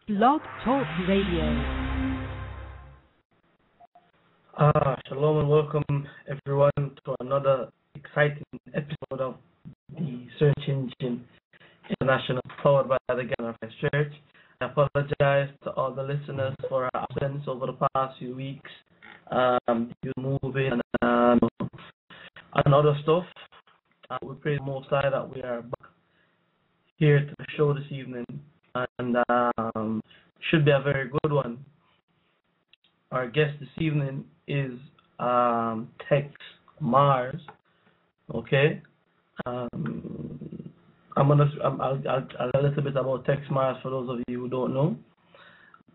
Blog Talk Radio. Shalom and welcome everyone to another exciting episode of the Search Engine International, powered by the Gaja and I Church. I apologize to all the listeners for our absence over the past few weeks, due to moving and other stuff. We pray the Most High that we are back here to the show this evening, and should be a very good one. Our guest this evening is TEXE MARRS. Okay, I'll a little bit about TEXE MARRS for those of you who don't know.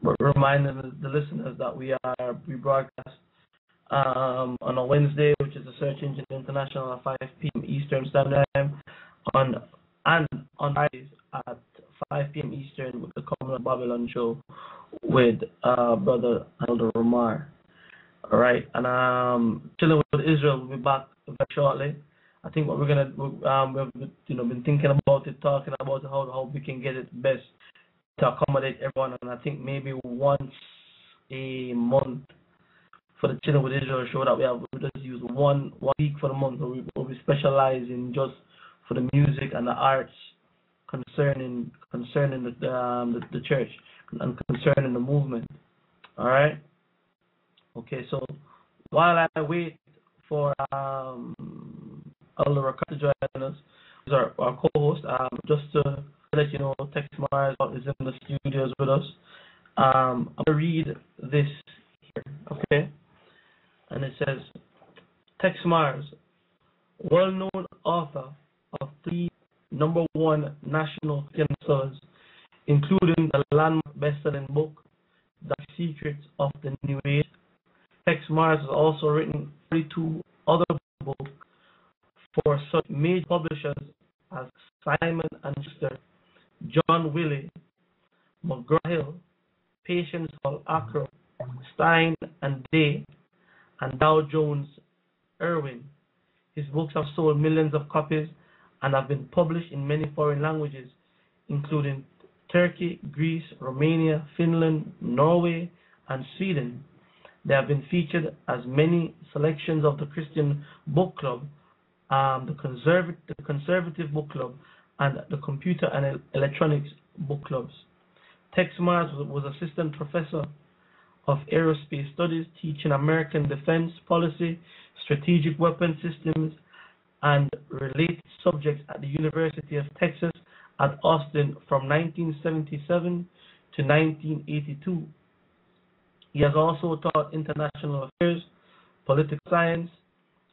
But reminding the listeners that we broadcast on a Wednesday, which is the Search Engine International at 5 p.m. Eastern Standard Time, on Fridays at 5 p.m. Eastern with the Common of Babylon show with Brother Elder Rawchar. All right, and chilling with Israel. We'll be back very shortly. I think what we're gonna we've been thinking about it, talking about how we can get it best to accommodate everyone, and I think maybe once a month for the Chilling with Israel show that we just use one week for the month, where we specialize in just for the music and the arts concerning the church and concerning the movement. All right. Okay. So while I wait for Elder Rawchar to join us, who's our co-host, just to let you know, TEXE MARRS is in the studios with us. I'm gonna read this here. Okay. And it says, TEXE MARRS, well-known author of 3 #1 national bestsellers, including the landmark best-selling book, The Secrets of the New Age. TEXE MARRS has also written 32 other books for such major publishers as Simon & Schuster, John Wiley, McGraw-Hill, Patience Hall Accra, Stein and Day, and Dow Jones Irwin. His books have sold millions of copies and have been published in many foreign languages, including Turkey, Greece, Romania, Finland, Norway, and Sweden. They have been featured as many selections of the Christian Book Club, the Conservative Book Club, and the Computer and Electronics Book Clubs. TEXE MARRS was Assistant Professor of Aerospace Studies, teaching American defense policy, strategic weapon systems, and related subjects at the University of Texas at Austin from 1977 to 1982. He has also taught international affairs, political science,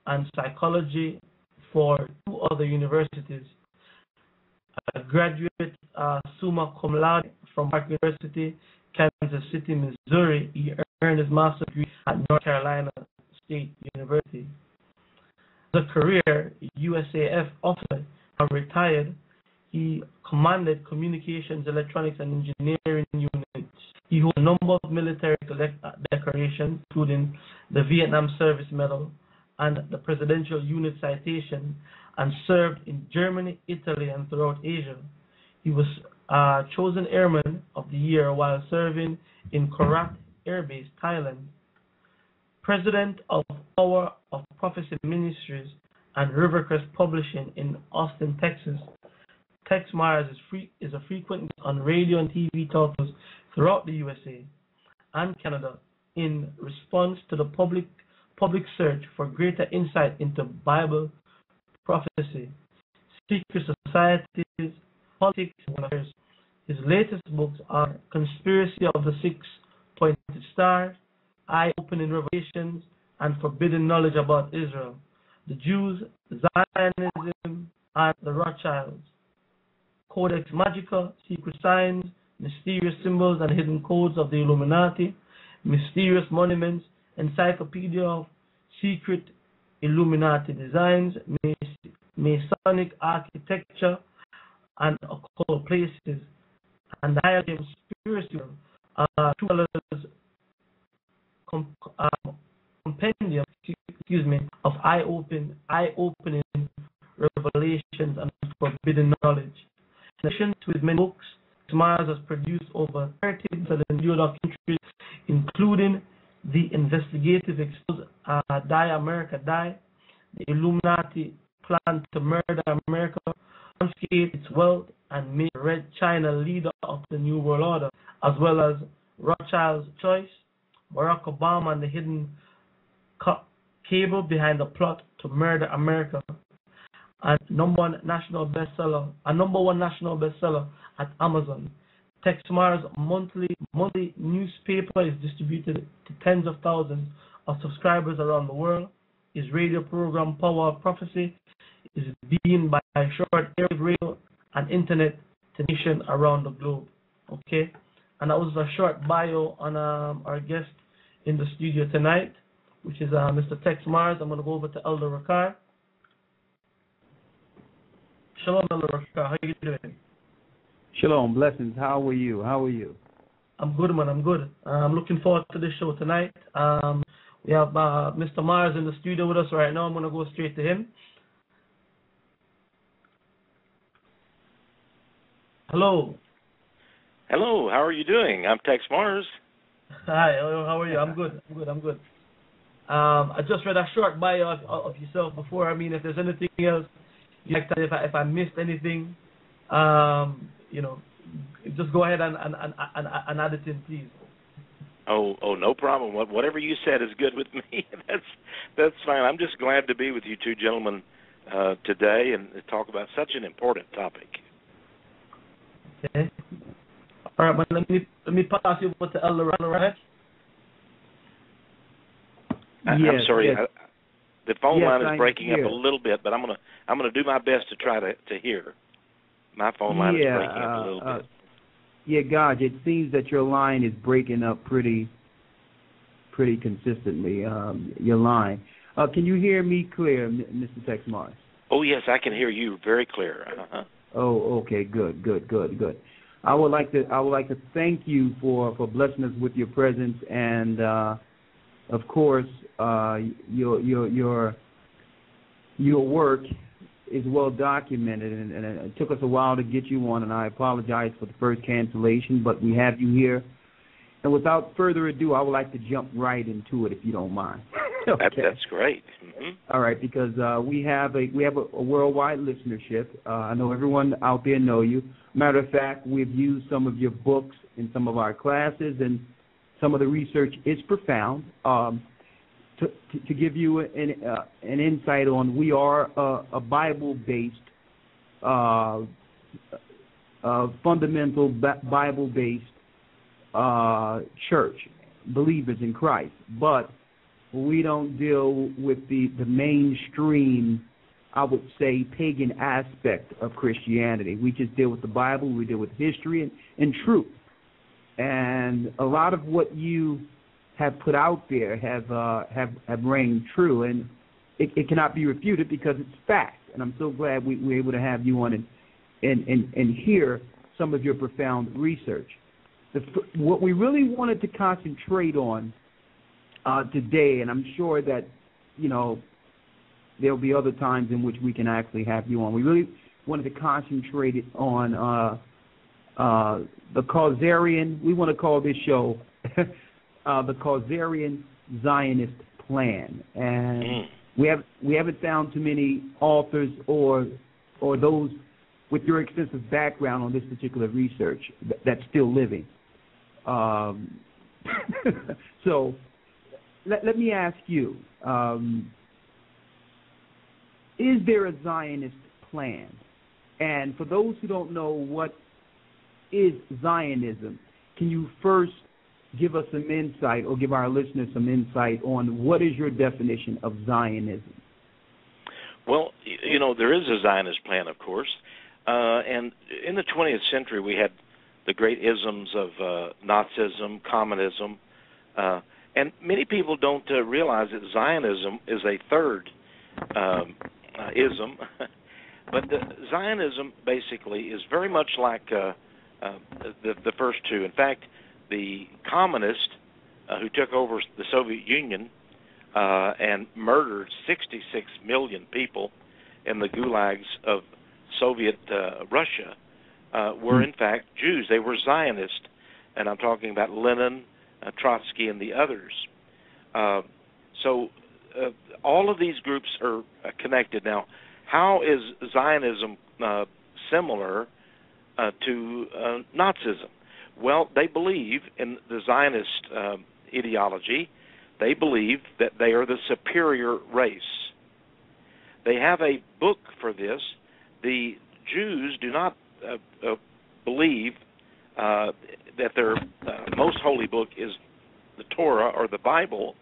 and psychology for 2 other universities. A graduate summa cum laude from Park University, Kansas City, Missouri. He earned his master's degree at North Carolina State University. As a career USAF officer and retired, he commanded communications, electronics, and engineering units. He holds a number of military decorations, including the Vietnam Service Medal and the Presidential Unit Citation, and served in Germany, Italy, and throughout Asia. He was chosen Airman of the Year while serving in Korat Air Base, Thailand. President of Power of Prophecy Ministries and Rivercrest Publishing in Austin, Texas. TEXE MARRS is a frequent guest on radio and TV talk shows throughout the USA and Canada in response to the public search for greater insight into Bible prophecy, secret societies, politics, and affairs. His latest books are Conspiracy of the Six-Pointed Star, Eye-Opening Revelations, and Forbidden Knowledge About Israel, the Jews, Zionism, and the Rothschilds, Codex Magica, Secret Signs, Mysterious Symbols and Hidden Codes of the Illuminati, Mysterious Monuments, Encyclopedia of Secret Illuminati Designs, Masonic Architecture, and Occult Places, and the Higher Conspiracy, 2 colors compendium, of eye-opening revelations and forbidden knowledge. In addition to his many books, MARS has produced over 30 video documentaries, including The Investigative Expose, Die America Die, The Illuminati Plan to Murder America, Confiscate Its Wealth, and Make Red China leader of the New World Order, as well as Rawchar's Choice, Barack Obama and the Hidden Cable Behind the Plot to Murder America, and number one national bestseller at Amazon. TEXE MARRS monthly newspaper is distributed to tens of thousands of subscribers around the world. His radio program Power of Prophecy is being by short airwave radio and internet to nations around the globe. Okay, and that was a short bio on our guest in the studio tonight, which is Mr. TEXE MARRS. I'm going to go over to Elder Rawchar. Shalom, Elder Rawchar. How are you doing? Shalom, blessings. How are you? I'm good, man. I'm good. I'm looking forward to this show tonight. We have Mr. MARRS in the studio with us right now. I'm going to go straight to him. Hello. Hello, how are you doing? I'm TEXE MARRS. Hi, how are you? I'm good. I just read a short bio of yourself before. I mean, if there's anything else you'd like to, if I missed anything, just go ahead and add it in, please. Oh, no problem. Whatever you said is good with me. That's fine. I'm just glad to be with you two gentlemen today and talk about such an important topic. Okay. All right, but let me pass you over to Elder Rawchar, right? I'm sorry. Yes. The phone line is breaking here. up a little bit, but I'm gonna do my best to try to hear. My phone line is breaking up a little bit. Yeah, God, it seems that your line is breaking up pretty consistently. Your line. Can you hear me clear, Mr. TEXE MARRS? Oh yes, I can hear you very clear. Oh, okay, good. I would like to thank you for blessing us with your presence, and of course your work is well documented, and it took us a while to get you on, and I apologize for the first cancellation, but we have you here. And without further ado, I would like to jump right into it, if you don't mind. Okay. That's great. Mm-hmm. All right, because we have a worldwide listenership. I know everyone out there know you. Matter of fact, we've used some of your books in some of our classes, and some of the research is profound. To give you an insight on, we are a Bible-based, fundamental Bible-based church, believers in Christ, but we don't deal with the mainstream, I would say, pagan aspect of Christianity. We just deal with the Bible. We deal with history and truth. And a lot of what you have put out there have rang true, and it cannot be refuted because it's fact. And I'm so glad we're able to have you on and hear some of your profound research. What we really wanted to concentrate on today, and I'm sure that there'll be other times in which we can actually have you on. We really wanted to concentrate it on the Khazarian. We want to call this show the Khazarian Zionist Plan, and we haven't found too many authors or those with your extensive background on this particular research that's still living. So let me ask you, is there a Zionist plan? And for those who don't know what is Zionism, can you first give us some insight, or give our listeners some insight on what is your definition of Zionism? Well, there is a Zionist plan, of course. And in the 20th century, we had the great isms of Nazism, communism, and many people don't realize that Zionism is a third ism. But Zionism basically is very much like the first two. In fact, the communists who took over the Soviet Union and murdered 66 million people in the gulags of Soviet Russia were in fact Jews. They were Zionists, and I'm talking about Lenin, Trotsky, and the others. So all of these groups are connected. Now, how is Zionism similar to Nazism? Well, they believe in the Zionist ideology. They believe that they are the superior race. They have a book for this. The Jews do not believe that their most holy book is the Torah or the Bible,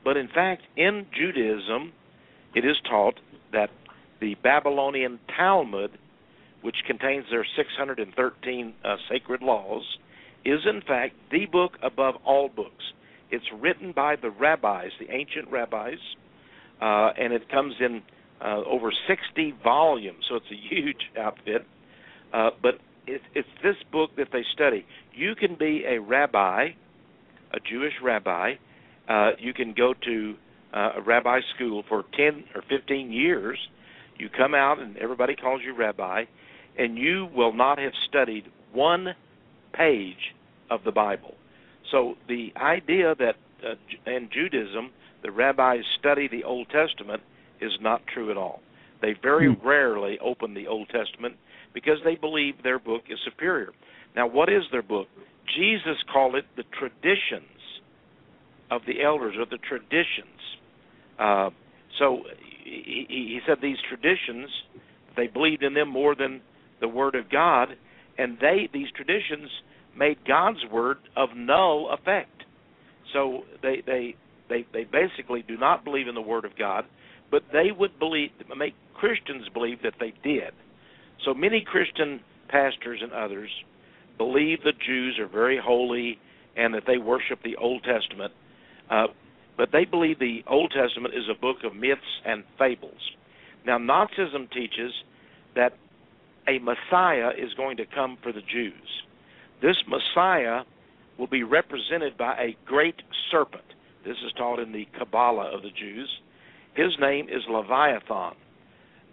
but in fact, in Judaism, it is taught that the Babylonian Talmud, which contains their 613 sacred laws, is in fact the book above all books. It's written by the rabbis, the ancient rabbis, and it comes in over 60 volumes, so it's a huge outfit. But it's this book that they study. You can be a rabbi, a Jewish rabbi. You can go to a rabbi school for 10 or 15 years. You come out and everybody calls you rabbi, and you will not have studied one page of the Bible. So the idea that in Judaism the rabbis study the Old Testament is not true at all. They very rarely open the Old Testament because they believe their book is superior. Now, what is their book? Jesus called it the traditions of the elders, or the traditions. So he said these traditions, they believed in them more than the Word of God, and these traditions made God's Word of no effect. So they basically do not believe in the Word of God, but they would make Christians believe that they did. So many Christian pastors and others believe the Jews are very holy and that they worship the Old Testament, but they believe the Old Testament is a book of myths and fables. Now, Nazism teaches that a Messiah is going to come for the Jews. This Messiah will be represented by a great serpent. This is taught in the Kabbalah of the Jews. His name is Leviathan.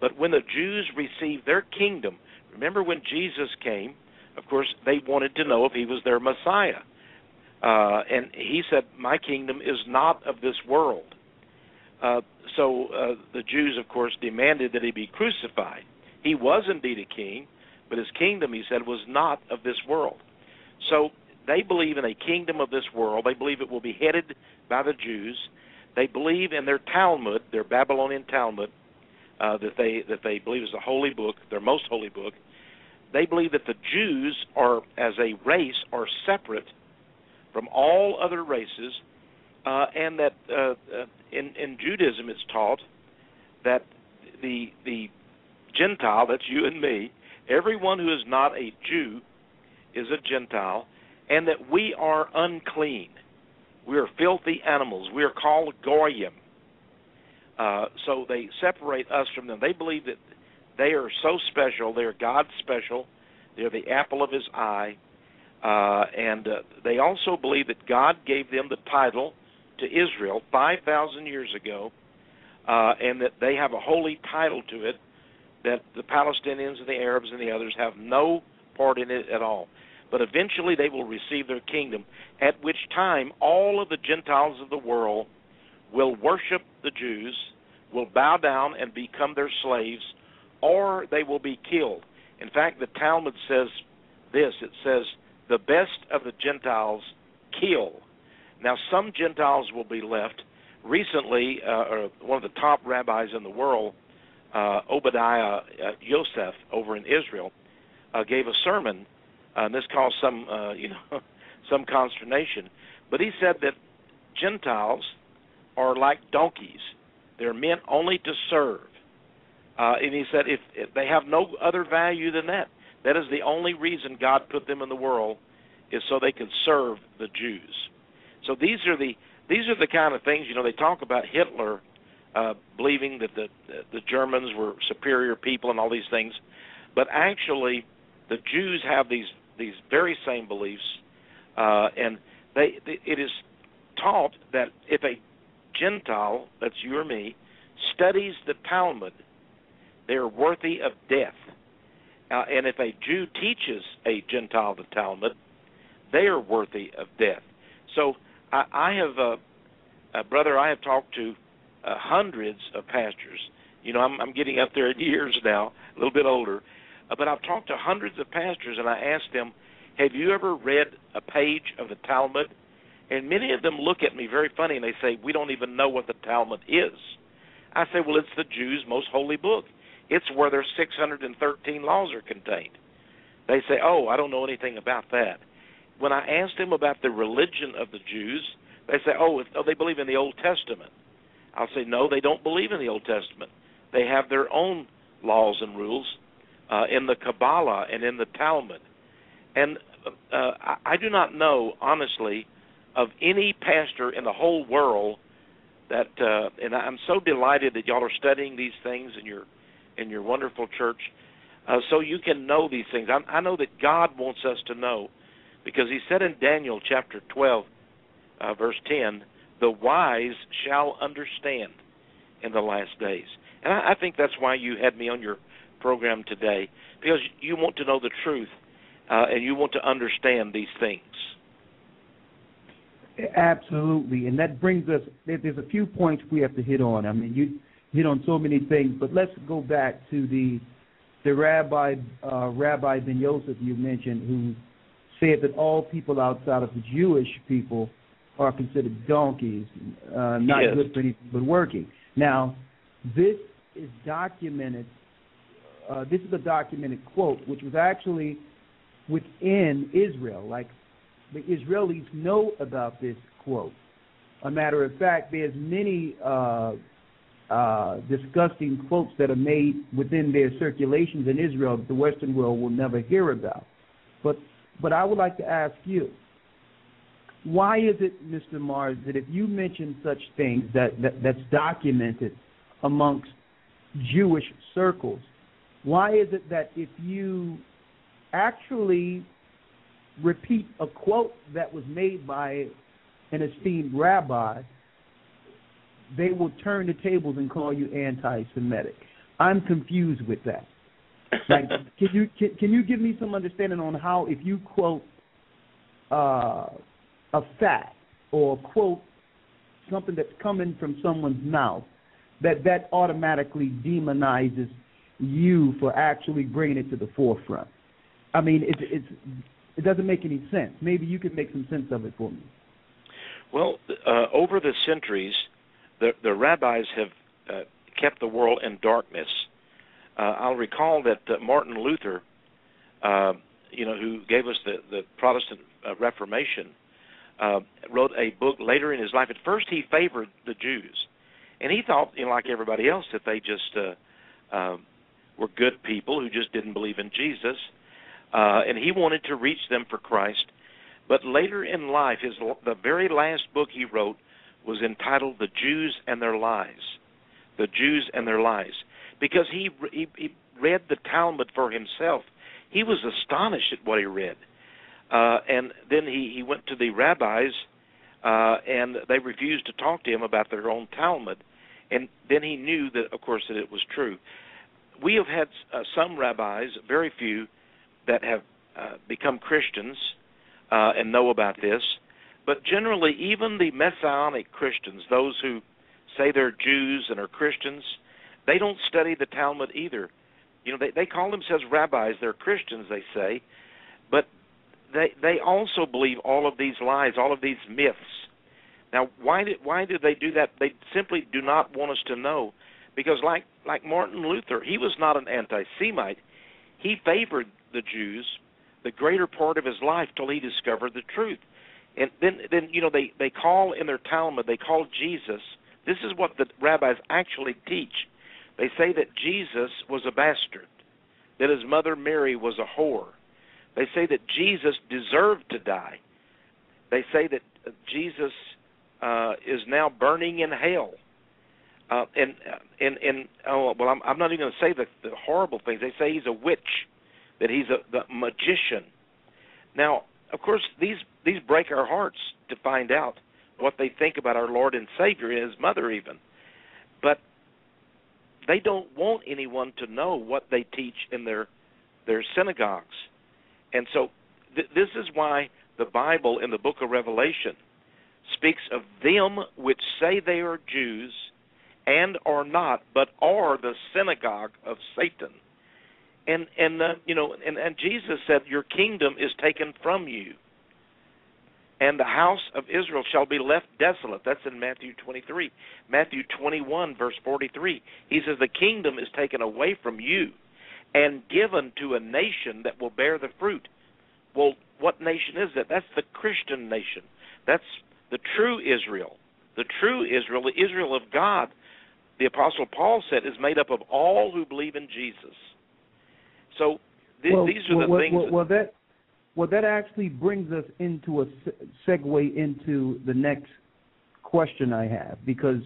But when the Jews received their kingdom, remember when Jesus came, of course, they wanted to know if he was their Messiah. And he said, my kingdom is not of this world. So the Jews, of course, demanded that he be crucified. He was indeed a king, but his kingdom, he said, was not of this world. So they believe in a kingdom of this world. They believe it will be headed by the Jews. They believe in their Talmud, their Babylonian Talmud, that they believe is the holy book, their most holy book. They believe that the Jews are, as a race, are separate from all other races, and that in Judaism it's taught that the Gentile, that's you and me, everyone who is not a Jew is a Gentile, and that we are unclean. We are filthy animals. We are called goyim. So they separate us from them. They believe that they are so special. They are God's special. They are the apple of his eye. And they also believe that God gave them the title to Israel 5,000 years ago, and that they have a holy title to it, that the Palestinians and the Arabs and the others have no part in it at all. But eventually they will receive their kingdom, at which time all of the Gentiles of the world will worship the Jews, will bow down and become their slaves, or they will be killed. In fact, the Talmud says this, it says, the best of the Gentiles kill. Now, some Gentiles will be left. Recently, one of the top rabbis in the world, Obadiah Yosef over in Israel, gave a sermon, and this caused some consternation. But he said that Gentiles are like donkeys; they're meant only to serve. And he said if they have no other value than that. That is the only reason God put them in the world, is so they could serve the Jews. So these are the kind of things, they talk about Hitler believing that the Germans were superior people and all these things, but actually the Jews have these very same beliefs, and it is taught that if a Gentile, that's you or me, studies the Talmud, they are worthy of death. And if a Jew teaches a Gentile the Talmud, they are worthy of death. So I have, brother, I have talked to hundreds of pastors. You know, I'm getting up there in years now, a little bit older, but I've talked to hundreds of pastors, and I asked them, have you ever read a page of the Talmud? And many of them look at me very funny, and they say, we don't even know what the Talmud is. I say, well, it's the Jews' most holy book. It's where their 613 laws are contained. They say, oh, I don't know anything about that. When I ask them about the religion of the Jews, they say, oh, they believe in the Old Testament. I'll say, no, they don't believe in the Old Testament. They have their own laws and rules in the Kabbalah and in the Talmud. And I do not know, honestly, of any pastor in the whole world that, and I'm so delighted that y'all are studying these things in your wonderful church, so you can know these things. I know that God wants us to know, because he said in Daniel chapter 12, verse 10, the wise shall understand in the last days. And I think that's why you had me on your program today, because you want to know the truth, and you want to understand these things. Absolutely, and that brings us, there's a few points we have to hit on. I mean, you hit on so many things, but let's go back to the Rabbi Ben Yosef you mentioned, who said that all people outside of the Jewish people are considered donkeys, not yes. good for anything but working. Now, this is documented. This is a documented quote, which was actually within Israel. Like, the Israelis know about this quote. A matter of fact, there's many disgusting quotes that are made within their circulations in Israel that the Western world will never hear about. But I would like to ask you, why is it, Mr. Marrs, that if you mention such things that's documented amongst Jewish circles, why is it that if you actually repeat a quote that was made by an esteemed rabbi, they will turn the tables and call you anti-Semitic? I'm confused with that. Like, can you give me some understanding on how, if you quote a fact or quote something that's coming from someone's mouth, that automatically demonizes you for actually bringing it to the forefront? I mean, it doesn't make any sense. Maybe you could make some sense of it for me. Well, over the centuries, the rabbis have kept the world in darkness. I'll recall that Martin Luther, who gave us the Protestant Reformation, wrote a book later in his life. At first, he favored the Jews, and he thought, like everybody else, that they just were good people who just didn't believe in Jesus, and he wanted to reach them for Christ. But later in life, the very last book he wrote was entitled "The Jews and Their Lies." The Jews and Their Lies. Because he read the Talmud for himself. He was astonished at what he read. And then he went to the rabbis, and they refused to talk to him about their own Talmud. And then he knew that, of course, that it was true. We have had some rabbis, very few, that have become Christians and know about this. But generally, even the Messianic Christians, those who say they're Jews and are Christians, they don't study the Talmud either. They call themselves rabbis. They're Christians, they say, but they also believe all of these lies, all of these myths. Now, why do they do that? They simply do not want us to know, because like Martin Luther, he was not an anti-Semite. He favored the Jews the greater part of his life till he discovered the truth. And then they call in their Talmud, they call Jesus. This is what the rabbis actually teach. They say that Jesus was a bastard, that his mother Mary was a whore. They say that Jesus deserved to die. They say that Jesus is now burning in hell. I'm not even going to say the horrible things. They say he's a witch, that he's the magician. Now, of course, these break our hearts to find out what they think about our Lord and Savior and his mother even. But they don't want anyone to know what they teach in their There's synagogues. And so this is why the Bible in the book of Revelation speaks of them which say they are Jews and are not, but are the synagogue of Satan. And Jesus said, your kingdom is taken from you, and the house of Israel shall be left desolate. That's in Matthew 23. Matthew 21, verse 43. He says, the kingdom is taken away from you and given to a nation that will bear the fruit. Well, what nation is that? That's the Christian nation. That's the true Israel. The true Israel, the Israel of God, the Apostle Paul said, is made up of all who believe in Jesus. So these are the things. That actually brings us into a segue into the next question I have, because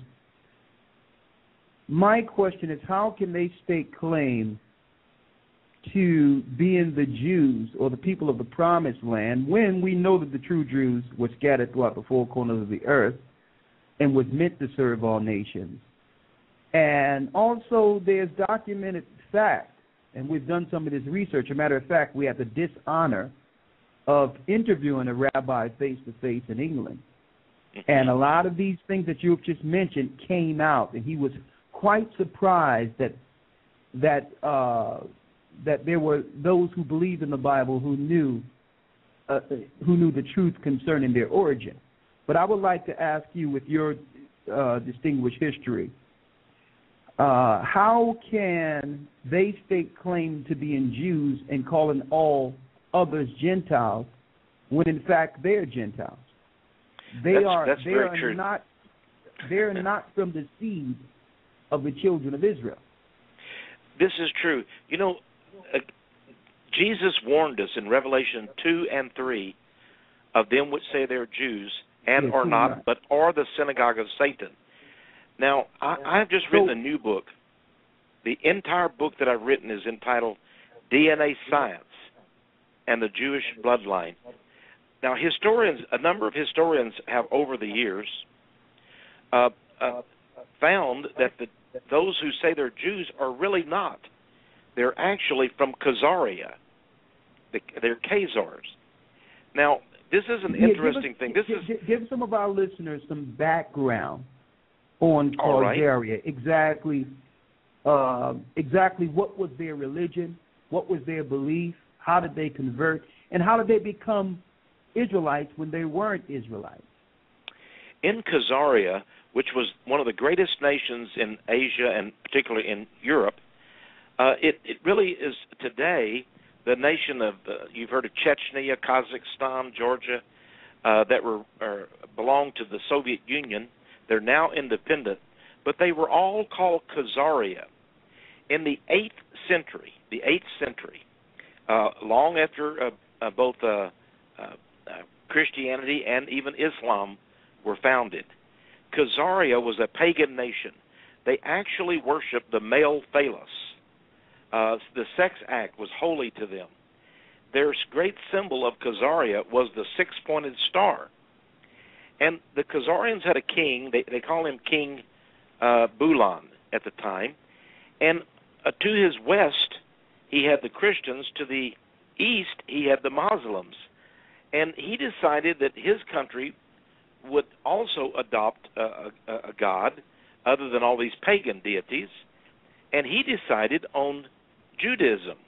my question is, how can they stake claim to being the Jews or the people of the Promised Land when we know that the true Jews were scattered throughout the four corners of the earth and was meant to serve all nations? And also there's documented fact, and we've done some of this research. As a matter of fact, we had the dishonor of interviewing a rabbi face-to-face in England. And a lot of these things that you've just mentioned came out, and he was quite surprised that there were those who believed in the Bible who knew the truth concerning their origin. But I would like to ask you, with your distinguished history, how can they stake claim to being Jews and calling all others Gentiles when in fact they're Gentiles? They're not from the seed of the children of Israel. This is true. Jesus warned us in Revelation 2 and 3 of them which say they're Jews and are not, but are the synagogue of Satan. Now, I've just written a new book. The entire book that I've written is entitled DNA Science and the Jewish Bloodline. Now, a number of historians have over the years found that those who say they're Jews are really not. They're actually from Khazaria. They're Khazars. Now, this is an interesting thing. Give some of our listeners some background on Khazaria. Right. Exactly what was their religion, what was their belief, how did they convert, and how did they become Israelites when they weren't Israelites? In Khazaria, which was one of the greatest nations in Asia and particularly in Europe, it really is today the nation of, you've heard of Chechnya, Kazakhstan, Georgia, that belonged to the Soviet Union. They're now independent, but they were all called Khazaria. In the 8th century, long after both Christianity and even Islam were founded, Khazaria was a pagan nation. They actually worshiped the male phallus. The sex act was holy to them. Their great symbol of Khazaria was the six-pointed star. And the Khazarians had a king. They call him King Bulan at the time. And to his west, he had the Christians. To the east, he had the Muslims. And he decided that his country would also adopt a god other than all these pagan deities. And he decided on Judaism.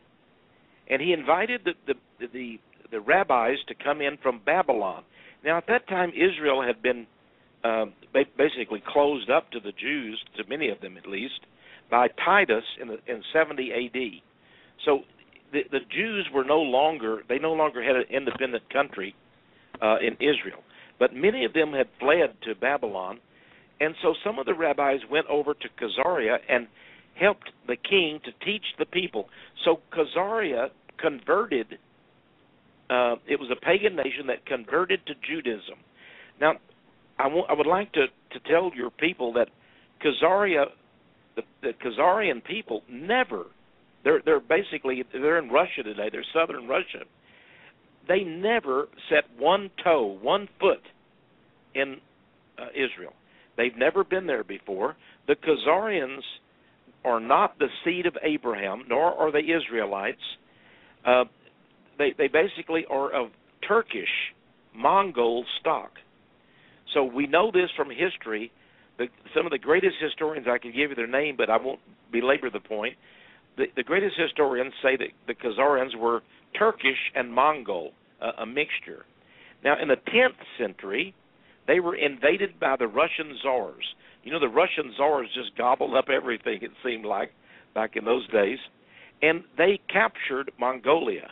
And he invited the rabbis to come in from Babylon. Now, at that time, Israel had been basically closed up to the Jews, to many of them at least, by Titus in 70 A.D. So the Jews no longer had an independent country in Israel. But many of them had fled to Babylon. And so some of the rabbis went over to Khazaria and helped the king to teach the people. So Khazaria converted. It was a pagan nation that converted to Judaism. Now, I would like to tell your people that Khazaria, the Khazarian people, never. They're in Russia today. They're southern Russia. They never set one foot in Israel. They've never been there before. The Khazarians are not the seed of Abraham, nor are they Israelites. They basically are of Turkish Mongol stock. So we know this from history. Some of the greatest historians, I can give you their name, but I won't belabor the point. The greatest historians say that the Khazarians were Turkish and Mongol, a mixture. Now, in the 10th century, they were invaded by the Russian czars. You know, the Russian czars just gobbled up everything, it seemed like, back in those days. And they captured Mongolia.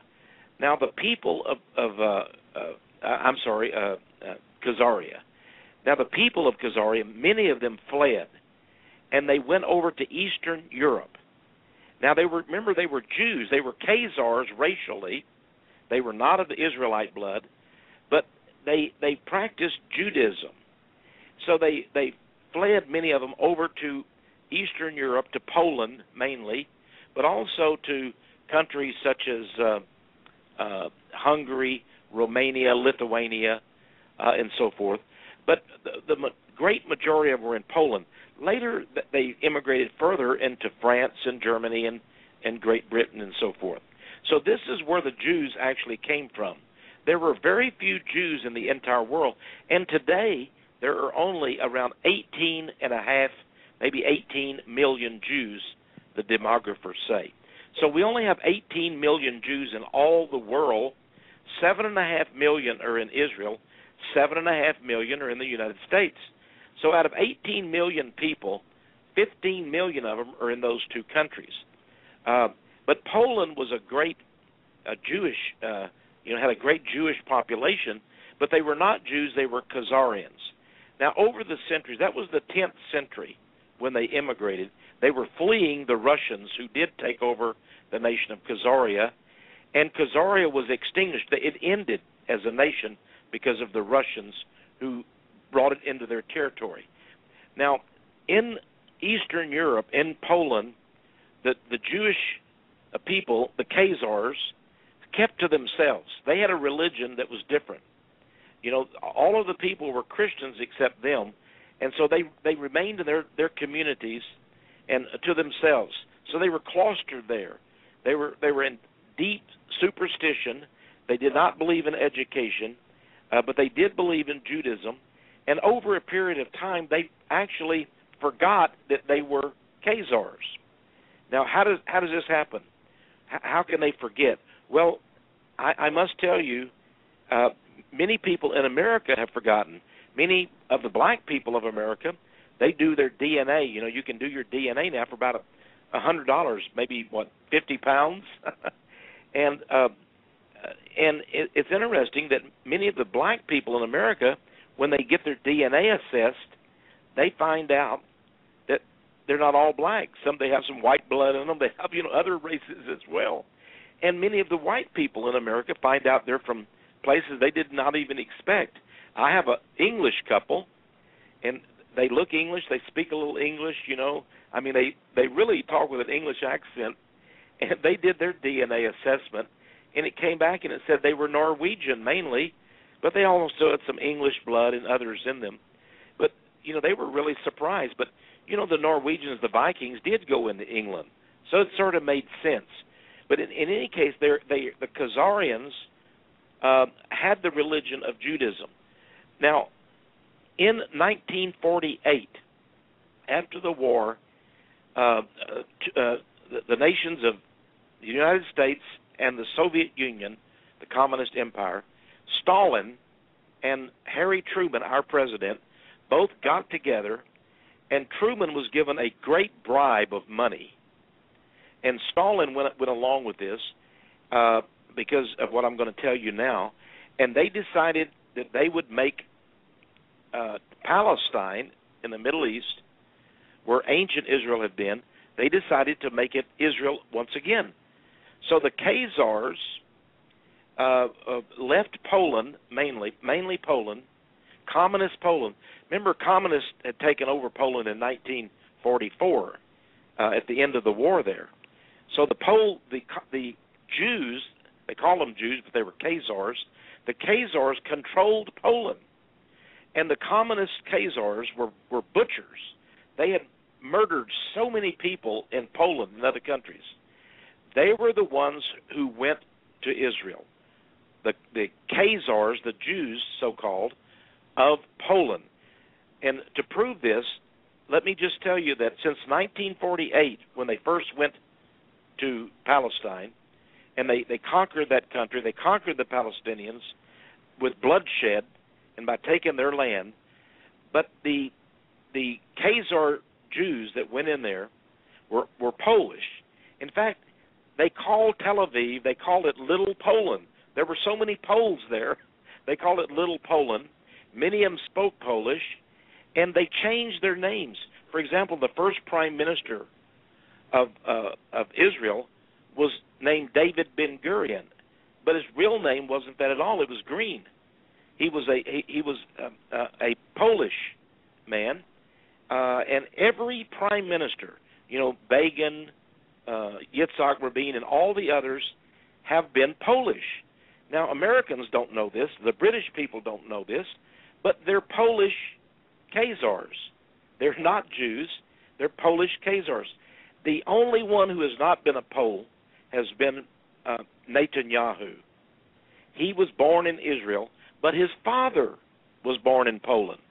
Now, the people of Khazaria. Now, the people of Khazaria, many of them fled, and they went over to Eastern Europe. Now, they were Jews. They were Khazars racially. They were not of the Israelite blood, but they practiced Judaism. So they fled, many of them, over to Eastern Europe, to Poland mainly, but also to countries such as Hungary, Romania, Lithuania, and so forth. But the great majority of them were in Poland. Later, they immigrated further into France and Germany and Great Britain and so forth. So this is where the Jews actually came from. There were very few Jews in the entire world, and today there are only around 18.5, maybe 18 million Jews, the demographers say. So we only have 18 million Jews in all the world. 7.5 million are in Israel. 7.5 million are in the United States. So out of 18 million people, 15 million of them are in those two countries. But Poland was a great Jewish, had a great Jewish population, but they were not Jews, they were Khazarians. Now, over the centuries, that was the 10th century when they immigrated. They were fleeing the Russians who did take over the nation of Khazaria, and Khazaria was extinguished. It ended as a nation because of the Russians who brought it into their territory. Now, in Eastern Europe, in Poland, the Jewish people, the Khazars, kept to themselves. They had a religion that was different. You know, all of the people were Christians except them, and so they remained in their communities and to themselves. So they were cloistered there. They were in deep superstition. They did not believe in education, but they did believe in Judaism. And over a period of time, they actually forgot that they were Khazars. Now, how does this happen? How can they forget? Well, I must tell you, many people in America have forgotten. Many of the black people of America, they do their DNA. You know, you can do your DNA now for about $100, maybe, 50 pounds? And it's interesting that many of the black people in America, when they get their DNA assessed, they find out that they're not all black. They have some white blood in them. They have, other races as well. And many of the white people in America find out they're from places they did not even expect. I have an English couple, and they look English. They speak a little English, I mean, they really talk with an English accent. And they did their DNA assessment, and it came back and it said they were Norwegian mainly, but they also had some English blood and others in them. But, they were really surprised. But, the Norwegians, the Vikings, did go into England. So it sort of made sense. But in any case, the Khazarians had the religion of Judaism. Now, in 1948, after the war, the nations of the United States and the Soviet Union, the Communist Empire, Stalin and Harry Truman, our president, both got together, and Truman was given a great bribe of money. And Stalin went along with this because of what I'm going to tell you now, and they decided that they would make Palestine in the Middle East, where ancient Israel had been, they decided to make it Israel once again. So the Khazars left Poland, mainly Poland, communist Poland. Remember, communists had taken over Poland in 1944 at the end of the war there. So the Jews, they call them Jews, but they were Khazars. The Khazars controlled Poland, and the communist Khazars were butchers. They had murdered so many people in Poland and other countries. They were the ones who went to Israel. The Khazars, the Jews, so-called, of Poland. And to prove this, let me just tell you that since 1948, when they first went to Palestine, and they conquered that country, they conquered the Palestinians with bloodshed and by taking their land. But the Khazar Jews that went in there were Polish. In fact, they called Tel Aviv, they called it Little Poland. There were so many Poles there, they called it Little Poland. Many of them spoke Polish, and they changed their names. For example, the first prime minister of Israel was named David Ben-Gurion, but his real name wasn't that at all. It was Green. He was a Polish man, and every prime minister, Begin, Yitzhak Rabin, and all the others have been Polish. Now, Americans don't know this. The British people don't know this, but they're Polish Khazars. They're not Jews. They're Polish Khazars. The only one who has not been a Pole has been Netanyahu. He was born in Israel, but his father was born in Poland.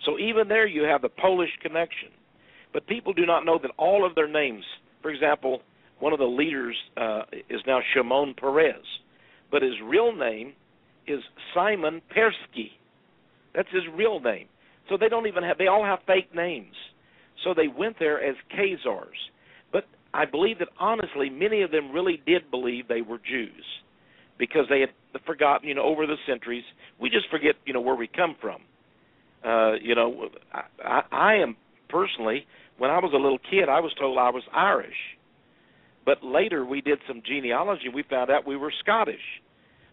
So even there you have the Polish connection. But people do not know that all of their names, for example, one of the leaders is now Shimon Peres, but his real name is Simon Persky. That's his real name. So they all have fake names. So they went there as Khazars. But I believe that honestly many of them really did believe they were Jews because they had forgotten, over the centuries. We just forget, where we come from. I am personally, when I was a little kid, I was told I was Irish. But later we did some genealogy and we found out we were Scottish.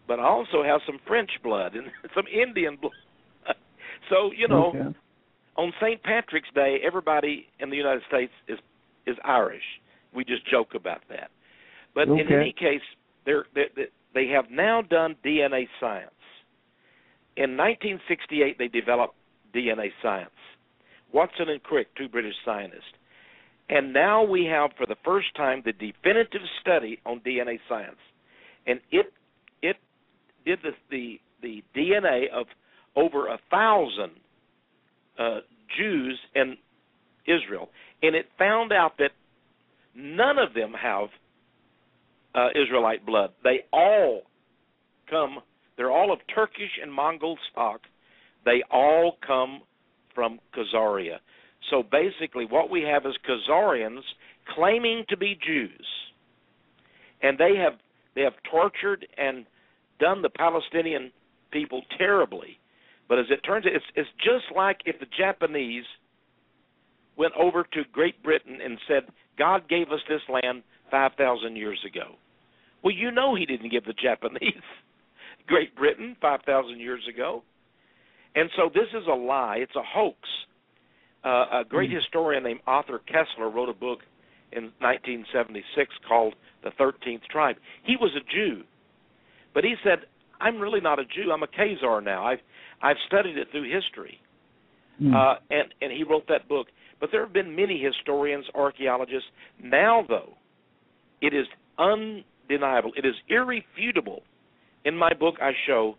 But I also have some French blood and some Indian blood. So, Okay. On St. Patrick's Day, everybody in the United States is Irish. We just joke about that. But in any case, they have now done DNA science. In 1968, they developed DNA science. Watson and Crick, two British scientists. And now we have, for the first time, the definitive study on DNA science. And it did the DNA of over 1,000 Jews in Israel. And it found out that none of them have Israelite blood. They're all of Turkish and Mongol stock. They all come from Khazaria. So basically what we have is Khazarians claiming to be Jews. And they have tortured and done the Palestinian people terribly. But as it turns out, it's just like if the Japanese went over to Great Britain and said, God gave us this land 5,000 years ago. Well, he didn't give the Japanese Great Britain 5,000 years ago. And so this is a lie. It's a hoax. A great historian named Arthur Kessler wrote a book in 1976 called The 13th Tribe. He was a Jew. But he said, I'm really not a Jew. I'm a Khazar now. I've studied it through history. And he wrote that book. But there have been many historians, archaeologists. Now, though, it is undeniable. It is irrefutable. In my book, I show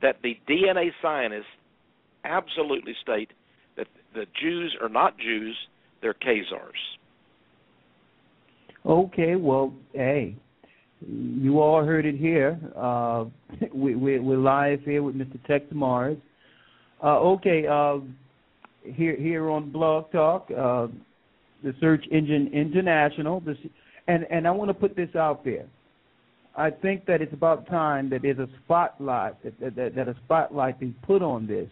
that the DNA scientists absolutely state that the Jews are not Jews, they're Khazars. Okay, well, hey, you all heard it here. We're live here with Mr. TEXE MARRS. Here on Blog Talk, the Search Engine International, and I want to put this out there. I think that it's about time that there's a spotlight, that a spotlight be put on this,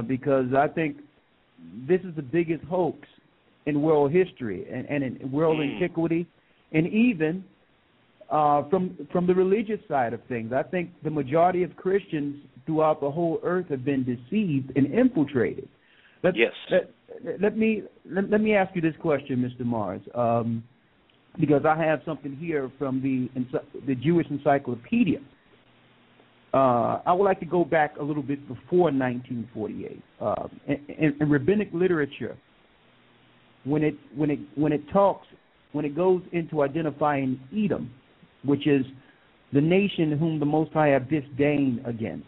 because I think this is the biggest hoax in world history and in world antiquity, and even from the religious side of things. I think the majority of Christians throughout the whole earth have been deceived and infiltrated. Let me ask you this question, Mr. Marrs, because I have something here from the Jewish Encyclopedia. I would like to go back a little bit before 1948. In rabbinic literature, when it goes into identifying Edom, which is the nation whom the Most High have disdained against.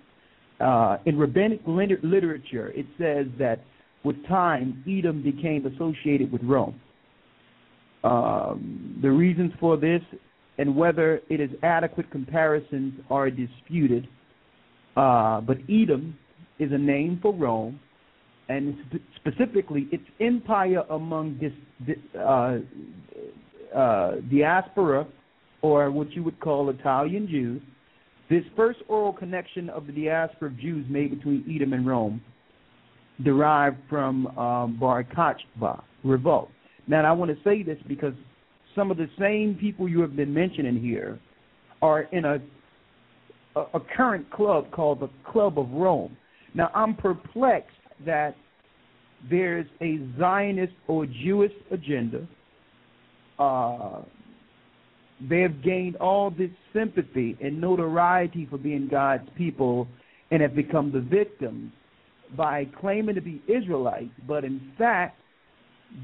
In rabbinic literature, it says that with time, Edom became associated with Rome. The reasons for this and whether it is adequate comparisons are disputed, but Edom is a name for Rome, and specifically its empire among diaspora, or what you would call Italian Jews. This first oral connection of the diaspora of Jews made between Edom and Rome derived from Bar Kokhba revolt. Now, I want to say this because some of the same people you have been mentioning here are in a current club called the Club of Rome. Now, I'm perplexed that there's a Zionist or Jewish agenda. They have gained all this sympathy and notoriety for being God's people and have become the victims by claiming to be Israelites, but in fact,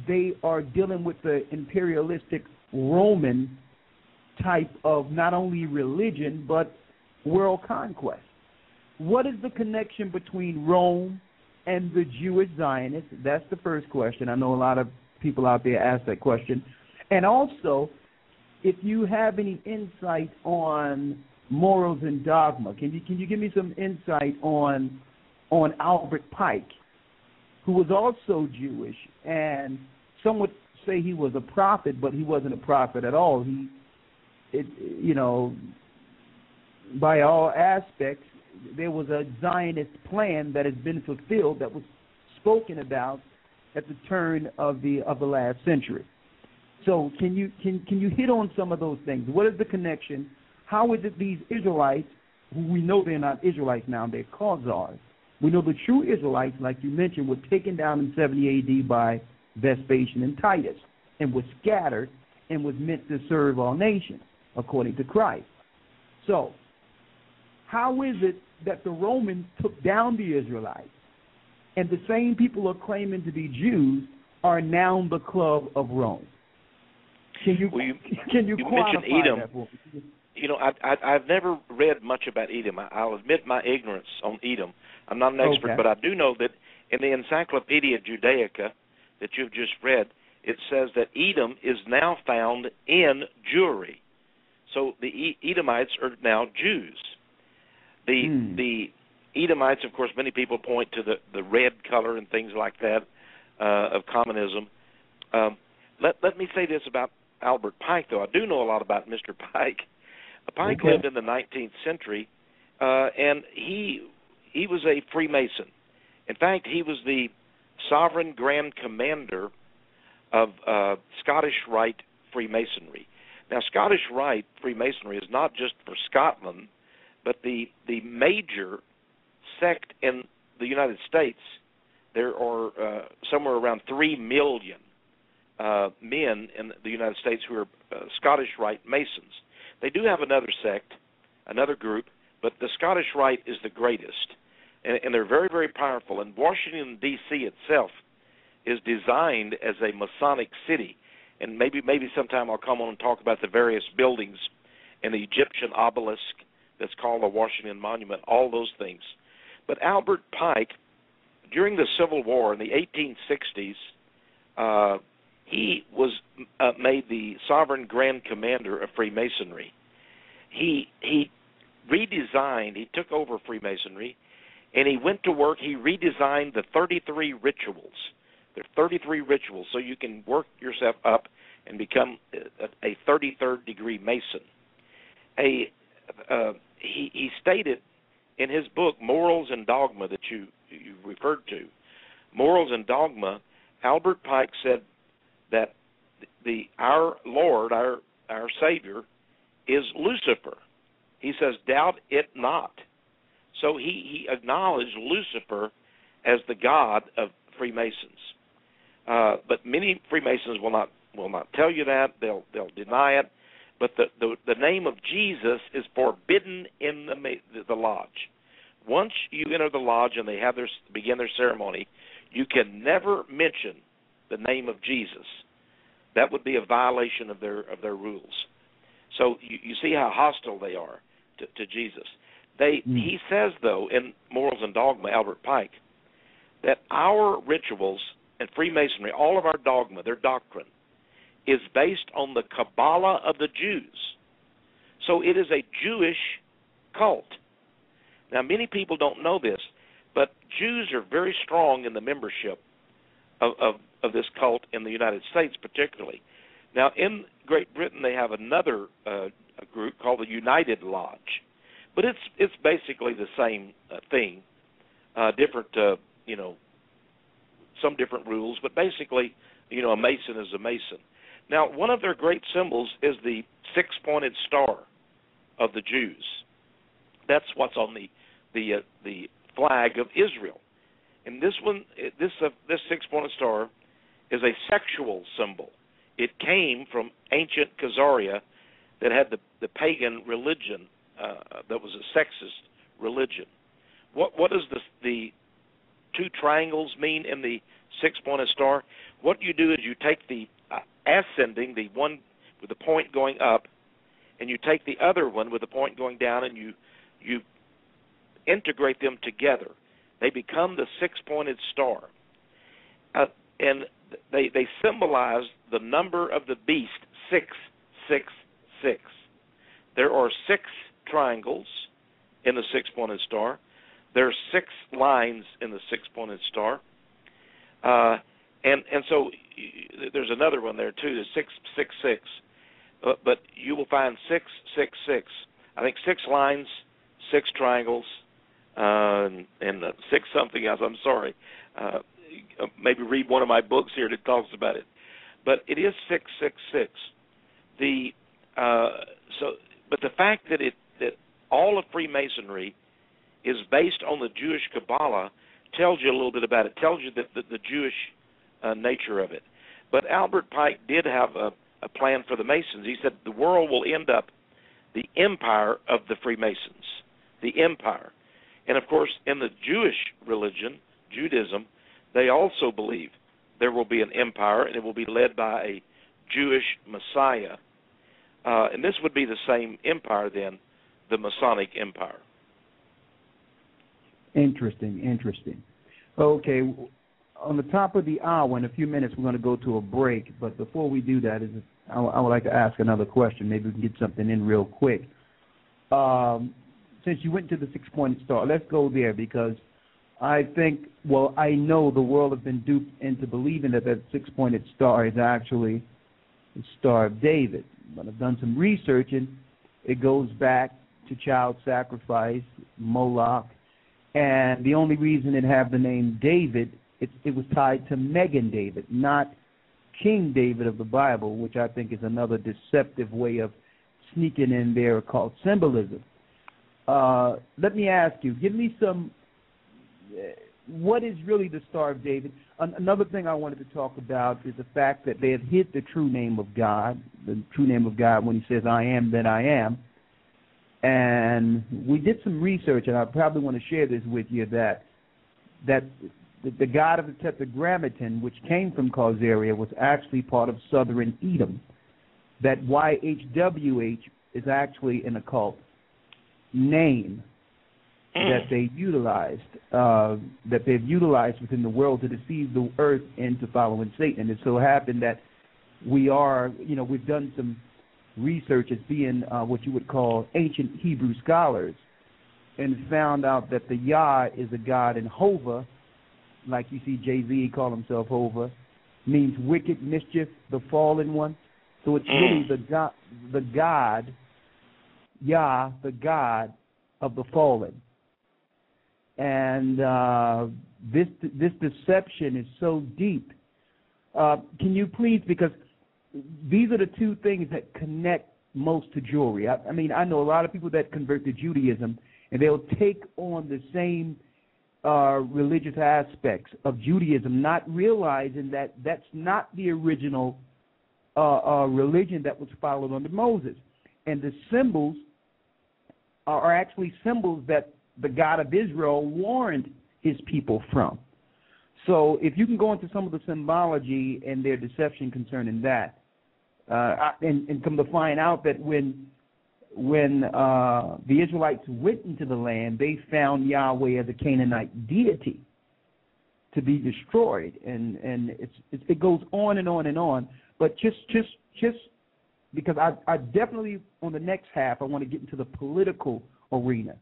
they are dealing with the imperialistic Roman type of not only religion, but world conquest. What is the connection between Rome and the Jewish Zionists? That's the first question. I know a lot of people out there ask that question. And also, if you have any insight on morals and dogma, can you give me some insight on Albert Pike, who was also Jewish, and some would say he was a prophet, but he wasn't a prophet at all. By all aspects, there was a Zionist plan that has been fulfilled that was spoken about at the turn of the last century. So can you hit on some of those things? What is the connection? How is it these Israelites, who we know they're not Israelites now, they're Khazars. We know the true Israelites, like you mentioned, were taken down in 70 A.D. by Vespasian and Titus and was scattered and was meant to serve all nations, according to Christ. So how is it that the Romans took down the Israelites and the same people are claiming to be Jews are now the Club of Rome? Can you mentioned Edom. That for me? I've never read much about Edom. I'll admit my ignorance on Edom. I'm not an expert, but I do know that in the Encyclopedia Judaica that you've just read, it says that Edom is now found in Jewry. So the Edomites are now Jews. The Edomites, of course, many people point to the red color and things like that of communism. Let me say this about Albert Pike, though. I do know a lot about Mr. Pike. Pike lived in the 19th century, and he was a Freemason. In fact, he was the sovereign grand commander of Scottish Rite Freemasonry. Now, Scottish Rite Freemasonry is not just for Scotland, but the major sect in the United States. There are somewhere around 3 million men in the United States who are Scottish Rite Masons. They do have another sect, another group, but the Scottish Rite is the greatest. And they're very, very powerful. And Washington, D.C. itself is designed as a Masonic city. And maybe sometime I'll come on and talk about the various buildings and the Egyptian obelisk that's called the Washington Monument, all those things. But Albert Pike, during the Civil War in the 1860s, he was made the sovereign grand commander of Freemasonry. He redesigned, he took over Freemasonry, and he went to work. He redesigned the 33 rituals. There are 33 rituals, so you can work yourself up and become a 33rd degree Mason. He stated in his book, Morals and Dogma, that you referred to, Morals and Dogma, Albert Pike said that our Lord, our Savior, is Lucifer. He says, doubt it not. So he acknowledged Lucifer as the god of Freemasons. But many Freemasons will not tell you that. They'll deny it. But the name of Jesus is forbidden in the lodge. Once you enter the lodge and they begin their ceremony, you can never mention the name of Jesus. That would be a violation of their rules. So you see how hostile they are. to Jesus. He says, though, in Morals and Dogma, Albert Pike, that our rituals and Freemasonry, all of our dogma, their doctrine, is based on the Kabbalah of the Jews. So it is a Jewish cult. Now, many people don't know this, but Jews are very strong in the membership of this cult in the United States particularly. Now, in Great Britain, they have another a group called the United Lodge. But it's basically the same thing, different, some different rules, but basically, a Mason is a Mason. Now, one of their great symbols is the six-pointed star of the Jews. That's what's on the flag of Israel. And this one, this six-pointed star is a sexual symbol. It came from ancient Khazaria that had the pagan religion that was a sexist religion. What does the two triangles mean in the six-pointed star? What you do is you take the ascending, the one with the point going up, and you take the other one with the point going down, and you integrate them together. They become the six-pointed star. And they symbolize the number of the beast, 666. There are 6 triangles in the six-pointed star. There are 6 lines in the six-pointed star. And so there's another one there too, the 666. But you will find 666. I think 6 lines, 6 triangles, and 6 something else. I'm sorry. Maybe read one of my books here that talks about it. But it is 666. But the fact that all of Freemasonry is based on the Jewish Kabbalah tells you a little bit about it. Tells you the Jewish nature of it. But Albert Pike did have a plan for the Masons. He said the world will end up the empire of the Freemasons, the empire. And of course, in the Jewish religion, Judaism, they also believe there will be an empire, and it will be led by a Jewish Messiah. And this would be the same empire then, the Masonic empire. Interesting. Okay, on the top of the hour, in a few minutes, we're going to go to a break. But before we do that, I would like to ask another question. Maybe we can get something in real quick. Since you went to the six-pointed star, let's go there because I know the world has been duped into believing that six-pointed star is actually the Star of David. But I've done some research, and it goes back to child sacrifice, Moloch, and the only reason it had the name David, it was tied to Megan David, not King David of the Bible, which I think is another deceptive way of sneaking in there called symbolism. Let me ask you, give me some, what is really the Star of David? Another thing I wanted to talk about is the fact that they have hid the true name of God, when he says, I am that I am. And we did some research, and I probably want to share this with you, that the god of the Tetragrammaton, which came from Khazaria, was actually part of southern Edom. That YHWH is actually an occult name that they utilized, they've utilized within the world to deceive the earth into following Satan. And it so happened that we've done some research as being what you would call ancient Hebrew scholars, and found out that the Yah is a god in Hova, like you see Jay-Z call himself Hova, means wicked, mischief, the fallen one. So it's really the god, Yah, the god of the fallen. And this deception is so deep. Can you please, because these are the two things that connect most to jewelry. I mean, I know a lot of people that convert to Judaism, and they'll take on the same religious aspects of Judaism, not realizing that that's not the original religion that was followed under Moses. And the symbols are actually symbols that the God of Israel warned his people from. So if you can go into some of the symbology and their deception concerning that, and come to find out that when when the Israelites went into the land, they found Yahweh as a Canaanite deity to be destroyed, and it goes on and on and on. But just because I definitely, on the next half, I want to get into the political arena,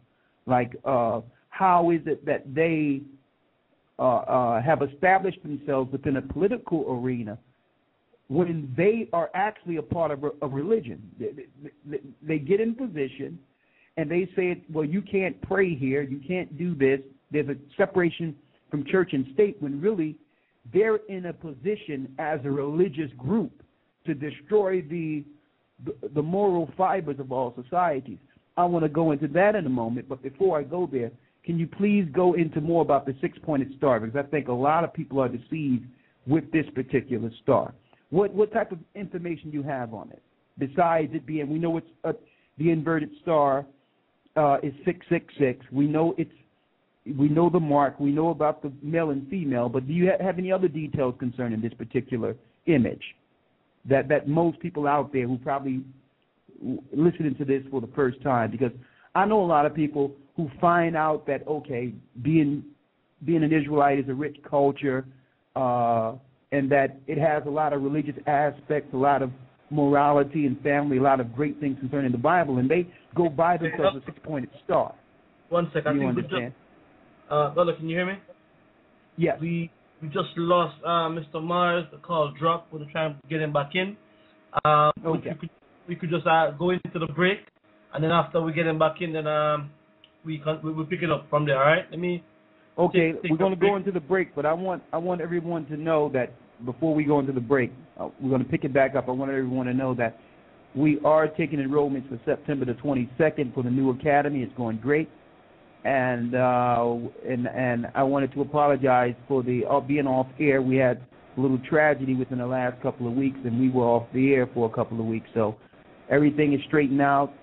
like how is it that they have established themselves within a political arena when they are actually a part of a religion. They get in position and they say, well, you can't pray here, you can't do this. There's a separation from church and state, when really they're in a position as a religious group to destroy the moral fibers of all societies. I want to go into that in a moment, but before I go there, can you please go into more about the six-pointed star? Because I think a lot of people are deceived with this particular star. What type of information you have on it? Besides it being, we know it's the inverted star is 666. We know the mark. We know about the male and female. But do you have any other details concerning this particular image that most people out there who probably listening to this for the first time? Because I know a lot of people who find out that, okay, being an Israelite is a rich culture, and that it has a lot of religious aspects, a lot of morality and family, a lot of great things concerning the Bible, and they go by themselves a six-pointed star. 1 second. You understand? Brother, can you hear me? Yes. We just lost Mr. Mars. The call dropped. We're trying to get him back in. Okay. We could just go into the break, and then after we get him back in, then we'll pick it up from there. All right? Let me. Okay, we're going to go into the break, but I want everyone to know that before we go into the break, we're going to pick it back up. I want everyone to know that we are taking enrollments for September the 22nd for the new academy. It's going great, and I wanted to apologize for the being off air. We had a little tragedy within the last couple of weeks, and we were off the air for a couple of weeks. So everything is straightened out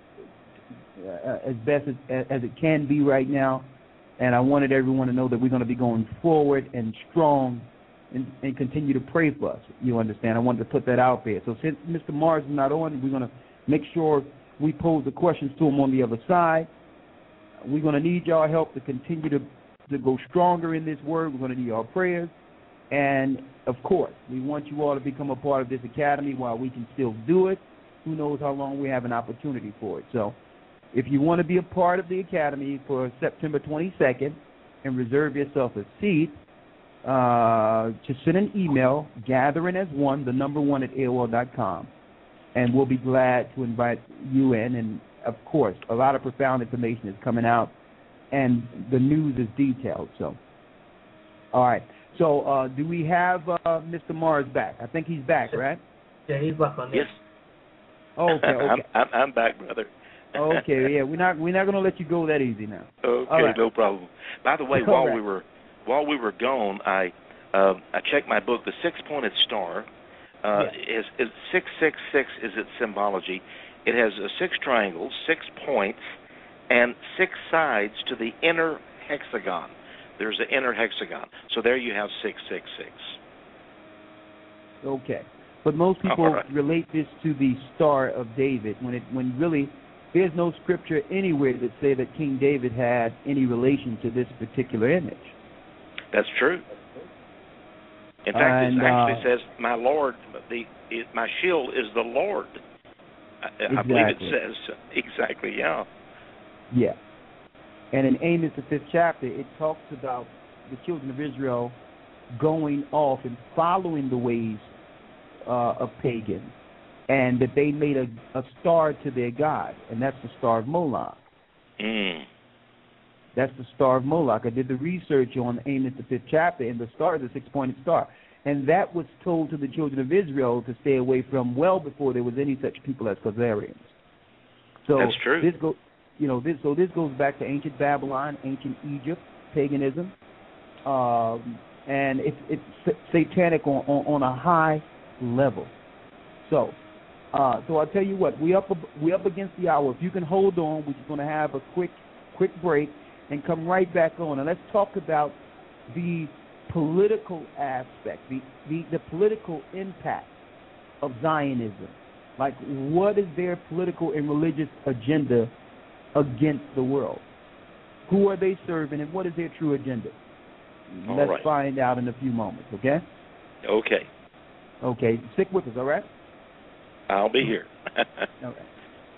as best as it can be right now. And I wanted everyone to know that we're going to be going forward and strong and continue to pray for us. You understand? I wanted to put that out there. So since Mr. Mars is not on, we're going to make sure we pose the questions to him on the other side. We're going to need y'all help to continue to go stronger in this word. We're going to need our prayers. And, of course, we want you all to become a part of this academy while we can still do it. Who knows how long we have an opportunity for it. So if you want to be a part of the academy for September 22nd and reserve yourself a seat, just send an email, gatheringas1, the number 1 at AOL.com, and we'll be glad to invite you in. And, of course, a lot of profound information is coming out, and the news is detailed. So, all right. So do we have Mr. Mars back? I think he's back, right? Yeah, he's back on. Yes. Okay. I'm back, brother. Okay, yeah, we're not going to let you go that easy now. Okay, right. No problem. By the way, while we were gone, I checked my book. The six-pointed star is 666 is its symbology. It has 6 triangles, 6 points, and 6 sides to the inner hexagon. There's an inner hexagon. So there you have 666. Okay, but most people relate this to the Star of David when really there's no scripture anywhere that say that King David had any relation to this particular image. That's true. In fact, it actually says, "My Lord, my shield is the Lord." Exactly. I believe it says exactly, yeah. Yeah, and in Amos the 5th chapter, it talks about the children of Israel going off and following the ways of pagans, and that they made a star to their god, and that's the Star of Moloch. That's the Star of Moloch. I did the research on Amos the 5th chapter, and the star is a 6-pointed star. And that was told to the children of Israel to stay away from well before there was any such people as Khazarians. So that's true. This goes back to ancient Babylon, ancient Egypt, paganism, and it's satanic on a high level. So I'll tell you what, we up against the hour. If you can hold on, we're just going to have a quick break and come right back on. And let's talk about the political aspect, the political impact of Zionism Like, what is their political and religious agenda against the world? Who are they serving, and what is their true agenda? Let's find out in a few moments, okay? Okay. Okay. Stick with us, all right? I'll be here.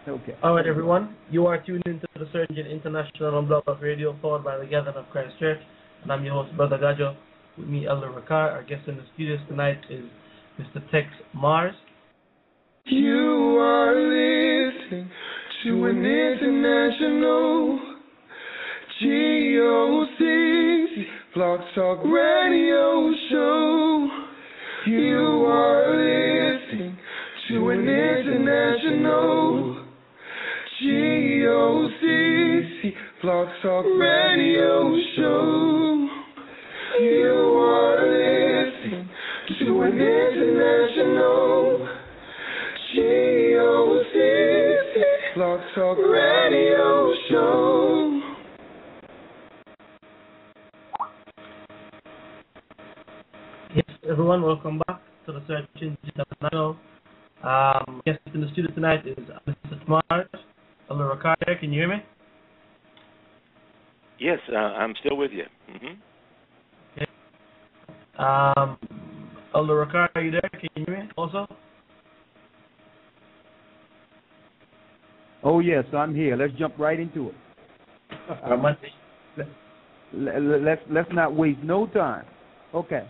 Okay. All right, everyone. You are tuned into the Search Engine International on Blog Talk Radio, powered by the Gathering of Christ Church. And I'm your host, Brother Gaja. With me, Elder Rawchar. Our guest in the studios tonight is Mr. TEXE MARRS. You are listening to an international GOCC Blog Talk Radio show. You are listening to an international GOCC Blog Talk Radio show. You are listening to an international GOCC Blog Talk Radio show. Yes, everyone, welcome back to the Search Engine International. Guest in the studio tonight is Mr. MARRS, Elder Rawchar. Can you hear me? Yes, I'm still with you. Okay. Elder Rawchar, are you there? Can you hear me also? Oh, yes, I'm here. Let's jump right into it. Let's not waste no time. Okay.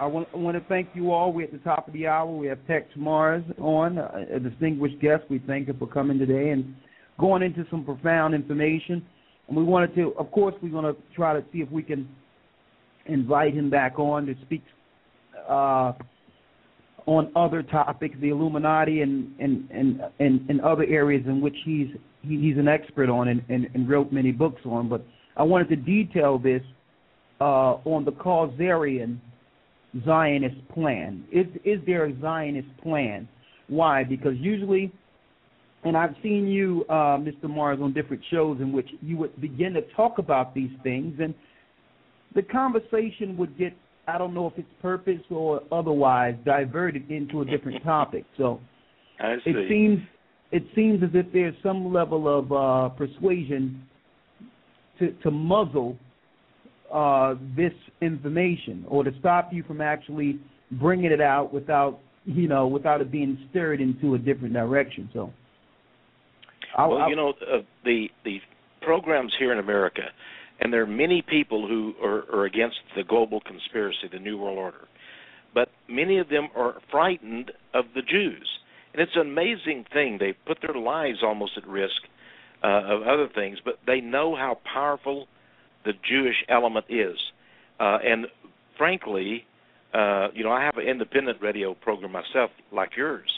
I want to thank you all. We're at the top of the hour. We have TEXE MARRS on, a distinguished guest. We thank him for coming today and going into some profound information. And we wanted to, of course, we're going to try to see if we can invite him back on to speak on other topics, the Illuminati and other areas in which he's an expert on and wrote many books on. But I wanted to detail this on the Khazarian Zionist plan. Is there a Zionist plan? Why? Because usually, and I've seen you, Mr. MARRS, on different shows in which you would begin to talk about these things, and the conversation would get, I don't know if it's purpose or otherwise, diverted into a different topic. So it seems as if there's some level of persuasion to muzzle this information, or to stop you from actually bringing it out without it being stirred into a different direction. So, the programs here in America, and there are many people who are against the global conspiracy, the New World Order, but many of them are frightened of the Jews, and it's an amazing thing. They put their lives almost at risk of other things, but they know how powerful the Jewish element is. And frankly, I have an independent radio program myself, like yours.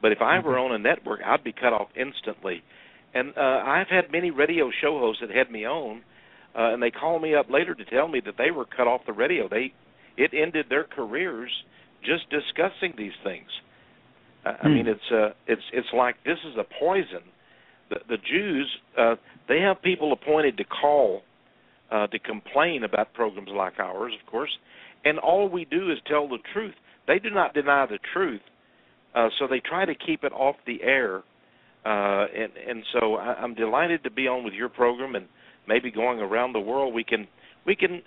But if I were on a network, I'd be cut off instantly. And I've had many radio show hosts that had me on, and they call me up later to tell me that they were cut off the radio. It ended their careers just discussing these things. I mean, it's like this is a poison. The Jews, they have people appointed to call to complain about programs like ours, of course, and all we do is tell the truth. They do not deny the truth, so they try to keep it off the air, and so I'm delighted to be on with your program, and maybe going around the world we can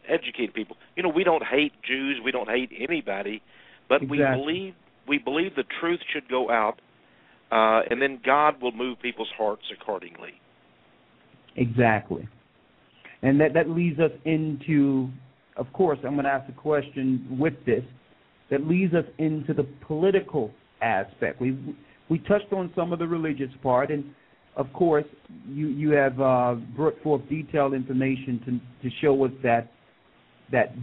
educate people. We don't hate Jews, we don't hate anybody, but exactly. we believe the truth should go out, and then God will move people's hearts accordingly. Exactly. And that leads us into, of course, I'm going to ask a question with this, that leads us into the political aspect. We touched on some of the religious part, and of course, you have brought forth detailed information to show us that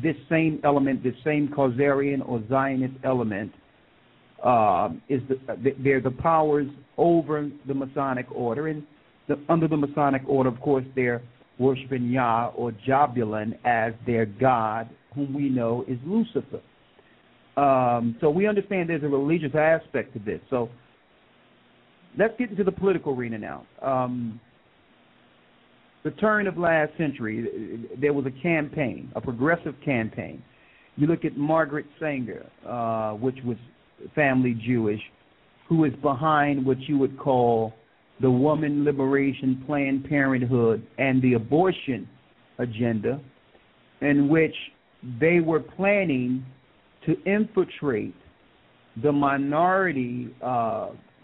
this same element, this same Khazarian or Zionist element, they're the powers over the Masonic order, and under the Masonic order, of course, they're worshiping Yah or Jabulon as their god, whom we know is Lucifer. So we understand there's a religious aspect to this. So let's get into the political arena now. The turn of last century, there was a campaign, a progressive campaign. You look at Margaret Sanger, which was family Jewish, who is behind what you would call the woman liberation, Planned Parenthood, and the abortion agenda, in which they were planning to infiltrate the minority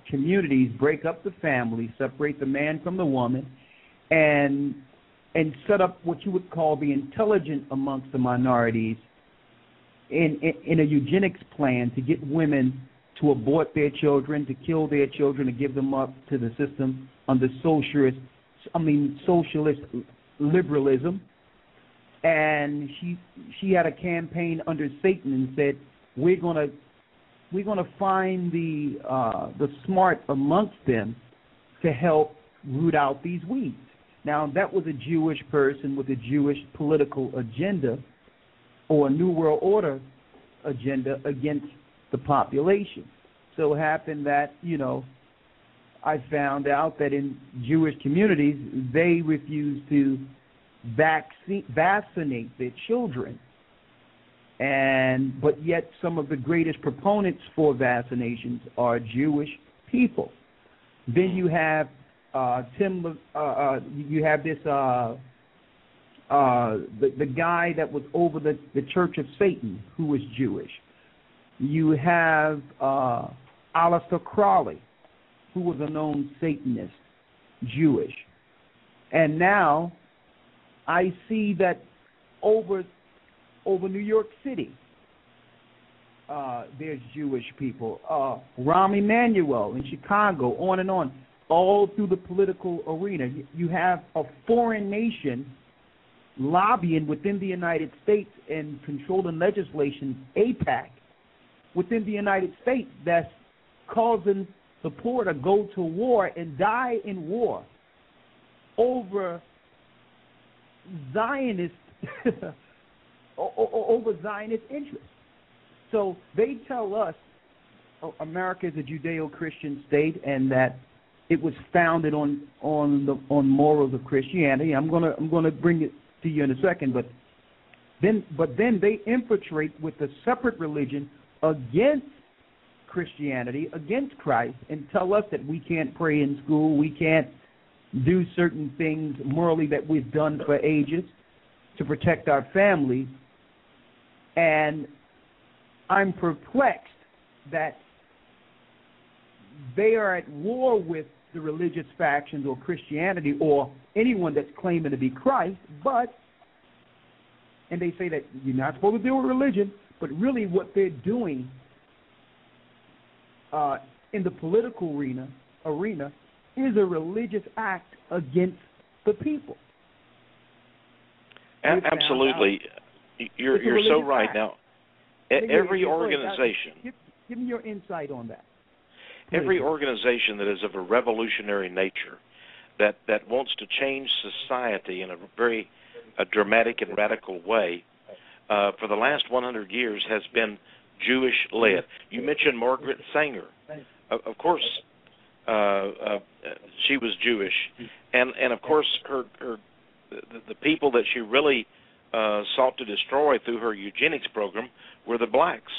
communities, break up the family, separate the man from the woman, and set up what you would call the intelligent amongst the minorities in a eugenics plan to get women to abort their children, to kill their children, to give them up to the system under socialist liberalism. And she had a campaign under Satan and said, we're gonna find the smart amongst them to help root out these weeds. Now, that was a Jewish person with a Jewish political agenda or a New World Order agenda against the population. So it happened that, I found out that in Jewish communities, they refuse to vaccinate their children. But yet some of the greatest proponents for vaccinations are Jewish people. Then you have you have this the guy that was over the Church of Satan, who was Jewish. You have Aleister Crowley, who was a known Satanist, Jewish. And now I see that over New York City, there's Jewish people. Rahm Emanuel in Chicago, on and on, all through the political arena. You have a foreign nation lobbying within the United States and controlling legislation, AIPAC, within the United States, that's causing the poor to go to war and die in war over Zionist over Zionist interests. So they tell us America is a Judeo-Christian state and that it was founded on morals of Christianity. I'm gonna bring it to you in a second, but then they infiltrate with a separate religion against Christianity, against Christ, and tell us that we can't pray in school, we can't do certain things morally that we've done for ages to protect our families. And I'm perplexed that they are at war with the religious factions or Christianity or anyone that's claiming to be Christ, and they say that you're not supposed to deal with religion, but really what they're doing in the political arena is a religious act against the people. Absolutely. You're so right. Act. Now, every organization... Give me your insight on that. Please. Every organization that is of a revolutionary nature, that wants to change society in a very dramatic and radical way, for the last 100 years has been Jewish-led. You mentioned Margaret Sanger. Of course, she was Jewish, and of course the people that she really sought to destroy through her eugenics program were the blacks.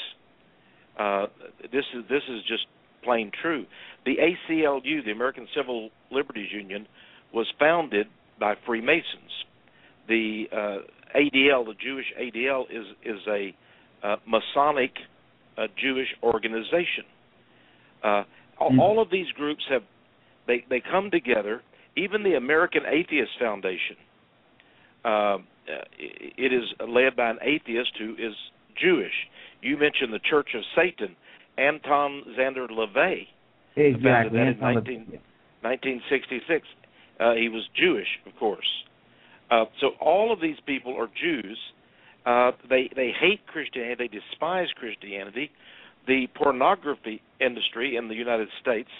This is just plain true. The ACLU, the American Civil Liberties Union, was founded by Freemasons. The ADL, the Jewish ADL, is a Masonic Jewish organization. All of these groups they come together. Even the American Atheist Foundation, it is led by an atheist who is Jewish. You mentioned the Church of Satan. Anton Zander LaVey, founded that in 1966. He was Jewish, of course. So all of these people are Jews. They hate Christianity. They despise Christianity. The pornography industry in the United States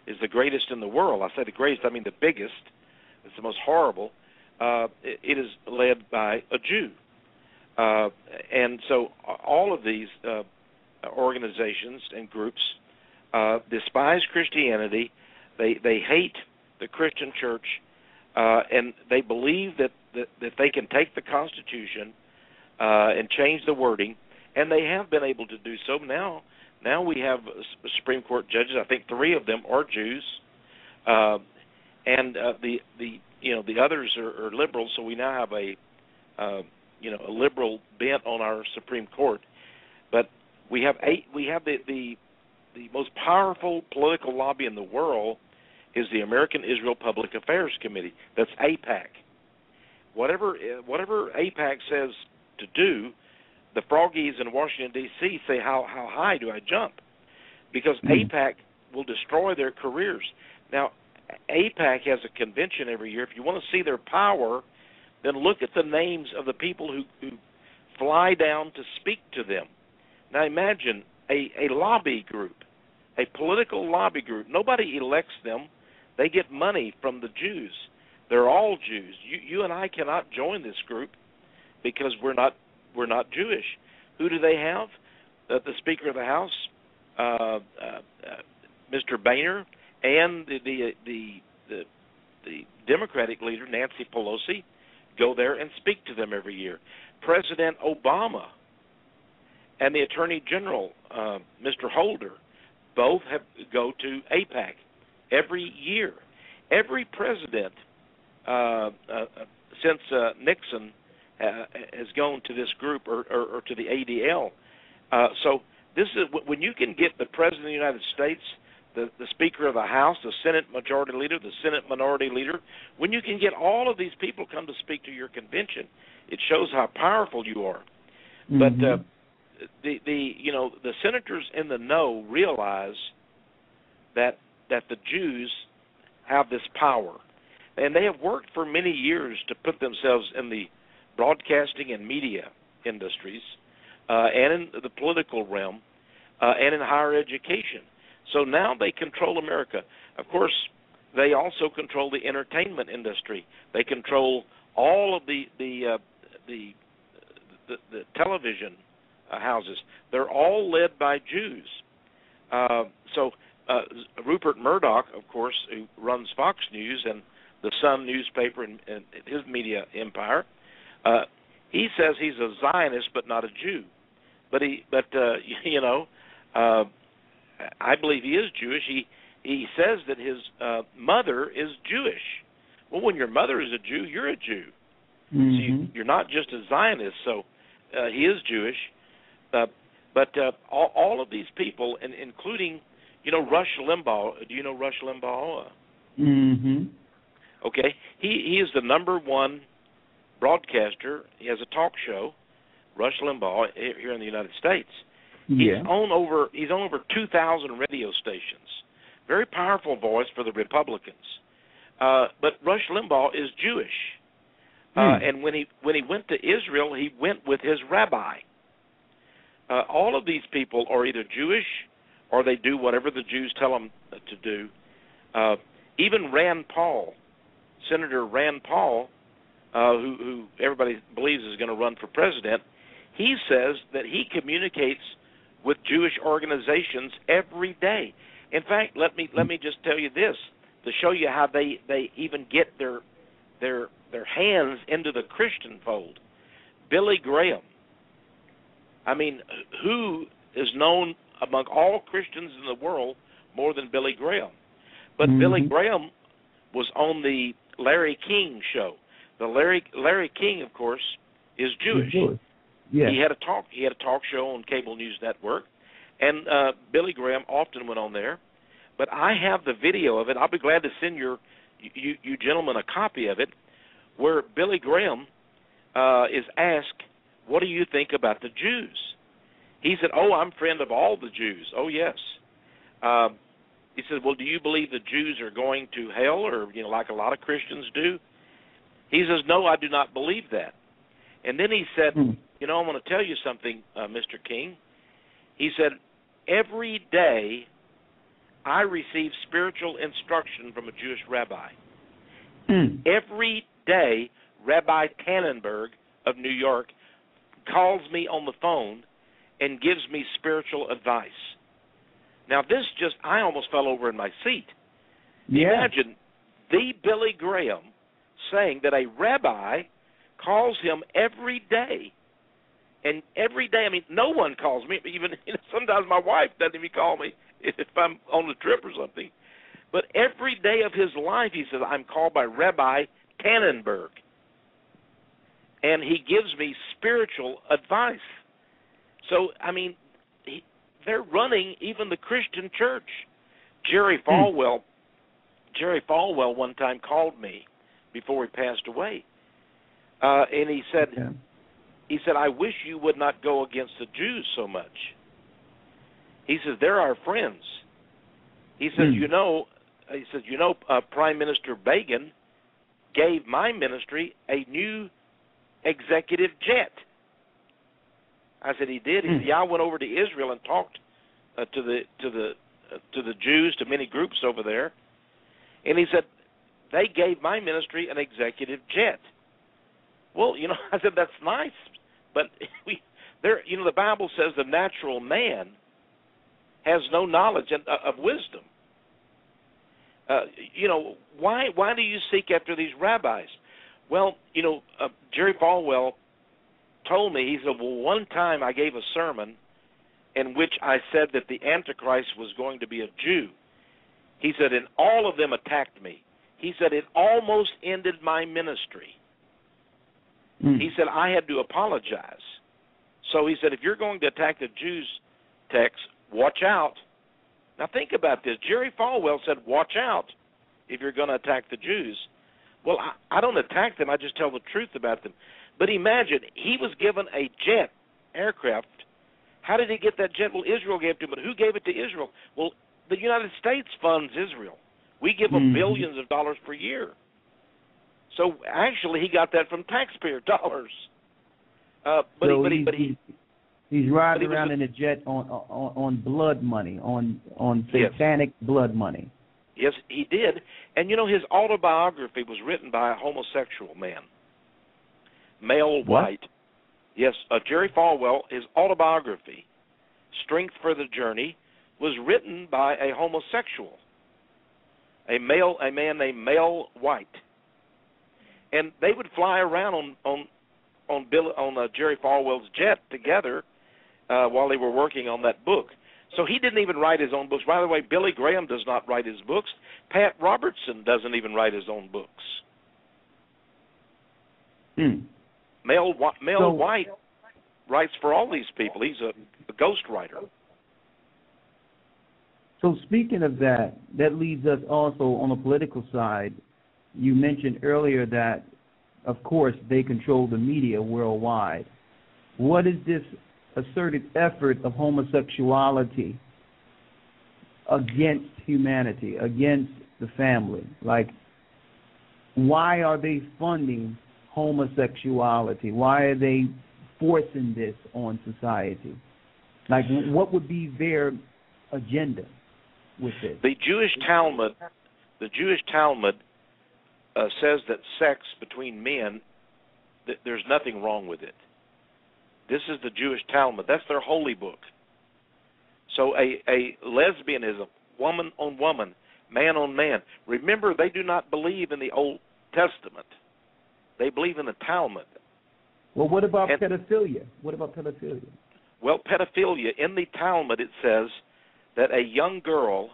is the greatest in the world. I say the greatest, I mean the biggest. It's the most horrible. It is led by a Jew. And so all of these organizations and groups despise Christianity. They hate the Christian church, and they believe that they can take the Constitution and change the wording, and they have been able to do so. Now Now we have Supreme Court judges. I think 3 of them are Jews, and the others are liberals. So we now have a liberal bent on our Supreme Court. But we have the most powerful political lobby in the world is the American Israel Public Affairs Committee. That's AIPAC. Whatever AIPAC says to do, the froggies in Washington, D.C. say, how high do I jump? Because AIPAC will destroy their careers. Now, AIPAC has a convention every year. If you want to see their power, then look at the names of the people who fly down to speak to them. Now imagine a lobby group, a political lobby group. Nobody elects them. They get money from the Jews. They're all Jews. You and I cannot join this group because we're not Jewish. Who do they have? The Speaker of the House, Mr. Boehner, and the Democratic leader, Nancy Pelosi, go there and speak to them every year. President Obama and the Attorney General, Mr. Holder, both go to AIPAC every year. Every president since Nixon has gone to this group or to the ADL. So this is when you can get the President of the United States, the Speaker of the House, the Senate Majority Leader, the Senate Minority Leader, when you can get all of these people come to speak to your convention, it shows how powerful you are. But the senators in the know realize that the Jews have this power, and they have worked for many years to put themselves in the broadcasting and media industries, and in the political realm, and in higher education. So now they control America. Of course, they also control the entertainment industry. They control all of the television houses. They're all led by Jews. So Rupert Murdoch, of course, who runs Fox News and the Sun newspaper and his media empire, he says he's a Zionist but not a Jew. I believe he is Jewish. He says that his mother is Jewish. Well, when your mother is a Jew, you're a Jew. So you're not just a Zionist. So he is Jewish. But all of these people, and including, Rush Limbaugh. Do you know Rush Limbaugh? Okay. He is the #1 broadcaster. He has a talk show, Rush Limbaugh, here in the United States. He's on over 2,000 radio stations. Very powerful voice for the Republicans. But Rush Limbaugh is Jewish. And when he went to Israel, he went with his rabbi. All of these people are either Jewish or they do whatever the Jews tell them to do. Even Rand Paul, Senator Rand Paul, who everybody believes is going to run for president, he says that he communicates with Jewish organizations every day. In fact, let me just tell you this to show you how they even get their hands into the Christian fold. Billy Graham. I mean, who is known among all Christians in the world more than Billy Graham? But Billy Graham was on the Larry King show. The Larry King, of course, is Jewish. Yeah. He had a talk show on Cable News Network, and Billy Graham often went on there. But I have the video of it. I'll be glad to send you gentlemen a copy of it, where Billy Graham is asked, "What do you think about the Jews?" He said, "Oh, I'm friend of all the Jews." "Oh, yes." He said, "Well, do you believe the Jews are going to hell, or like a lot of Christians do?" He says, "No, I do not believe that." And then he said, I want to tell you something, Mr. King. He said, "Every day I receive spiritual instruction from a Jewish rabbi. Every day, Rabbi Tannenberg of New York calls me on the phone and gives me spiritual advice." Now, I almost fell over in my seat. Yeah. Imagine the Billy Graham saying that a rabbi calls him every day And every day, I mean, no one calls me. Even sometimes my wife doesn't even call me if I'm on a trip or something. But every day of his life, he says, I'm called by Rabbi Tannenberg. And he gives me spiritual advice. So, I mean, they're running even the Christian church. Jerry Falwell one time called me before he passed away. And he said, I wish you would not go against the Jews so much. He says, they're our friends. He says, Prime Minister Begin gave my ministry a new executive jet. I said, he did? He said, yeah, I went over to Israel and talked to the Jews, to many groups over there. And he said, they gave my ministry an executive jet. Well, I said, that's nice. But the Bible says the natural man has no knowledge of wisdom. Why do you seek after these rabbis? Well, Jerry Falwell told me, he said, well, one time I gave a sermon in which I said that the Antichrist was going to be a Jew. He said, and all of them attacked me. He said, it almost ended my ministry. He said, I had to apologize. So he said, if you're going to attack the Jews, Tex, watch out. Now think about this. Jerry Falwell said, watch out if you're going to attack the Jews. Well, I don't attack them. I just tell the truth about them. But imagine, he was given a jet aircraft. How did he get that jet? Well, Israel gave it to him. But who gave it to Israel? Well, the United States funds Israel. We give them billions of dollars per year. So actually, he got that from taxpayer dollars. He's riding around in a jet on blood money, on satanic blood money. Yes, he did. And his autobiography was written by a homosexual man, male, white. Yes, Jerry Falwell, his autobiography, Strength for the Journey, was written by a homosexual, a man named Mel White. And they would fly around on Jerry Falwell's jet together while they were working on that book. So he didn't even write his own books. By the way, Billy Graham does not write his books. Pat Robertson doesn't even write his own books. Mel White writes for all these people. He's a ghostwriter. So speaking of that leads us also on the political side. You mentioned earlier that, of course, they control the media worldwide. What is this asserted effort of homosexuality against humanity, against the family? Like, why are they funding homosexuality? Why are they forcing this on society? Like, what would be their agenda with this? The Jewish Talmud says that sex between men, there's nothing wrong with it. This is the Jewish Talmud. That's their holy book. So a lesbian is a woman on woman, man on man. Remember, they do not believe in the Old Testament. They believe in the Talmud. Well, what about pedophilia? What about pedophilia? Well, pedophilia, in the Talmud it says that a young girl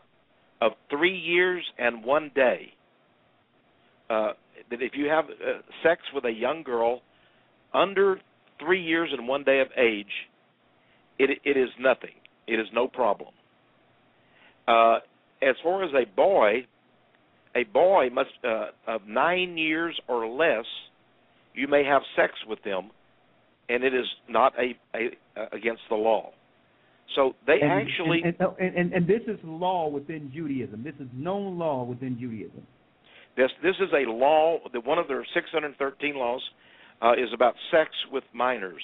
of 3 years and 1 day, that if you have sex with a young girl under 3 years and 1 day of age, it is nothing. It is no problem. As far as a boy must of 9 years or less, you may have sex with them, and it is not against the law. So they actually and this is law within Judaism. This is known law within Judaism. This is a law. One of their 613 laws is about sex with minors.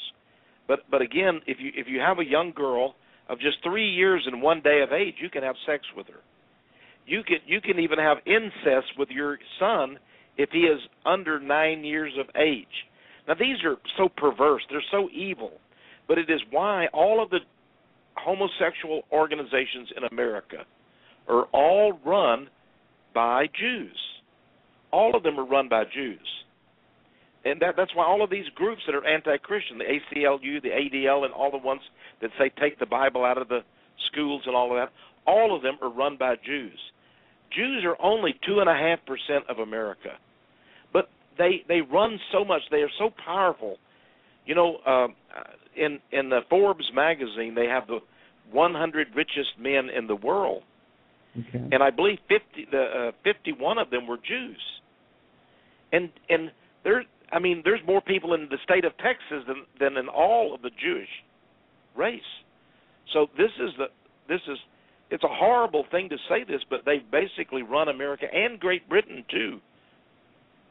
But again, if you have a young girl of just 3 years and 1 day of age, you can have sex with her. You can even have incest with your son if he is under 9 years of age. Now these are so perverse. They're so evil. But it is why all of the homosexual organizations in America are all run by Jews. All of them are run by Jews. And that's why all of these groups that are anti-Christian, the ACLU, the ADL, and all the ones that say take the Bible out of the schools and all of that, all of them are run by Jews. Jews are only 2.5% of America, but they run so much. They are so powerful. You know, in the Forbes magazine, they have the 100 richest men in the world, and I believe 51 of them were Jews. And there's more people in the state of Texas than in all of the Jewish race. So it's a horrible thing to say this, but they basically run America and Great Britain too.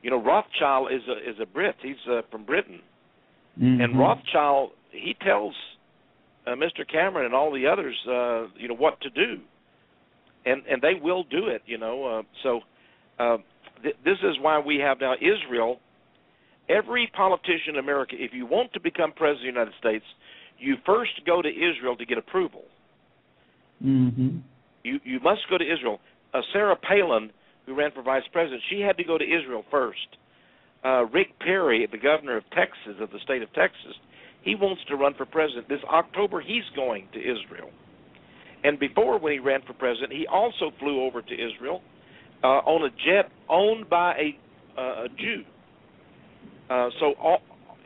You know, Rothschild is a Brit. He's from Britain, and Rothschild, he tells Mr. Cameron and all the others, what to do, and they will do it. This is why we have now Israel. Every politician in America, if you want to become president of the United States, you first go to Israel to get approval. You must go to Israel. Sarah Palin, who ran for vice president, she had to go to Israel first. Rick Perry, the governor of Texas, of the state of Texas, he wants to run for president. This October, he's going to Israel. And before, when he ran for president, he also flew over to Israel on a jet owned by a Jew.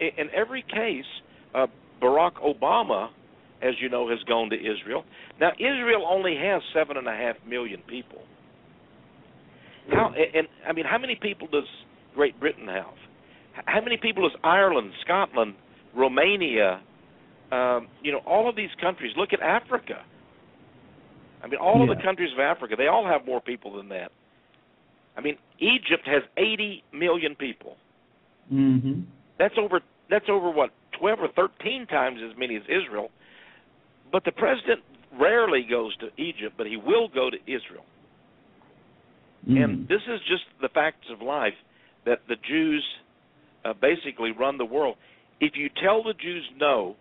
In every case, Barack Obama, as you know, has gone to Israel. Now, Israel only has 7.5 million people. How many people does Great Britain have? How many people does Ireland, Scotland, Romania, all of these countries? Look at Africa. All of the countries of Africa, they all have more people than that. Egypt has 80 million people. That's over what, 12 or 13 times as many as Israel. But the president rarely goes to Egypt, but he will go to Israel. And this is just the facts of life, that the Jews basically run the world. If you tell the Jews no,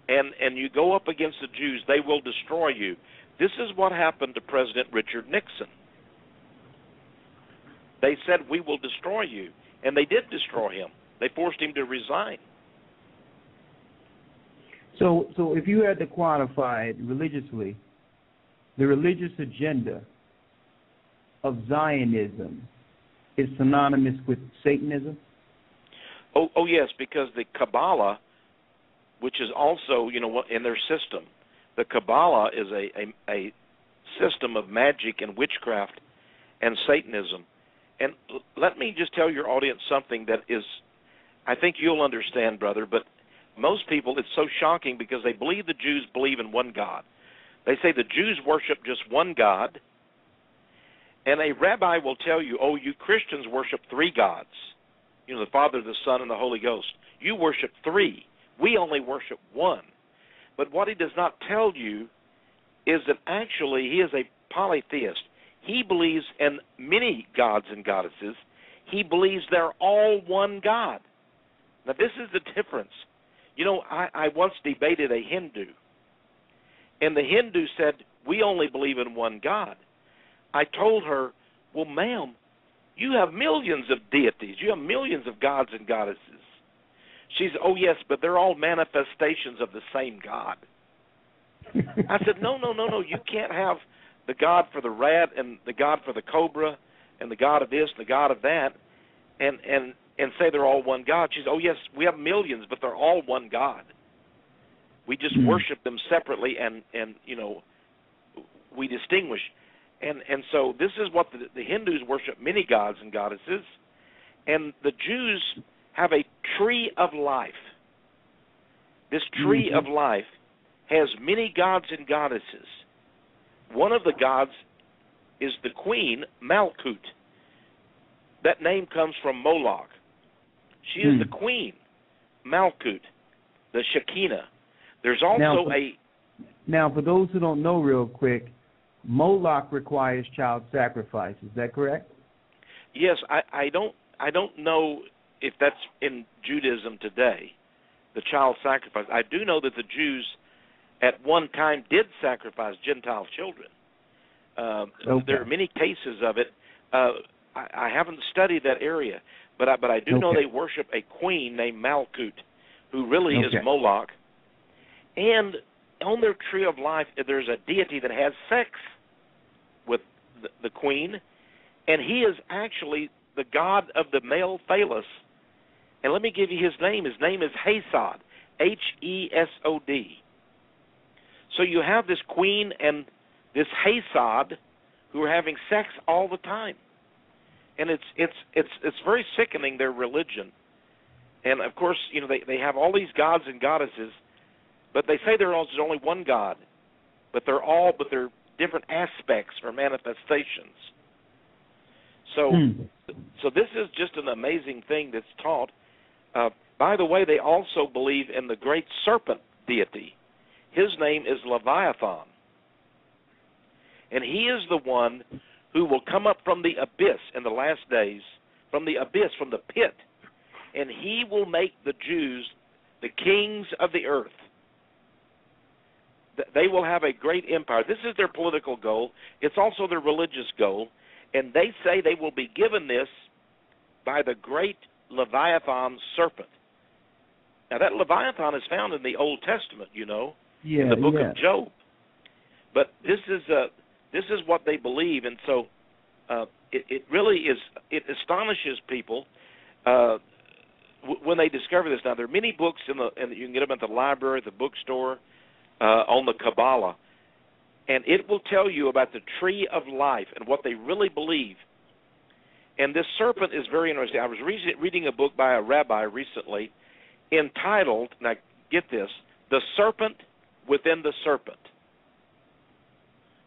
and you go up against the Jews, they will destroy you. This is what happened to President Richard Nixon. They said, we will destroy you. And they did destroy him. They forced him to resign. So if you had to quantify it religiously, the religious agenda of Zionism is synonymous with Satanism? Oh yes, because the Kabbalah, which is also, in their system, the Kabbalah is a system of magic and witchcraft and Satanism. And let me just tell your audience something that is, I think you'll understand, brother, but most people, it's so shocking because they believe the Jews believe in one God. They say the Jews worship just one God, and a rabbi will tell you, oh, you Christians worship three gods, the Father, the Son, and the Holy Ghost. You worship three. We only worship one. But what he does not tell you is that actually he is a polytheist. He believes in many gods and goddesses. He believes they're all one God. Now, this is the difference. I once debated a Hindu, and the Hindu said, we only believe in one God. I told her, well, ma'am, you have millions of deities. You have millions of gods and goddesses. She said, oh, yes, but they're all manifestations of the same God. I said, no, you can't have the God for the rat and the God for the cobra and the God of this and the God of that and say they're all one God. She said, oh, yes, we have millions, but they're all one God. We just worship them separately and we distinguish. And so this is what the Hindus worship, many gods and goddesses. And the Jews have a tree of life. This tree of life has many gods and goddesses. One of the gods is the queen, Malkut. That name comes from Moloch. She is the queen, Malkut, the Shekinah. There's also Now, for those who don't know real quick, Moloch requires child sacrifice. Is that correct? Yes, I don't know if that's in Judaism today, the child sacrifice. I do know that the Jews at one time did sacrifice Gentile children. There are many cases of it. I haven't studied that area. But I do know they worship a queen named Malkut, who really is Moloch. And on their tree of life, there's a deity that has sex with the queen, and he is actually the god of the male phallus. And let me give you his name. His name is Hesod, Hesod. So you have this queen and this Hesod who are having sex all the time, and it's very sickening, their religion. And of course, you know, they have all these gods and goddesses, but they say there's only one God, but they're different aspects or manifestations. So this is just an amazing thing that's taught. By the way, they also believe in the great serpent deity. His name is Leviathan. And he is the one who will come up from the abyss in the last days, from the abyss, from the pit, and he will make the Jews the kings of the earth. They will have a great empire. This is their political goal. It's also their religious goal. And they say they will be given this by the great Leviathan serpent. Now, that Leviathan is found in the Old Testament, you know, in the book of Job. But this is what they believe, and so it really is. It astonishes people when they discover this. Now, there are many books and you can get them at the library, the bookstore, on the Kabbalah, and it will tell you about the tree of life and what they really believe. And this serpent is very interesting. I was reading a book by a rabbi recently entitled, now get this, The Serpent Within the Serpent.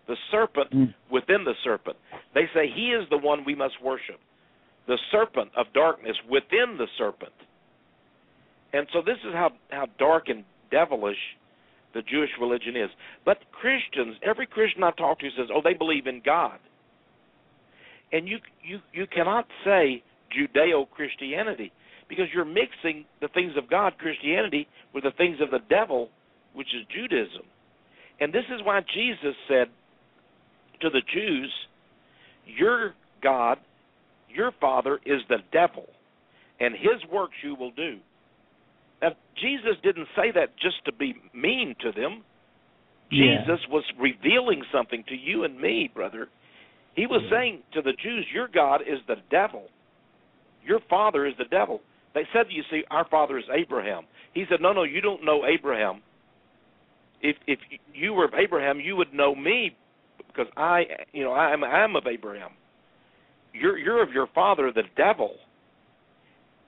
The serpent within the serpent. They say he is the one we must worship. The serpent of darkness within the serpent. And so this is how dark and devilish the Jewish religion is. But Christians, every Christian I talk to says, oh, they believe in God. And you cannot say Judeo-Christianity, because you're mixing the things of God, Christianity, with the things of the devil, which is Judaism. And this is why Jesus said to the Jews, your God, your father is the devil, and his works you will do. Now, Jesus didn't say that just to be mean to them. Jesus was revealing something to you and me, brother. He was saying to the Jews, your God is the devil. Your father is the devil. They said, you see, our father is Abraham. He said, no, you don't know Abraham. If you were of Abraham, you would know me, because I'm of Abraham. You're of your father, the devil.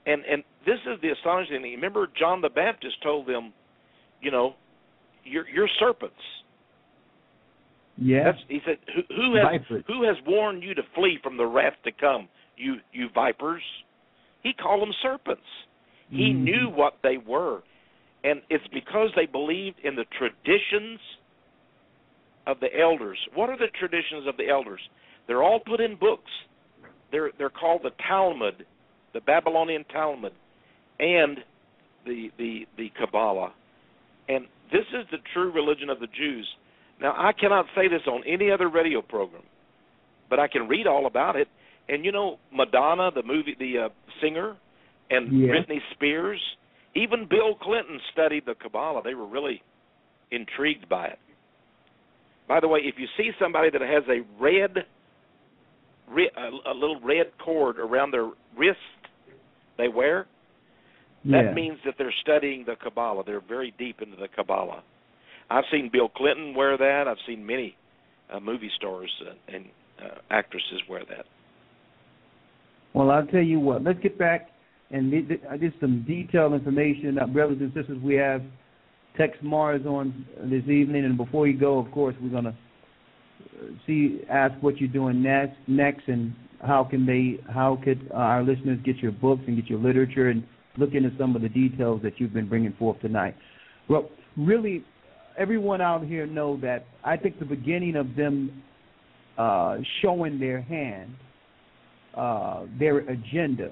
And this is the astonishing thing. Remember, John the Baptist told them, you're serpents. Yeah. He said, who has warned you to flee from the wrath to come, you vipers? He called them serpents. He knew what they were. And it's because they believed in the traditions of the elders. What are the traditions of the elders? They're all put in books. They're called the Talmud, the Babylonian Talmud, and the Kabbalah. And this is the true religion of the Jews. Now, I cannot say this on any other radio program, but I can read all about it. And Madonna, the singer, and Britney Spears, even Bill Clinton studied the Kabbalah. They were really intrigued by it. By the way, if you see somebody that has a little red cord around their wrist they wear, that means that they're studying the Kabbalah. They're very deep into the Kabbalah. I've seen Bill Clinton wear that. I've seen many movie stars and actresses wear that. Well, I'll tell you what. Let's get back and get some detailed information. Brothers and sisters, we have TEXE MARRS on this evening. And before you go, of course, we're going to ask what you're doing next and how could our listeners get your books and get your literature and look into some of the details that you've been bringing forth tonight. Well, really, everyone out here know that I think the beginning of them showing their hand, their agenda,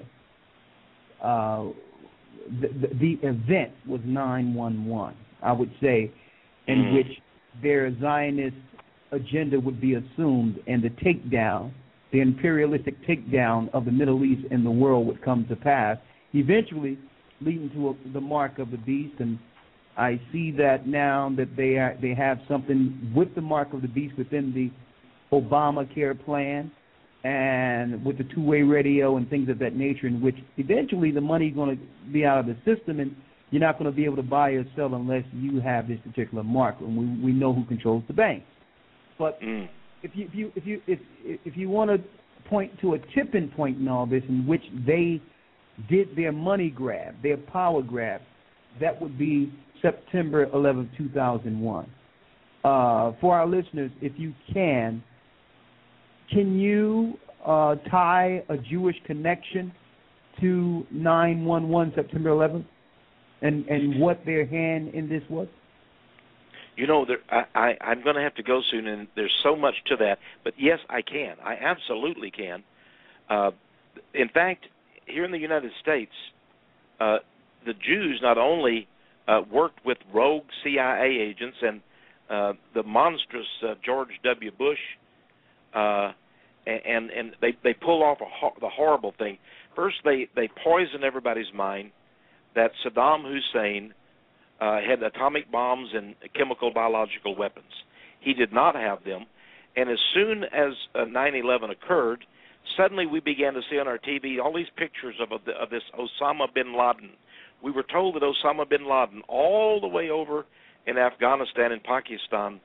the event was 9/11, I would say, in which their Zionist agenda would be assumed and the takedown the imperialistic takedown of the Middle East and the world would come to pass, eventually leading to the mark of the beast. And I see that now that they have something with the mark of the beast within the Obamacare plan and with the two-way radio and things of that nature, in which eventually the money is going to be out of the system and you're not going to be able to buy or sell unless you have this particular mark, and we know who controls the banks. But if you want to point to a tipping point in all this in which they did their money grab, their power grab, that would be September 11, 2001. For our listeners, if you can you tie a Jewish connection to 9/11, September 11th, and what their hand in this was? You know, I'm going to have to go soon, and there's so much to that. But yes, I can. I absolutely can. In fact, here in the United States, the Jews not only worked with rogue CIA agents and the monstrous George W. Bush, and they pull off the horrible thing. First, they poison everybody's mind that Saddam Hussein had atomic bombs and chemical biological weapons. He did not have them. And as soon as 9/11 occurred, suddenly we began to see on our TV all these pictures of this Osama bin Laden. We were told that Osama bin Laden, all the way over in Afghanistan and Pakistan,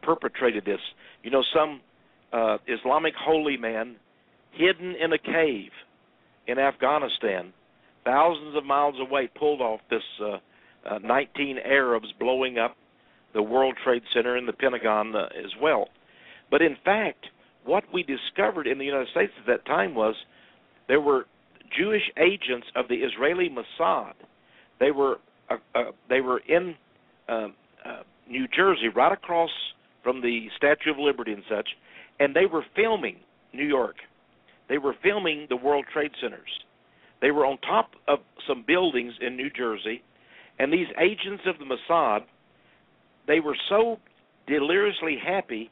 perpetrated this. You know, some Islamic holy man hidden in a cave in Afghanistan, thousands of miles away, pulled off this 19 Arabs blowing up the World Trade Center and the Pentagon as well. But in fact, what we discovered in the United States at that time was there were Jewish agents of the Israeli Mossad. They were in New Jersey, right across from the Statue of Liberty and such, and they were filming New York. They were filming the World Trade Centers. They were on top of some buildings in New Jersey, and these agents of the Mossad, they were so deliriously happy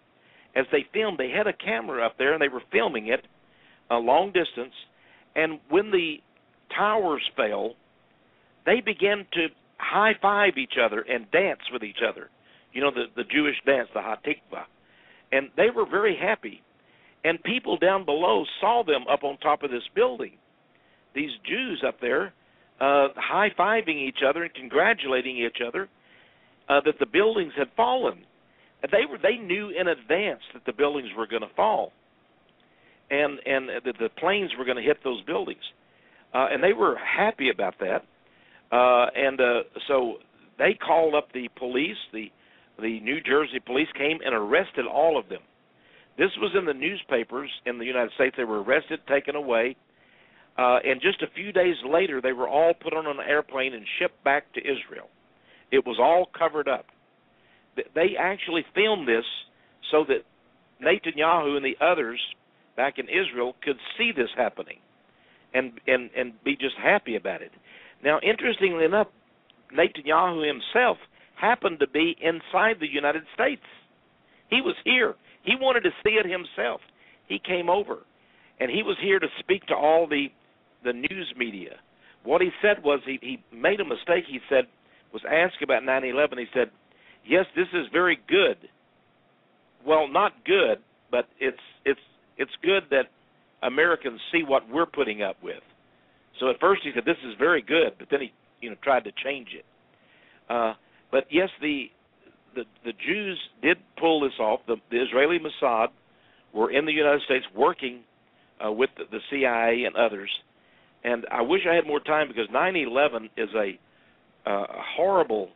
as they filmed. They had a camera up there, and they were filming it a long distance, and when the towers fell, they began to high-five each other and dance with each other. You know, the Jewish dance, the Hatikvah. And they were very happy. And people down below saw them up on top of this building. These Jews up there high-fiving each other and congratulating each other that the buildings had fallen. They knew in advance that the buildings were going to fall, and that the planes were going to hit those buildings, and they were happy about that. So they called up the police. The New Jersey police came and arrested all of them. This was in the newspapers in the United States. They were arrested, taken away, and just a few days later, they were all put on an airplane and shipped back to Israel. It was all covered up. They actually filmed this so that Netanyahu and the others back in Israel could see this happening and be just happy about it. Now, interestingly enough, Netanyahu himself happened to be inside the United States. He was here. He wanted to see it himself. He came over, and he was here to speak to all the news media. What he said was he made a mistake. He said, was asked about 9/11. He said, yes, this is very good. Well, not good, but it's good that Americans see what we're putting up with. So at first he said, this is very good, but then he tried to change it. But yes, the Jews did pull this off. The Israeli Mossad were in the United States working with the CIA and others. And I wish I had more time because 9/11 is a horrible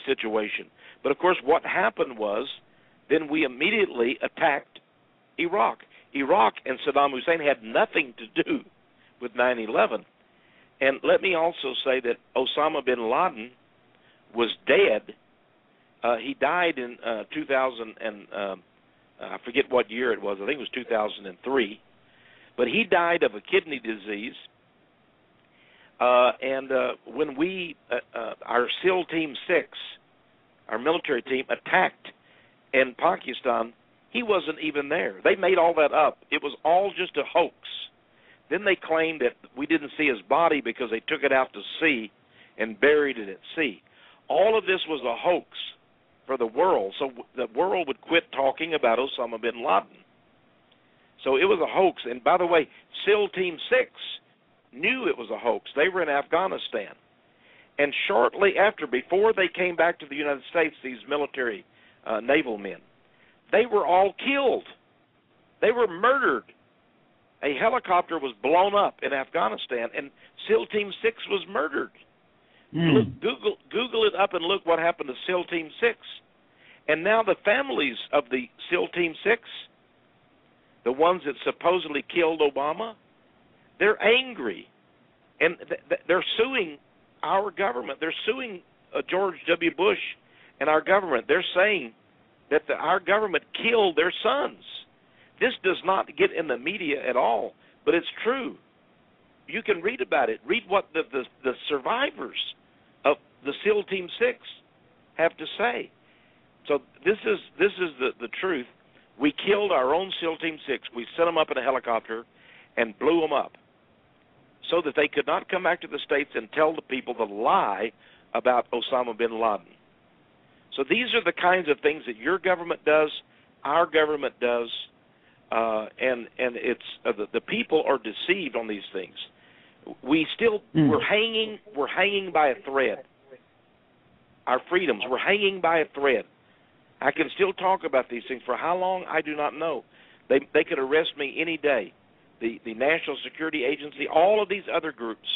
situation. But of course, what happened was then we immediately attacked Iraq. Iraq and Saddam Hussein had nothing to do with 9/11. And let me also say that Osama bin Laden was dead. He died in 2000 and I forget what year it was. I think it was 2003. But he died of a kidney disease. And when we, our SEAL Team 6, our military team, attacked in Pakistan, He wasn't even there. They made all that up. It was all just a hoax. Then they claimed that we didn't see his body because they took it out to sea and buried it at sea. All of this was a hoax for the world, so the world would quit talking about Osama bin Laden. So it was a hoax. And by the way, SEAL Team 6 knew it was a hoax. They were in Afghanistan. And shortly after, before they came back to the United States, these military naval men, they were all killed. They were murdered. A helicopter was blown up in Afghanistan, and SEAL Team 6 was murdered. Look, Google it up and look what happened to SEAL Team 6. And now the families of the SEAL Team 6, the ones that supposedly killed Obama, they're angry. And they're suing our government. They're suing George W. Bush and our government. They're saying that our government killed their sons. This does not get in the media at all, but it's true. You can read about it. Read what the survivors of the SEAL Team 6 have to say. So this is the truth. We killed our own SEAL Team 6. We sent them up in a helicopter and blew them up so that they could not come back to the States and tell the people the lie about Osama bin Laden. So these are the kinds of things that your government does, our government does, and it's the people are deceived on these things. We still we're hanging by a thread. Our freedoms, we're hanging by a thread. I can still talk about these things. For how long, I do not know. They could arrest me any day. The National Security Agency, all of these other groups,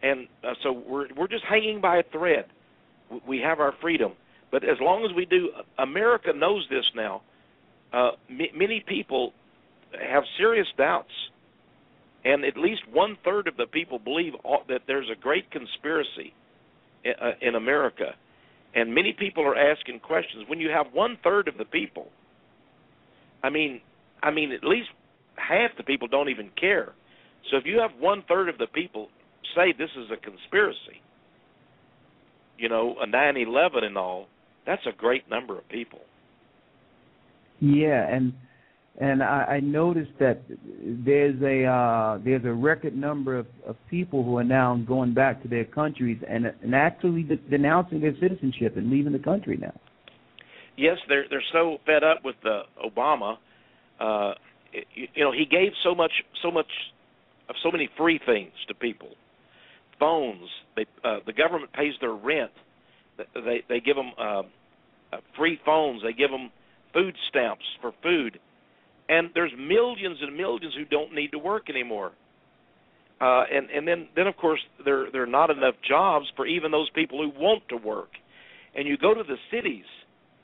and so we're just hanging by a thread. We have our freedom, but as long as we do, America knows this now. Many people have serious doubts, and at least 1/3 of the people believe that there's a great conspiracy in America, and many people are asking questions. When you have 1/3 of the people, I mean, at least half the people don't even care. So if you have 1/3 of the people say this is a conspiracy, you know, a 9/11 and all, that's a great number of people. Yeah, and I noticed that there's a record number of people who are now going back to their countries and actually denouncing their citizenship and leaving the country now. Yes, they're so fed up with Obama. You know, he gave so many free things to people. Phones, the government pays their rent. They give them free phones. They give them food stamps for food, and there's millions and millions who don't need to work anymore. And then of course there are not enough jobs for even those people who want to work. And you go to the cities.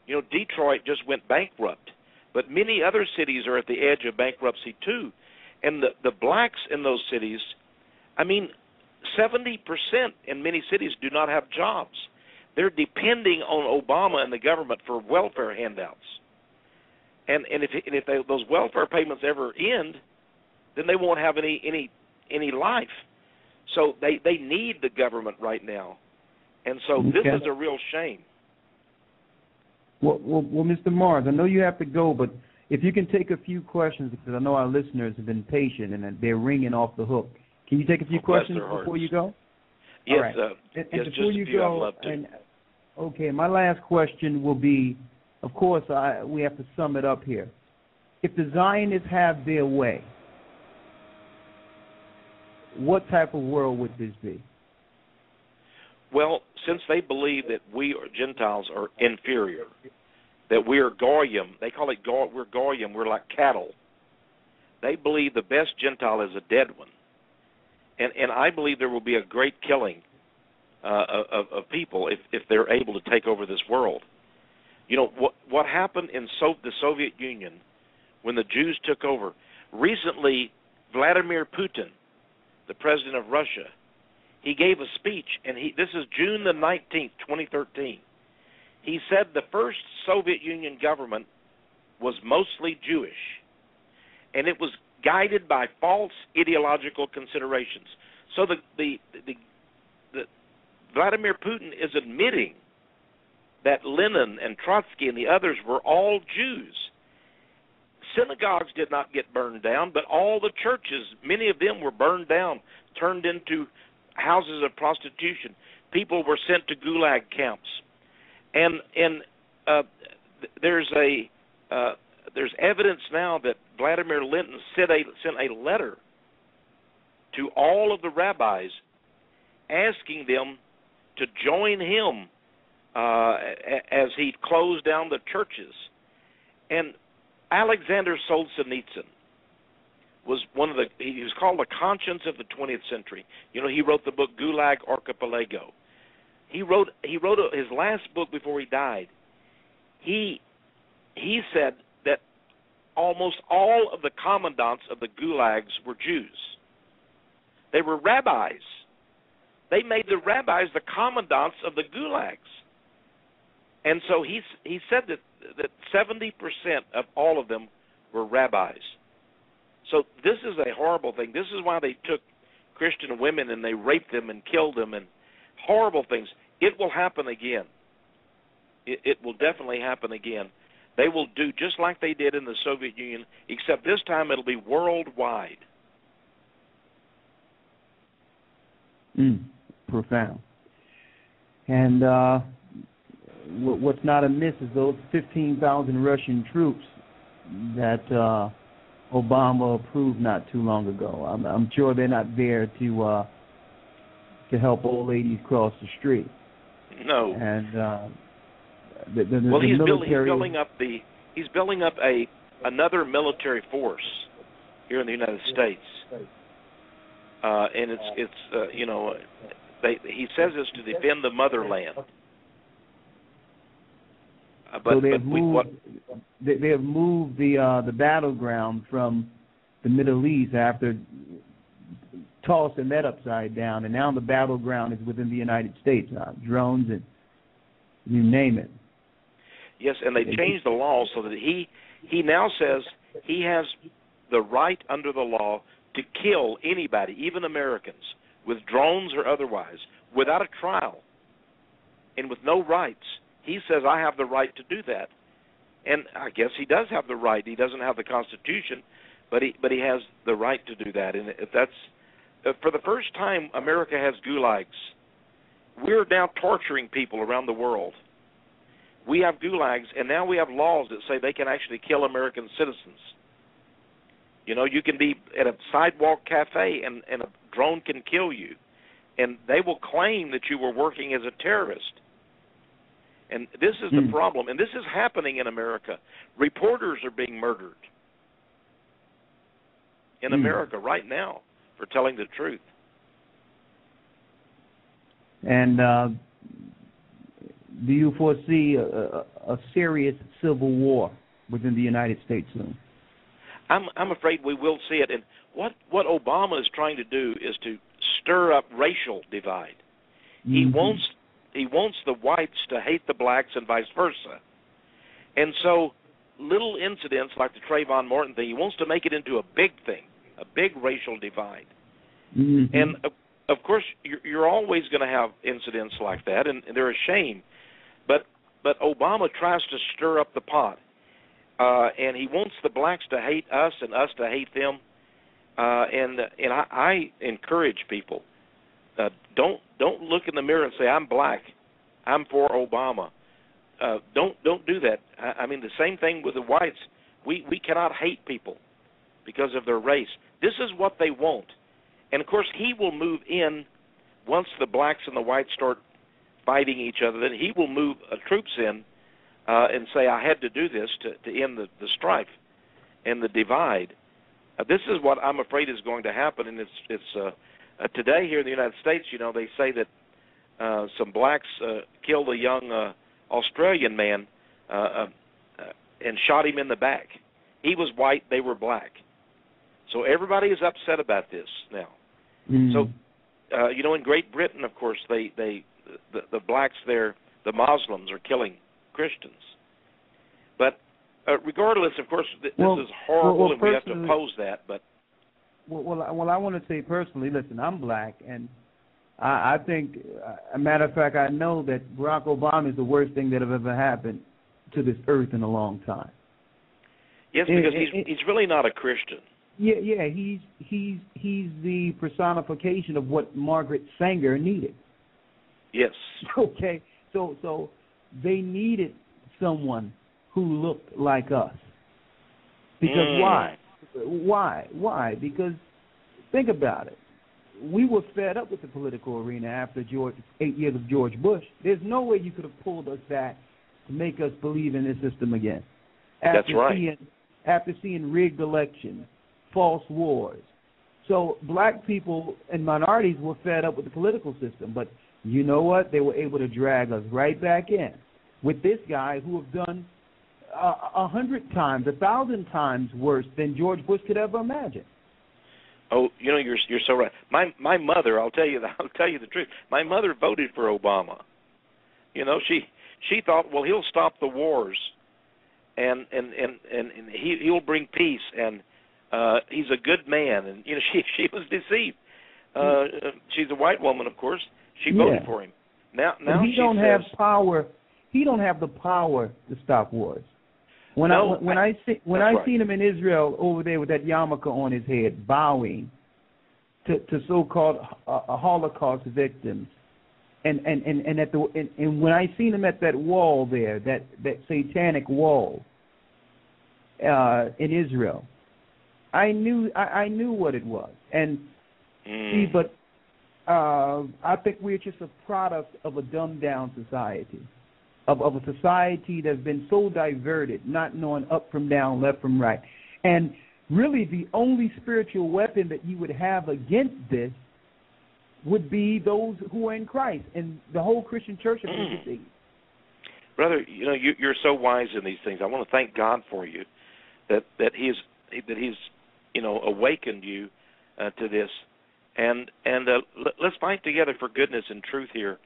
You know, Detroit just went bankrupt. But many other cities are at the edge of bankruptcy too. And the blacks in those cities, I mean, 70% in many cities do not have jobs. They're depending on Obama and the government for welfare handouts. And if those welfare payments ever end, then they won't have any life. So they need the government right now. And so this is a real shame. Well, Mr. Marrs, I know you have to go, but if you can take a few questions, because I know our listeners have been patient and they're ringing off the hook. Can you take a few questions before you go? Yes, all right. And before you go, okay, my last question will be, of course, we have to sum it up here. If the Zionists have their way, what type of world would this be? Well, since they believe that we Gentiles are inferior, that we are goyim, they call it we're goyim, we're like cattle. They believe the best Gentile is a dead one. And I believe there will be a great killing of people if they're able to take over this world. You know, what happened in the Soviet Union when the Jews took over? Recently, Vladimir Putin, the president of Russia, he gave a speech, and this is June the 19th, 2013. He said the first Soviet Union government was mostly Jewish, and it was guided by false ideological considerations. So the Vladimir Putin is admitting that Lenin and Trotsky and the others were all Jews, Synagogues did not get burned down, but all the churches, many of them were burned down, turned into houses of prostitution. People were sent to gulag camps. And there's evidence now that Vladimir Lenin sent a letter to all of the rabbis asking them to join him as he closed down the churches. And Alexander Solzhenitsyn was he was called the conscience of the 20th century. You know, he wrote the book Gulag Archipelago. He wrote his last book before he died. He said that almost all of the commandants of the gulags were Jews. They were rabbis. They made the rabbis the commandants of the gulags. And so he said that 70% of all of them were rabbis. So this is a horrible thing. This is why they took Christian women and they raped them and killed them and horrible things. It will happen again. It will definitely happen again. They will do just like they did in the Soviet Union, except this time it'll be worldwide. Profound. And what's not amiss is those 15,000 Russian troops that Obama approved not too long ago. I'm sure they're not there to help old ladies cross the street. No. And he's building up another military force here in the United States. And he says it's to defend the motherland. So they have moved the battleground from the Middle East after tossing that upside down, and now the battleground is within the United States now, drones and you name it. Yes, and they changed the law so that he now says he has the right under the law to kill anybody, even Americans, with drones or otherwise, without a trial and with no rights. He says, I have the right to do that. And I guess he does have the right. He doesn't have the Constitution, but he has the right to do that. And if that's for the first time, America has gulags. We're now torturing people around the world. We have gulags, and now we have laws that say they can actually kill American citizens. You know, you can be at a sidewalk cafe, and a drone can kill you. And they will claim that you were working as a terrorist. And this is the problem. And this is happening in America. Reporters are being murdered in America right now for telling the truth. And do you foresee a serious civil war within the United States soon? I'm afraid we will see it. And what Obama is trying to do is to stir up racial divide. He wants the whites to hate the blacks and vice versa. And so little incidents like the Trayvon Martin thing, he wants to make it into a big thing, a big racial divide. And of course, you're always going to have incidents like that, and they're a shame. But Obama tries to stir up the pot, and he wants the blacks to hate us and us to hate them. And I encourage people, don't look in the mirror and say, I'm black, I'm for Obama. Don't do that. I mean, the same thing with the whites. We cannot hate people because of their race. This is what they want. And, of course, he will move in once the blacks and the whites start fighting each other. Then he will move troops in and say, I had to do this to end the strife and the divide. This is what I'm afraid is going to happen. And it's today here in the United States, you know, they say that some blacks killed a young Australian man and shot him in the back. He was white, they were black. So everybody is upset about this now. So, you know, in Great Britain, of course, the blacks there, the Muslims, are killing Christians. But regardless, of course, this is horrible, and we have to oppose that. But well, I want to say personally, listen, I'm black, and I think, a matter of fact, I know that Barack Obama is the worst thing that have ever happened to this earth in a long time. Yes, because he's really not a Christian. Yeah. He's the personification of what Margaret Sanger needed. Yes. Okay. So they needed someone who looked like us. Because why? Why? Because think about it. We were fed up with the political arena after 8 years of George Bush. There's no way you could have pulled us back to make us believe in this system again. That's right. After seeing rigged elections, false wars. So black people and minorities were fed up with the political system. But you know what? They were able to drag us right back in with this guy who have done 100 times, 1,000 times worse than George Bush could ever imagine. Oh, you know, you're so right. My mother, I'll tell you the truth. My mother voted for Obama. You know, she thought, well, he'll stop the wars, and he'll bring peace, and he's a good man. And you know, she was deceived. She's a white woman, of course. She voted for him. Now he don't have power. He don't have the power to stop wars. When I seen him in Israel over there with that yarmulke on his head, bowing to so-called Holocaust victims, and when I seen him at that wall there, that satanic wall in Israel, I knew what it was. And see, but I think we're just a product of a dumbed-down society. Of a society that's been so diverted, not knowing up from down, left from right. And really the only spiritual weapon that you would have against this would be those who are in Christ. And the whole Christian church has been deceived. Brother, you know, you're so wise in these things. I want to thank God for you that he's you know, awakened you to this. And let's fight together for goodness and truth here.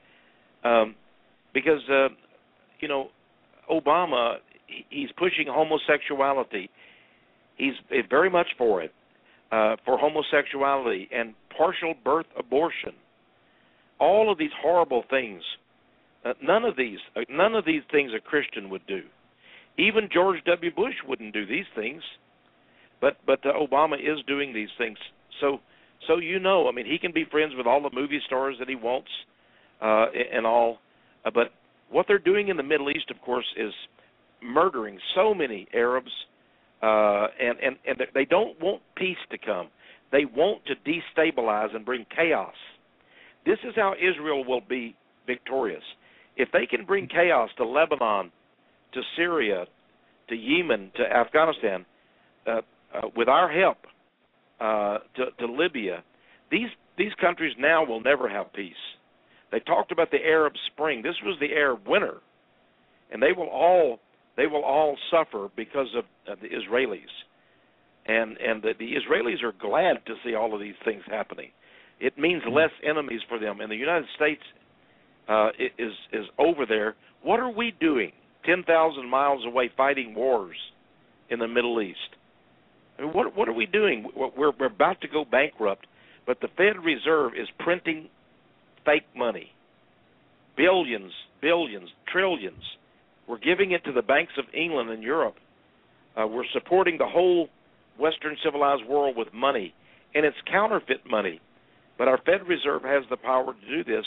Because you know, Obama, he's pushing homosexuality. He's very much for it, for homosexuality and partial birth abortion. All of these horrible things. None of these things a Christian would do. Even George W. Bush wouldn't do these things. But Obama is doing these things. So you know, I mean, he can be friends with all the movie stars that he wants, and all, but what they're doing in the Middle East, of course, is murdering so many Arabs, and they don't want peace to come. They want to destabilize and bring chaos. This is how Israel will be victorious. If they can bring chaos to Lebanon, to Syria, to Yemen, to Afghanistan, with our help, to Libya, these countries now will never have peace. They talked about the Arab Spring. This was the Arab winter, and they will all suffer because of the Israelis. And the Israelis are glad to see all of these things happening. It means less enemies for them. And the United States is over there. What are we doing 10,000 miles away fighting wars in the Middle East? I mean, what are we doing? We're about to go bankrupt, but the Fed Reserve is printing fake money, billions, trillions. We're giving it to the banks of England and Europe. We're supporting the whole Western civilized world with money, and it's counterfeit money. But our Fed Reserve has the power to do this,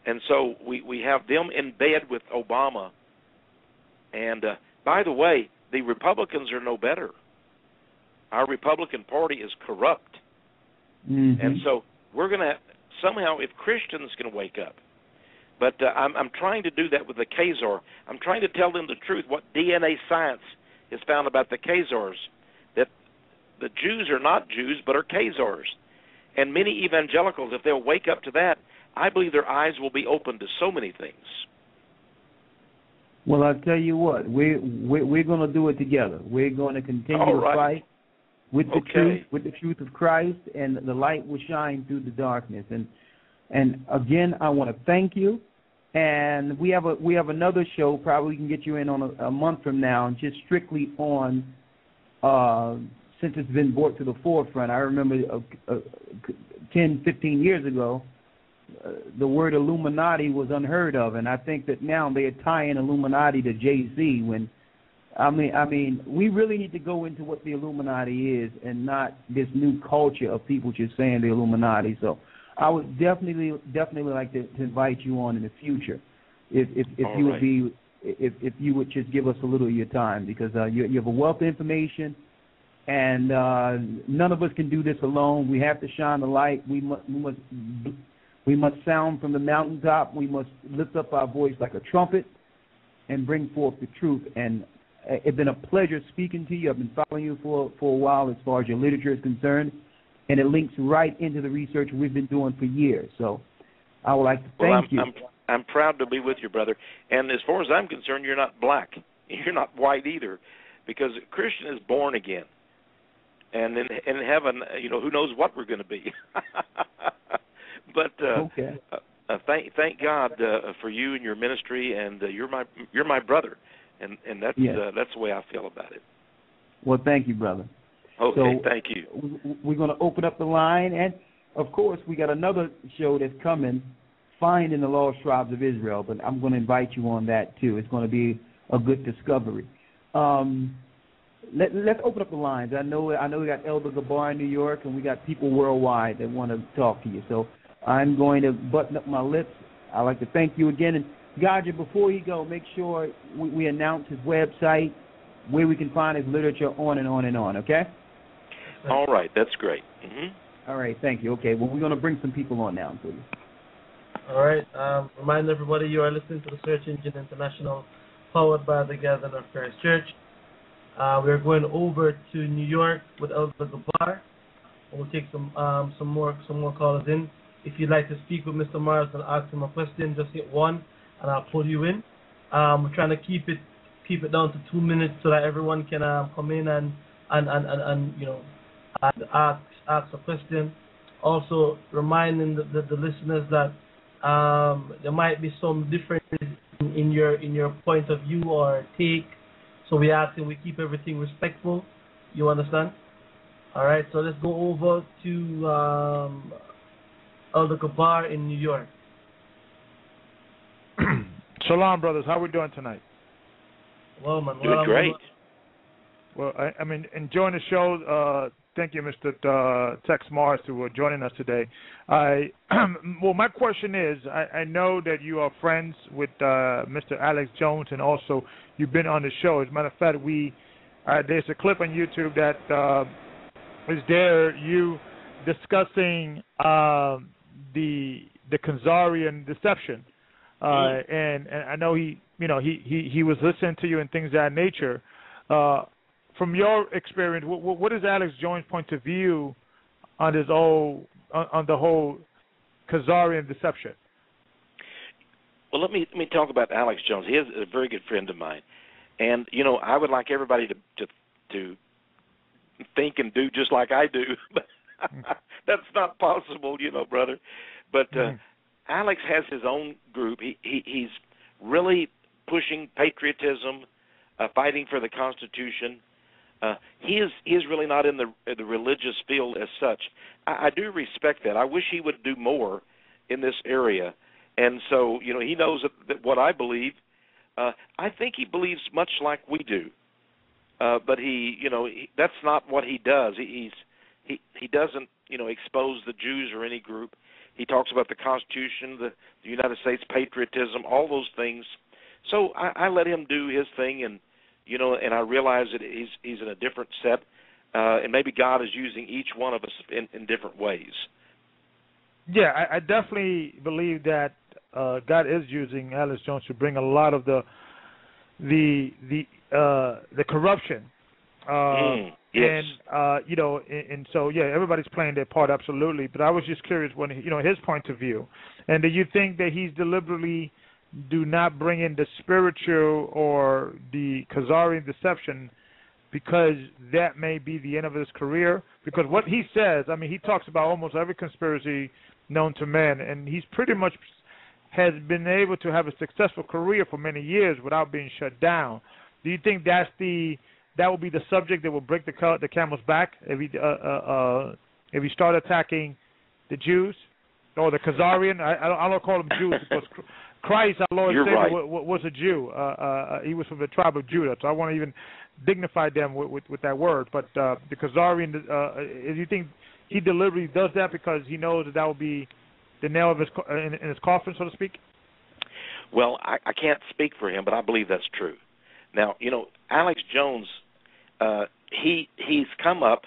and so we have them in bed with Obama. And by the way, the Republicans are no better. Our Republican Party is corrupt. And so we're going to somehow, if Christians can wake up, but I'm trying to do that with the Khazar. I'm trying to tell them the truth, what DNA science has found about the Khazars, that the Jews are not Jews but are Khazars. And many evangelicals, if they'll wake up to that, I believe their eyes will be open to so many things. Well, I'll tell you what, we're going to do it together. We're going to continue to fight with the truth of Christ, and the light will shine through the darkness. And again, I want to thank you. And we have another show. Probably we can get you in on a month from now, just strictly on since it's been brought to the forefront. I remember 10, 15 years ago, the word Illuminati was unheard of, and I think that now they are tying Illuminati to Jay-Z when I mean, we really need to go into what the Illuminati is, and not this new culture of people just saying the Illuminati. So, I would definitely like to invite you on in the future, if you would be, if you would just give us a little of your time, because you have a wealth of information, and none of us can do this alone. We have to shine the light. We must sound from the mountaintop. We must lift up our voice like a trumpet and bring forth the truth. And it's been a pleasure speaking to you. I've been following you for a while as far as your literature is concerned, and it links right into the research we've been doing for years. So I would like to thank you. I'm proud to be with you, brother. And as far as I'm concerned, you're not black. You're not white either, because a Christian is born again. And in heaven, who knows what we're going to be. But okay. Thank God for you and your ministry, and you're my brother, and that's that's the way I feel about it. Well, thank you, brother. Okay, so thank you. We're going to open up the line, and of course, we got another show that's coming, Finding the Lost Tribes of Israel. But I'm going to invite you on that too. It's going to be a good discovery. Let's open up the lines. I know we got Elder Gabar in New York, and we got people worldwide that want to talk to you. So I'm going to button up my lips. I'd like to thank you again. And Gaja, before you go, make sure we announce his website, where we can find his literature, on and on and on, okay? All right, that's great. Mm-hmm. All right, thank you. Okay, well, we're going to bring some people on now, please. All right, remind everybody you are listening to the Search Engine International, powered by the Gathering of Christ Church. We're going over to New York with Elder Gabar. We'll take some more callers in. If you'd like to speak with Mr. Marrs and ask him a question, just hit 1, and I'll pull you in. We're trying to keep it down to 2 minutes so that everyone can come in and ask a question. Also, reminding the listeners that there might be some differences in your point of view or take. So we ask that we keep everything respectful. You understand? All right. So let's go over to Elder Gabar in New York. Shalom, brothers. How are we doing tonight? Well, man. Doing great. Well, I mean, enjoying the show. Thank you, Mr. TEXE MARRS, for joining us today. Well, my question is, I know that you are friends with Mr. Alex Jones, and also you've been on the show. As a matter of fact, there's a clip on YouTube that is there, you discussing the Khazarian deception, and I know he was listening to you and things of that nature. From your experience, what is Alex Jones' point of view on this on the whole Khazarian deception? Well, let me talk about Alex Jones. He is a very good friend of mine, and I would like everybody to think and do just like I do, but that's not possible, brother. But Alex has his own group. He's really pushing patriotism, fighting for the Constitution. He is really not in the religious field as such. I do respect that. I wish he would do more in this area. And so, he knows that what I believe. I think he believes much like we do. But that's not what he does. He doesn't, expose the Jews or any group. He talks about the Constitution, the United States patriotism, all those things. So I let him do his thing, and and I realize that he's in a different set, and maybe God is using each one of us in different ways. Yeah, I definitely believe that God is using Alex Jones to bring a lot of the corruption. Yes. And so everybody's playing their part, absolutely. But I was just curious when his point of view, and do you think that he's deliberately do not bring in the spiritual or the Khazarian deception because that may be the end of his career? Because what he says, I mean, he talks about almost every conspiracy known to man, and he's pretty much has been able to have a successful career for many years without being shut down. Do you think that will be the subject that will break the camel's back if he start attacking the Jews or the Khazarian? I don't call them Jews because Christ, our Lord and You're Savior, right. was a Jew. He was from the tribe of Judah. So I want to even dignify them with that word. But the Khazarian, if you think he deliberately does that because he knows that will be the nail of his in his coffin, so to speak? Well, I can't speak for him, but I believe that's true. Now, Alex Jones, he's come up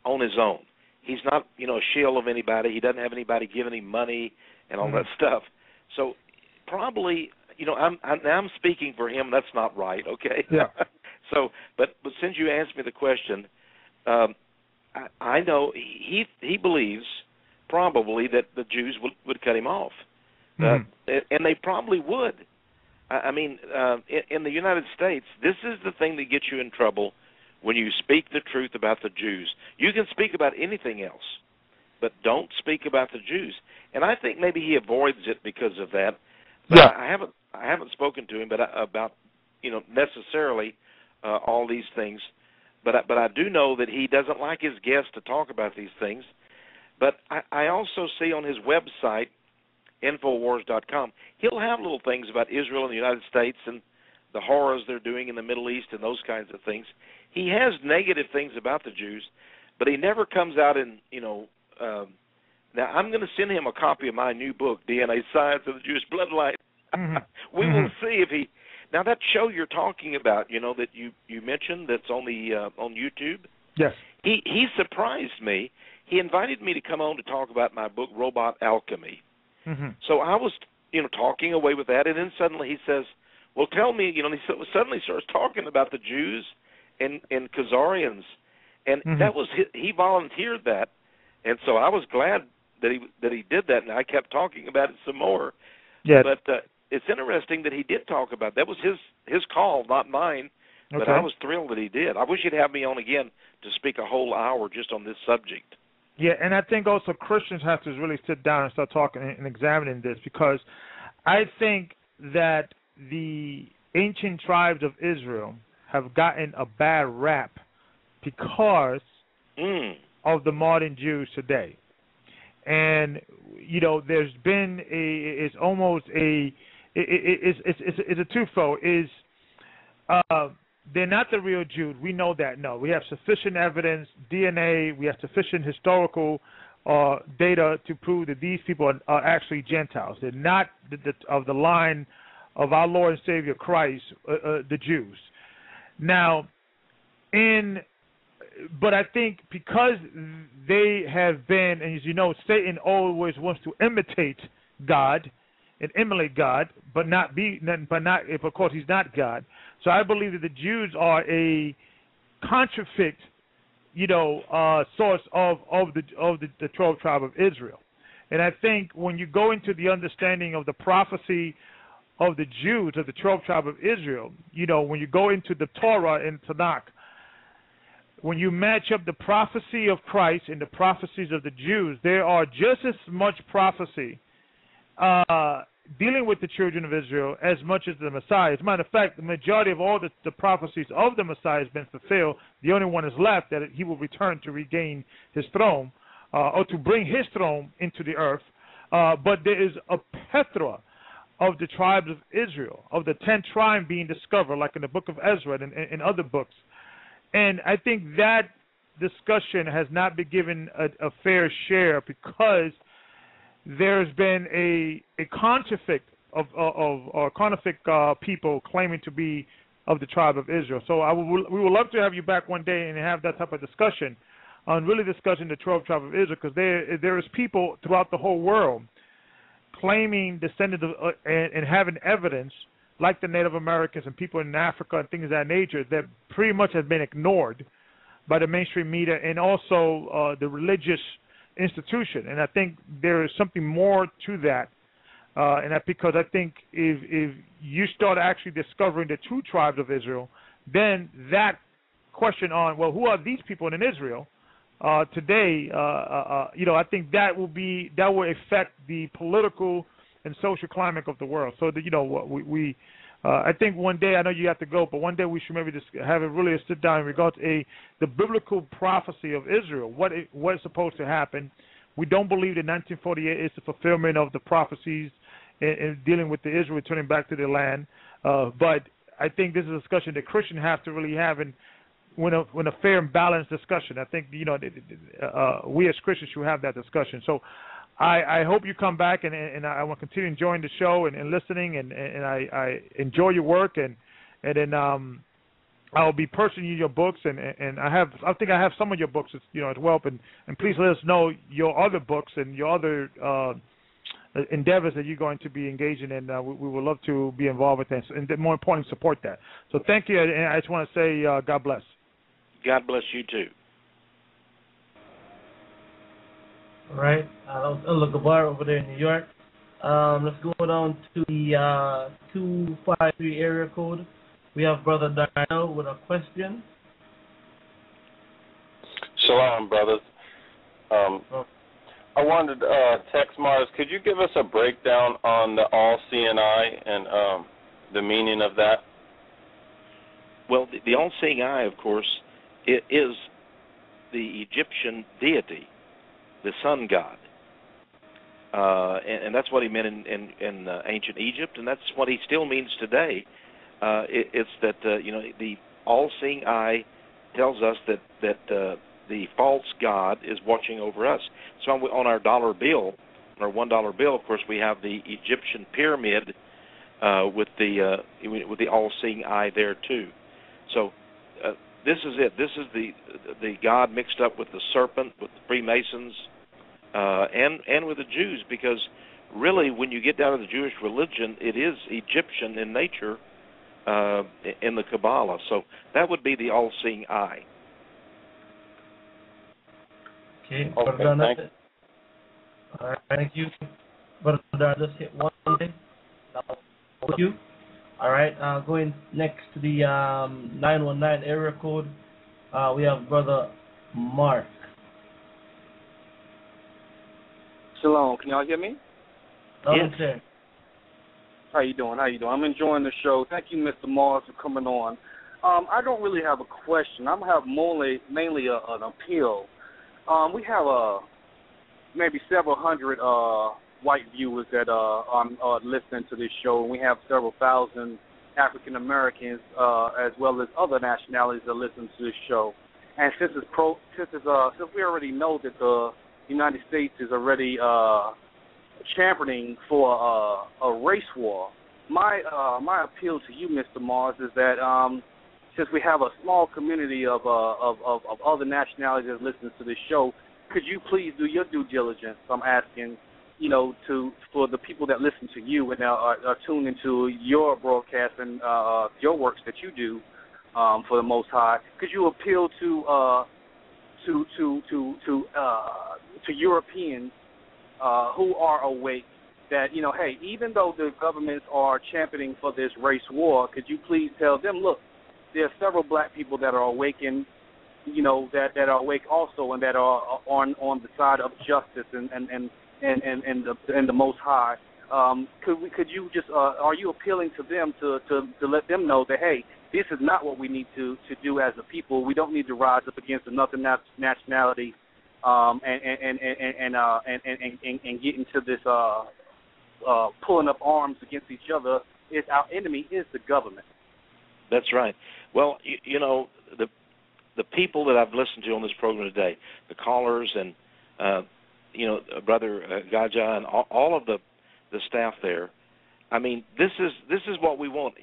on his own. He's not, a shield of anybody. He doesn't have anybody giving him money and all that stuff. So probably, I'm speaking for him. That's not right, okay? Yeah. So, but since you asked me the question, I know he believes probably that the Jews would cut him off, and they probably would. I mean, in the United States, this is the thing that gets you in trouble when you speak the truth about the Jews. You can speak about anything else, but don't speak about the Jews. And I think maybe he avoids it because of that. But Yeah. I haven't spoken to him, about necessarily all these things. But I do know that he doesn't like his guests to talk about these things. But I also see on his website, Infowars.com, he'll have little things about Israel and the United States and the horrors they're doing in the Middle East and those kinds of things. He has negative things about the Jews, but he never comes out and, now I'm going to send him a copy of my new book, DNA Science of the Jewish Bloodline. We will see if he... Now, that show you're talking about, that you mentioned that's on the on YouTube, Yes. He surprised me. He invited me to come on to talk about my book, Robot Alchemy. So I was, talking away with that, and then suddenly he says, well, tell me, he suddenly starts talking about the Jews and Khazarians, and that was he volunteered that, and so I was glad that he did that, and I kept talking about it some more. Yeah. But it's interesting that he did talk about it. That was his call, not mine. But I was thrilled that he did. I wish he'd have me on again to speak a whole hour just on this subject. Yeah, and I think also Christians have to really sit down and start talking and examining this, because I think that the ancient tribes of Israel have gotten a bad rap because of the modern Jews today. And, there's been it's a twofold. They're not the real Jews. We know that. No, we have sufficient evidence, DNA. We have sufficient historical data to prove that these people are actually Gentiles. They're not of the line of our Lord and Savior Christ, the Jews. Now, but I think because they have been, and as you know, Satan always wants to imitate God and emulate God, but not if of course he's not God. So I believe that the Jews are a counterfeit, source of the 12 tribe of Israel. And I think when you go into the understanding of the prophecy of the Jews, of the 12 tribe of Israel, when you go into the Torah and Tanakh, when you match up the prophecy of Christ and the prophecies of the Jews, there are just as much prophecy dealing with the children of Israel as much as the Messiah. As a matter of fact, the majority of all the prophecies of the Messiah has been fulfilled. The only one is left, that he will return to regain his throne, or to bring his throne into the earth. But there is a plethora of the tribes of Israel, of the 10 tribes being discovered, like in the book of Ezra and in other books. And I think that discussion has not been given a fair share, because there's been a counterfeit of counterfeit people claiming to be of the tribe of Israel. So we would love to have you back one day and have that type of discussion on really discussing the 12 tribe of Israel, because there is people throughout the whole world claiming descendants of, and having evidence, like the Native Americans and people in Africa and things of that nature, that pretty much have been ignored by the mainstream media and also the religious institution. And I think there is something more to that, and that because I think if you start actually discovering the true tribes of Israel, then that question on, well, who are these people in Israel today? I think that will affect the political and social climate of the world. So that I think one day, I know you have to go, but one day we should maybe just have a sit down in regards to the biblical prophecy of Israel. What is supposed to happen? We don't believe that 1948 is the fulfillment of the prophecies in dealing with the Israel returning back to their land. But I think this is a discussion that Christians have to really have, and when a fair and balanced discussion. I think we as Christians should have that discussion. So I hope you come back, and I want to continue enjoying the show and listening, and I enjoy your work, and then I'll be purchasing your books, and I think I have some of your books as well, and please let us know your other books and your other endeavors that you're going to be engaging in. We would love to be involved with that, and more importantly, support that. So thank you, and I just want to say God bless. God bless you too. All right, that was Gabar over there in New York. Let's go down to the 253 area code. We have Brother Darnell with a question. Shalom, brothers. I wanted, TEXE MARRS, could you give us a breakdown on the all-seeing eye and the meaning of that? Well, the all-seeing eye, of course, it is the Egyptian deity, the sun god. And that's what he meant in ancient Egypt, and that's what he still means today. It's that, the all-seeing eye tells us that the false god is watching over us. So on our dollar bill, our $1 bill, of course, we have the Egyptian pyramid with the all-seeing eye there too. So this is it. This is the god mixed up with the serpent, with the Freemasons, and with the Jews, because really, when you get down to the Jewish religion, it is Egyptian in nature in the Kabbalah. So that would be the all-seeing eye. Okay, thank you. All right, thank you. Brother, just hit one thing. Thank you. All right, going next to the 919 area code, we have Brother Mark. Shalom, can y'all hear me? Yes. How you doing? I'm enjoying the show. Thank you, Mr. Marrs, for coming on. I don't really have a question. I'm have mainly an appeal. We have maybe several hundred white viewers that are listening to this show, and we have several thousand African Americans as well as other nationalities that listen to this show. And since we already know that the United States is already championing for a race war, my appeal to you, Mr. Marrs, is that since we have a small community of other nationalities that listen to this show, could you please do your due diligence? I'm asking, for the people that listen to you and are tuned into your broadcast and your works that you do for the Most High. Could you appeal to Europeans who are awake that, hey, even though the governments are championing for this race war, could you please tell them, look, there are several black people that are awakened, that are awake also, and that are on the side of justice and the Most High. Could you just are you appealing to them to let them know that, hey, this is not what we need to do as a people. We don't need to rise up against another nationality and get into this pulling up arms against each other. Our enemy is the government. That's right. Well, the people that I've listened to on this program today, the callers and Brother Gaja and all of the staff there. I mean, this is what we want.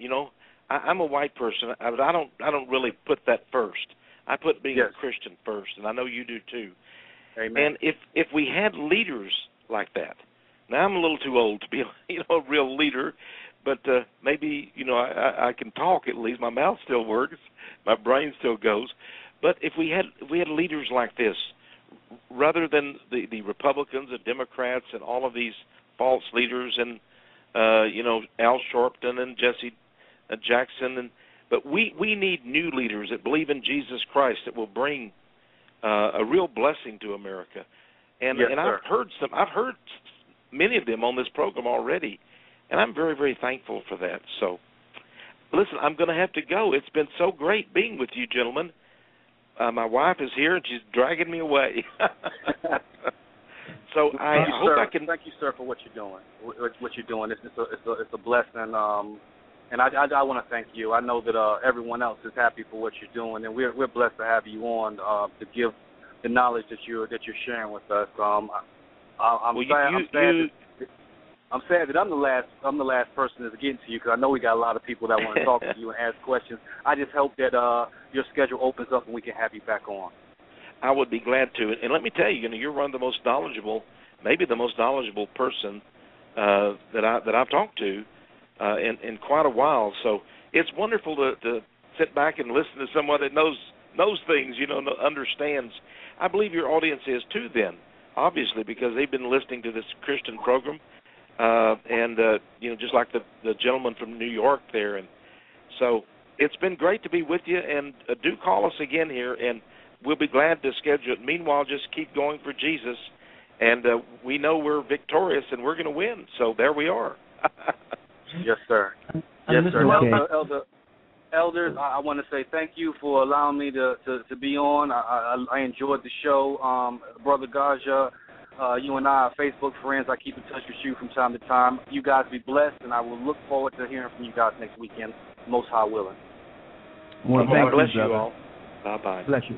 I'm a white person, but I don't really put that first. I put being a Christian first, and I know you do too. Amen. And if we had leaders like that, now I'm a little too old to be a real leader, but maybe I can talk at least. My mouth still works, my brain still goes. But if we had leaders like this, rather than the Republicans and Democrats and all of these false leaders and Al Sharpton and Jesse Jackson, but we need new leaders that believe in Jesus Christ, that will bring a real blessing to America. And I've heard many of them on this program already, and I'm very, very thankful for that. So, listen, I'm going to have to go. It's been so great being with you, gentlemen. My wife is here, and she's dragging me away. So I hope I can. Thank you, sir, for what you're doing. What you're doing, it's a blessing. And I want to thank you. I know that everyone else is happy for what you're doing, and we're blessed to have you on to give the knowledge that you're sharing with us. I'm sad that I'm the last person that's getting to you, because I know we got a lot of people that want to talk to you and ask questions. I just hope that your schedule opens up and we can have you back on. I would be glad to. And let me tell you, you're one of the most knowledgeable, maybe the most knowledgeable person that I've talked to in quite a while. So it's wonderful to sit back and listen to someone that knows things, understands. I believe your audience is too, then, obviously, because they've been listening to this Christian program, and just like the gentleman from New York there. And so it's been great to be with you, and do call us again here, and we'll be glad to schedule it. Meanwhile, just keep going for Jesus, and we know we're victorious and we're going to win. So there we are. Yes, sir. Yes, sir. Elders, I want to say thank you for allowing me to be on. I enjoyed the show. Brother Gaja, you and I are Facebook friends. I keep in touch with you from time to time. You guys be blessed, and I will look forward to hearing from you guys next weekend, Most High willing. Well, God bless you brother. all. Bye-bye. Bless you.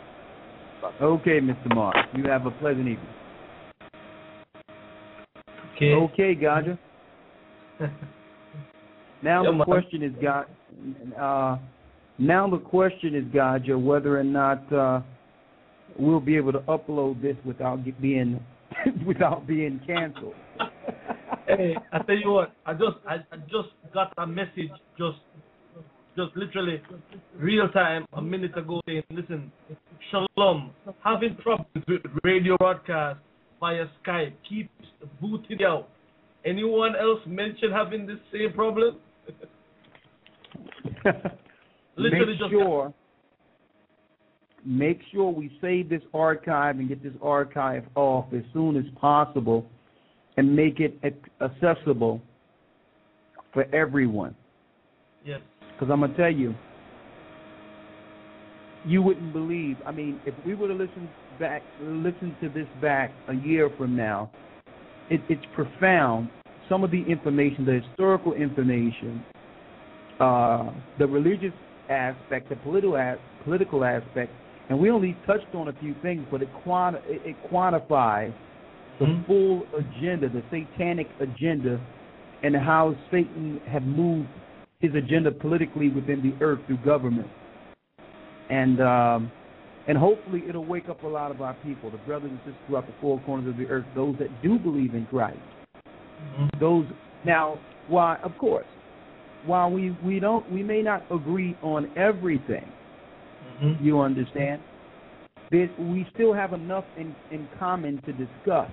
Okay, Mr. Mark. You have a pleasant evening. Okay, Gaja. Now the question is, Gaja, whether or not we'll be able to upload this without being canceled. Hey, I tell you what, I just got a message just literally real time a minute ago saying, listen, Shalom, having problems with radio broadcast via Skype, keep booting out. Anyone else mention having the same problem? Make sure we save this archive and get this archive off as soon as possible and make it accessible for everyone. Yes. Because I'm going to tell you, you wouldn't believe, I mean, if we were to listen to this back a year from now, it's profound. Some of the information, the historical information, the religious aspect, the political aspect, and we only touched on a few things, but it quantifies the full agenda, the satanic agenda, and how Satan had moved his agenda politically within the earth through government. And hopefully it'll wake up a lot of our people, the brothers and sisters throughout the four corners of the earth, those that do believe in Christ. Those now, why? Of course, while we may not agree on everything, you understand, we still have enough in common to discuss,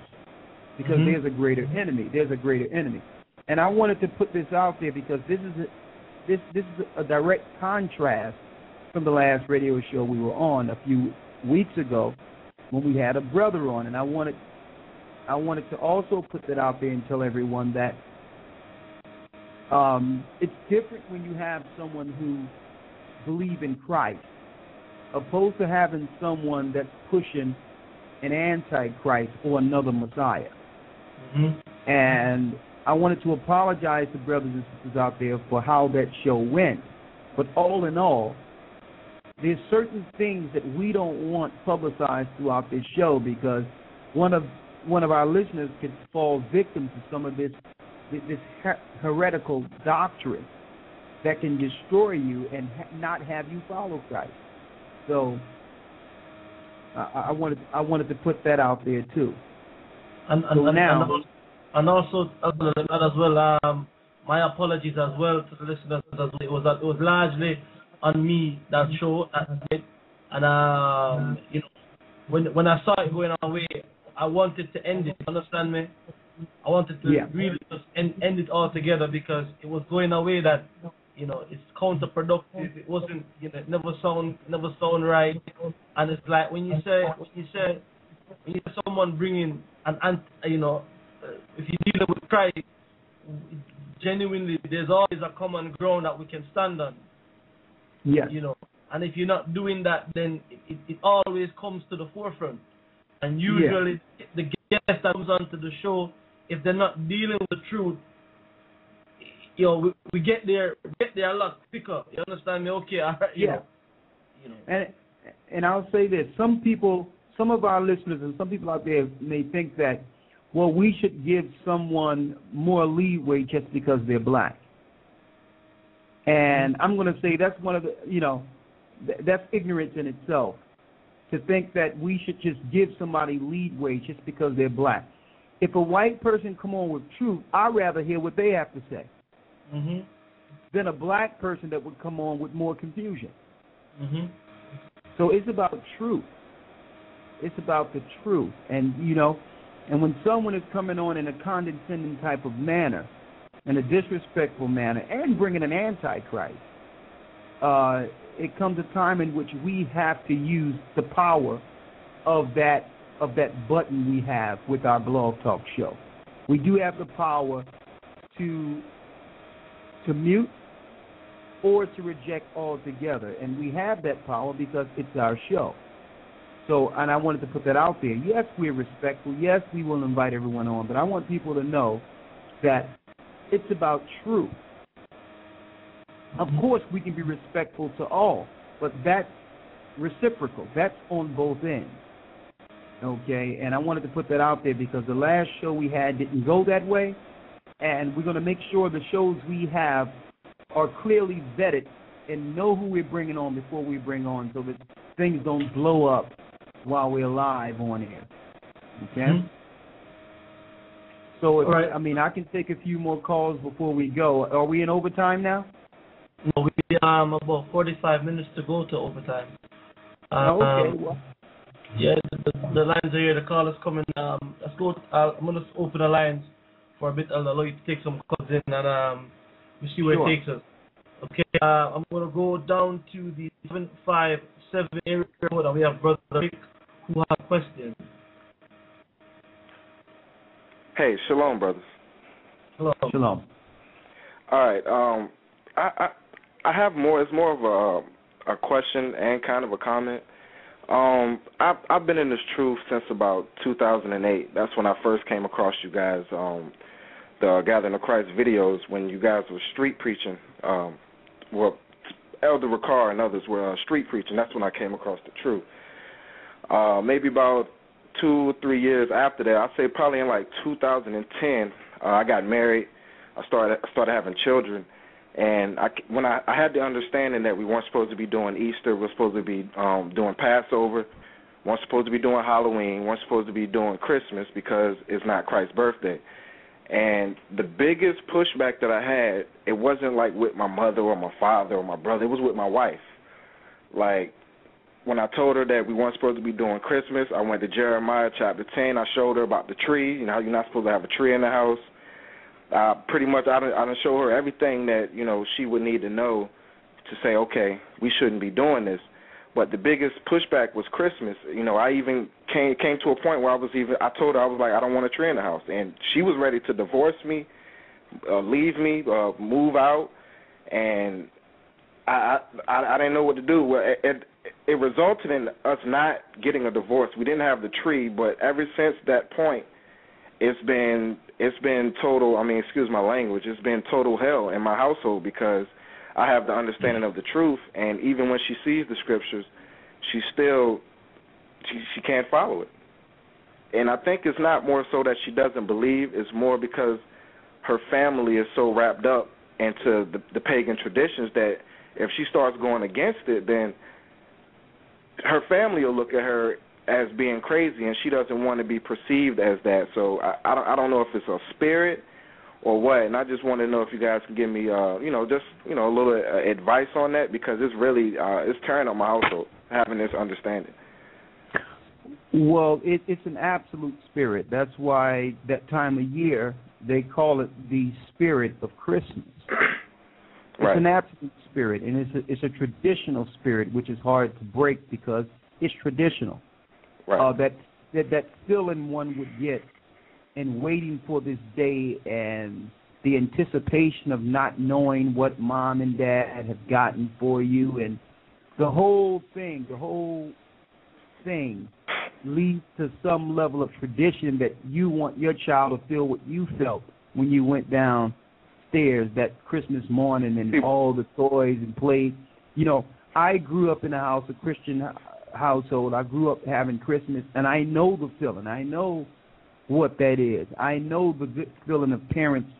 because there's a greater enemy. There's a greater enemy, and I wanted to put this out there because this is a direct contrast from the last radio show we were on a few weeks ago when we had a brother on, and I wanted to also put that out there and tell everyone that it's different when you have someone who believes in Christ opposed to having someone that's pushing an antichrist or another Messiah. And I wanted to apologize to brothers and sisters out there for how that show went. But all in all, there's certain things that we don't want publicized throughout this show, because one of our listeners could fall victim to some of this heretical doctrine that can destroy you and not have you follow Christ. So I wanted to put that out there too. And also as well, my apologies as well to the listeners as well. It was largely on me, that show that night, and when I saw it going away, I wanted to end it. Understand me? I wanted to really just end it all together, because it was going away that it's counterproductive. It wasn't, it never sound right. And it's like when you say someone bringing if you're dealing with Christ, genuinely, there's always a common ground that we can stand on. Yeah. And if you're not doing that, then it always comes to the forefront. And usually the guest that comes onto the show, if they're not dealing with the truth, you know, we get there a lot quicker. You understand me? Okay, all right, you know. And I'll say this: some people, some of our listeners, and some people out there may think that, well, we should give someone more leeway just because they're black. And I'm going to say that's one of the, you know, that's ignorance in itself, to think that we should just give somebody leeway just because they're black. If a white person come on with truth, I'd rather hear what they have to say than a black person that would come on with more confusion. So it's about truth. It's about the truth. And, you know, and when someone is coming on in a condescending type of manner, in a disrespectful manner, and bringing an antichrist, it comes a time in which we have to use the power of that button we have with our Blog Talk show. We do have the power to mute or to reject altogether, and we have that power because it's our show. So, and I wanted to put that out there. Yes, we're respectful. Yes, we will invite everyone on, but I want people to know that it's about truth. Of course, we can be respectful to all, but that's reciprocal. That's on both ends. Okay, and I wanted to put that out there because the last show we had didn't go that way, and we're going to make sure the shows we have are clearly vetted and know who we're bringing on before we bring on, so that things don't blow up while we're live on air. Okay? So, if, I mean, I can take a few more calls before we go. Are we in overtime now? No, we about 45 minutes to go to overtime. Okay. Well. Yeah, the lines are here. The call is coming. Let's go. I'm gonna open the lines for a bit. I'll allow you to take some calls in, and we see where it takes us. Okay. I'm gonna go down to the 757 area code, and we have Brother Rick who has questions. Hey, shalom, brothers. Hello. Shalom. All right. I have more. It's more of a question and kind of a comment. I've been in this truth since about 2008. That's when I first came across you guys, the Gathering of Christ videos, when you guys were street preaching. Well, Elder Rawchar and others were street preaching. That's when I came across the truth. Maybe about 2 or 3 years after that, I'd say probably in like 2010, I got married. I started having children. And when I had the understanding that we weren't supposed to be doing Easter, we were supposed to be doing Passover, we weren't supposed to be doing Halloween, we weren't supposed to be doing Christmas because it's not Christ's birthday. And the biggest pushback that I had, it wasn't like with my mother or my father or my brother, it was with my wife. Like, when I told her that we weren't supposed to be doing Christmas, I went to Jeremiah chapter 10, I showed her about the tree, you know, how you're not supposed to have a tree in the house. Pretty much, I done show her everything that, you know, she would need to know to say, okay, we shouldn't be doing this. But the biggest pushback was Christmas. You know, I even came to a point where I told her, I was like, I don't want a tree in the house. And she was ready to divorce me, leave me, move out. And I didn't know what to do. Well, it resulted in us not getting a divorce. We didn't have the tree, but ever since that point, it's been total, I mean, excuse my language, it's been total hell in my household because I have the understanding of the truth, and even when she sees the scriptures, she can't follow it. And I think it's not more so that she doesn't believe, it's more because her family is so wrapped up into the pagan traditions that if she starts going against it, then her family will look at her as being crazy, and she doesn't want to be perceived as that. So I don't know if it's a spirit or what, and I just want to know if you guys can give me, a little advice on that, because it's really it's tearing up my household having this understanding. Well, it's an absolute spirit. That's why that time of year they call it the spirit of Christmas. It's an absolute spirit, and it's a traditional spirit, which is hard to break because it's traditional. Right. That feeling one would get in waiting for this day and the anticipation of not knowing what mom and dad have gotten for you, and the whole thing leads to some level of tradition that you want your child to feel what you felt when you went downstairs that Christmas morning and all the toys and plays. You know, I grew up in a Christian household. I grew up having Christmas, and I know the feeling. I know what that is. I know the good feeling of parents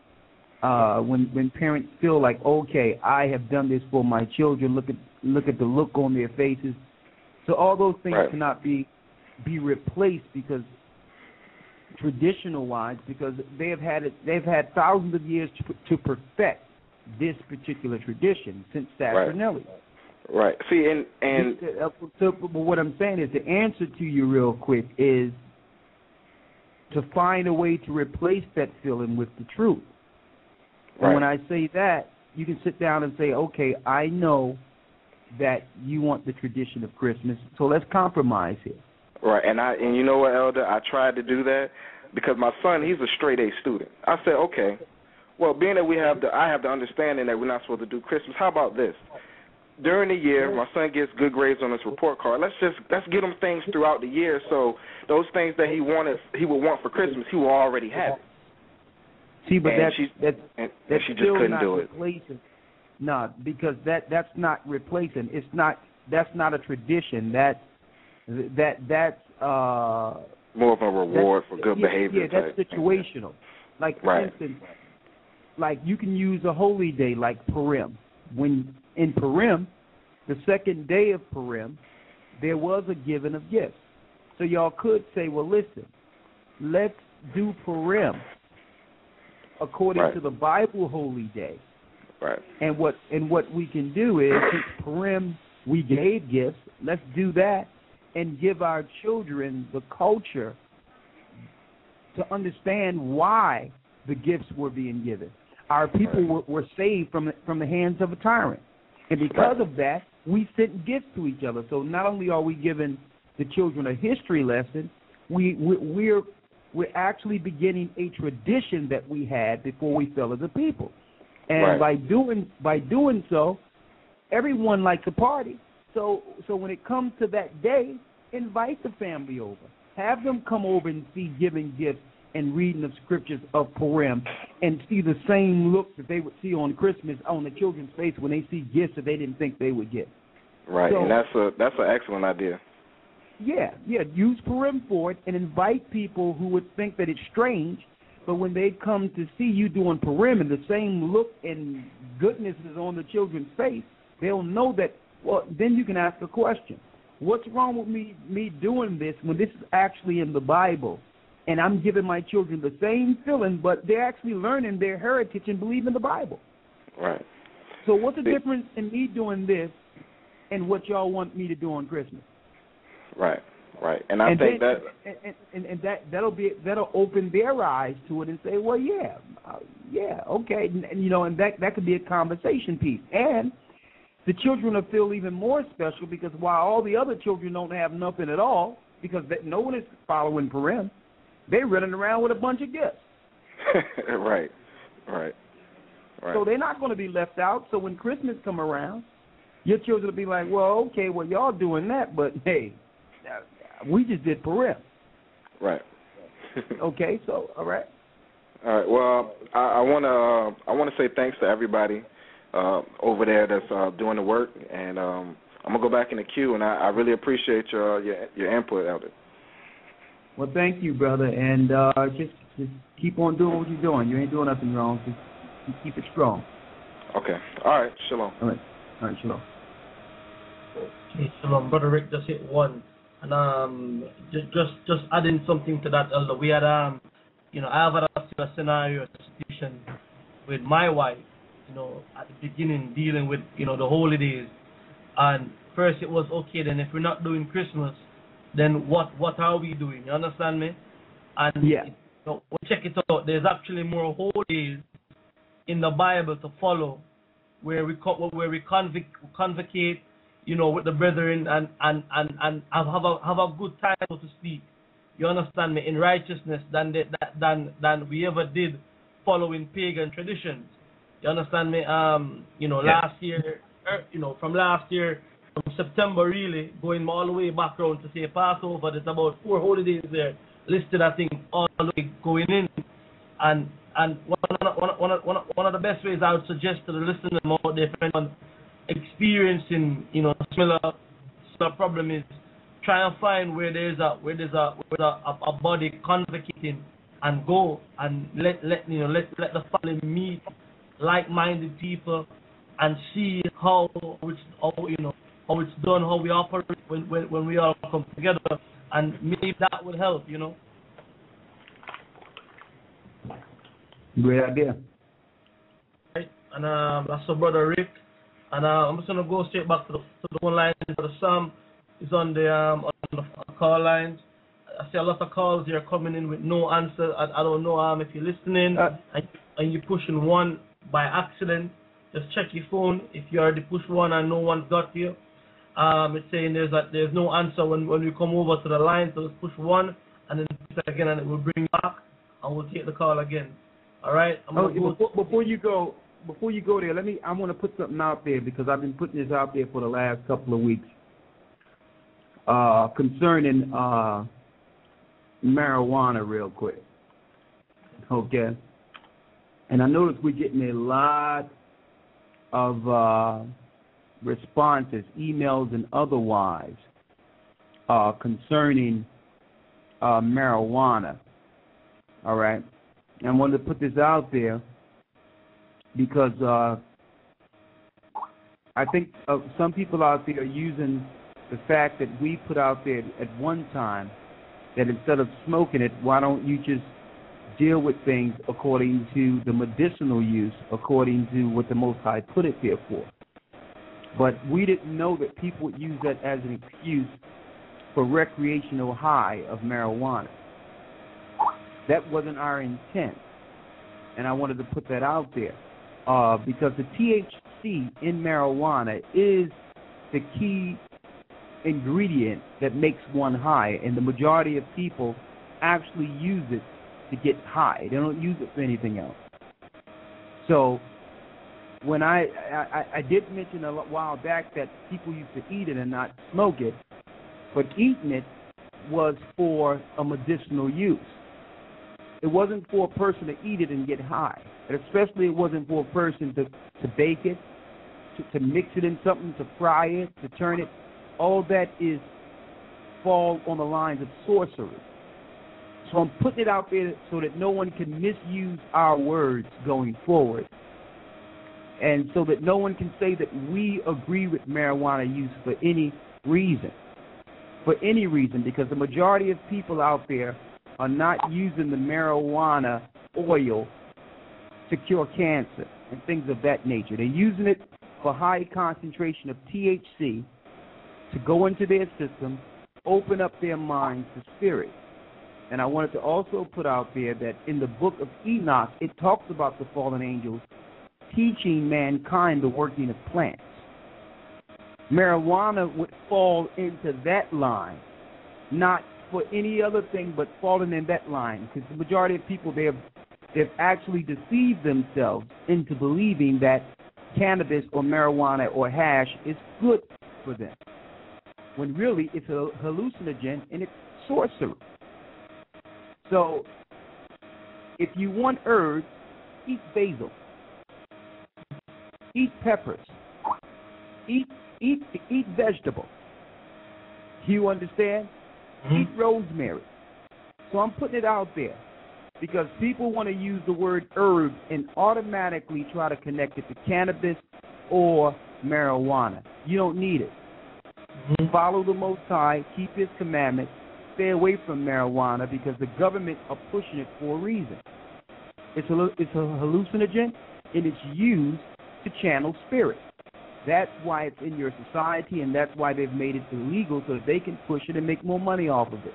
when parents feel like, okay, I have done this for my children. Look at the look on their faces. So all those things cannot be replaced because traditional wise, because they've had thousands of years to perfect this particular tradition since Saturnelli. Right. See, and so, but what I'm saying is the answer to you real quick is to find a way to replace that feeling with the truth. And when I say that, you can sit down and say, okay, I know that you want the tradition of Christmas, so let's compromise here. Right, and you know what, Elder? I tried to do that because my son, he's a straight A student. I said, okay, well, being that I have the understanding that we're not supposed to do Christmas, how about this? During the year, my son gets good grades on his report card. Let's get him things throughout the year, so those things that he would want for Christmas, he will already have it. See, but she just still couldn't not do it. Replacing. No, because that's not replacing. That's not a tradition. That's more of a reward for good behavior. Yeah, that's situational. Like for instance, like you can use a holy day like Purim. When in Purim, the second day of Purim, there was a giving of gifts. So y'all could say, well, listen, let's do Purim according to the Bible holy day. Right. And what we can do is, since Purim we gave gifts, let's do that and give our children the culture to understand why the gifts were being given. Our people were saved from the hands of a tyrant. And because of that, we sent gifts to each other. So not only are we giving the children a history lesson, we're actually beginning a tradition that we had before we fell as a people. And by doing so, everyone likes a party. So when it comes to that day, invite the family over. Have them come over and see giving gifts and reading the scriptures of Purim and see the same look that they would see on Christmas on the children's face when they see gifts that they didn't think they would get. Right, so, and that's an excellent idea. Yeah, use Purim for it and invite people who would think that it's strange, but when they come to see you doing Purim and the same look and goodness is on the children's face, they'll know that, well, then you can ask a question. What's wrong with me doing this when this is actually in the Bible? And I'm giving my children the same feeling, but they're actually learning their heritage and believing the Bible. Right. So what's the difference in me doing this and what y'all want me to do on Christmas? Right. And I think that'll open their eyes to it and say, well, okay, and that could be a conversation piece. And the children will feel even more special because while all the other children don't have nothing at all, because no one is following Purim, they're running around with a bunch of gifts. Right. So they're not going to be left out. So when Christmas come around, your children will be like, well, okay, well, y'all doing that, but, hey, we just did Purim. Right. Okay, so, all right. All right, well, I want to say thanks to everybody over there that's doing the work, and I'm going to go back in the queue, and I really appreciate your input, Elder. Well, thank you, brother, and just keep on doing what you're doing. You ain't doing nothing wrong. Just keep it strong. Okay. All right. Shalom. All right. Shalom. Okay, Shalom. Brother Rick just hit one, and just adding something to that, Elder. We had I have a scenario, a situation with my wife. At the beginning, dealing with the holidays, and first it was okay. Then if we're not doing Christmas, then what are we doing? You understand me? And we check it out. There's actually more holidays in the Bible to follow, where we convocate, with the brethren and have a good time, so to speak. You understand me? In righteousness than we ever did following pagan traditions. You understand me? Last year, from September, really, going all the way back around to say Passover. There's about 4 holidays there listed, I think, all the way going in. And one of the best ways I would suggest to the listeners out there, on experiencing, similar problem is try and find where there's a body convocating and go and let the family meet like-minded people and see how it's done, how we operate when we all come together, and maybe that would help, Great idea. Right, and that's our brother Rick, and I'm just gonna go straight back to the phone line. Brother Sam is on the call lines. I see a lot of calls here coming in with no answer. I don't know if you're listening and you're pushing 1 by accident. Just check your phone. If you already push 1 and no one's got you, it's saying there's no answer when we come over to the line. So just push 1 and then push it again, and it will bring back, and we'll take the call again. All right. Before you go there, I want to put something out there, because I've been putting this out there for the last couple of weeks concerning marijuana, real quick. Okay. And I noticed we're getting a lot of responses, emails and otherwise, concerning marijuana. All right. And I wanted to put this out there because I think some people out there are using the fact that we put out there at one time that instead of smoking it, why don't you just deal with things according to the medicinal use, according to what the Most High put it there for. But we didn't know that people would use that as an excuse for recreational high of marijuana. That wasn't our intent, and I wanted to put that out there because the THC in marijuana is the key ingredient that makes one high, and the majority of people actually use it to get high. They don't use it for anything else. So when I did mention a while back that people used to eat it and not smoke it, but eating it was for a medicinal use. It wasn't for a person to eat it and get high. And especially it wasn't for a person to bake it, to mix it in something, to fry it, to turn it. All that is fall on the lines of sorcery. So I'm putting it out there so that no one can misuse our words going forward. And so that no one can say that we agree with marijuana use for any reason. For any reason, because the majority of people out there are not using the marijuana oil to cure cancer and things of that nature. They're using it for high concentration of THC to go into their system, open up their minds to spirit. And I wanted to also put out there that in the book of Enoch, it talks about the fallen angels teaching mankind the working of plants. Marijuana would fall into that line, not for any other thing but falling in that line, because the majority of people, they've actually deceived themselves into believing that cannabis or marijuana or hash is good for them, when really it's a hallucinogen and it's sorcery. So if you want herbs, eat basil, eat peppers, eat vegetables. Do you understand? Eat rosemary. So I'm putting it out there because people want to use the word herb and automatically try to connect it to cannabis or marijuana. You don't need it. Follow the Most High, keep His commandments, stay away from marijuana because the government are pushing it for a reason. It's a hallucinogen and it's used to channel spirit. That's why it's in your society, and that's why they've made it illegal so that they can push it and make more money off of it.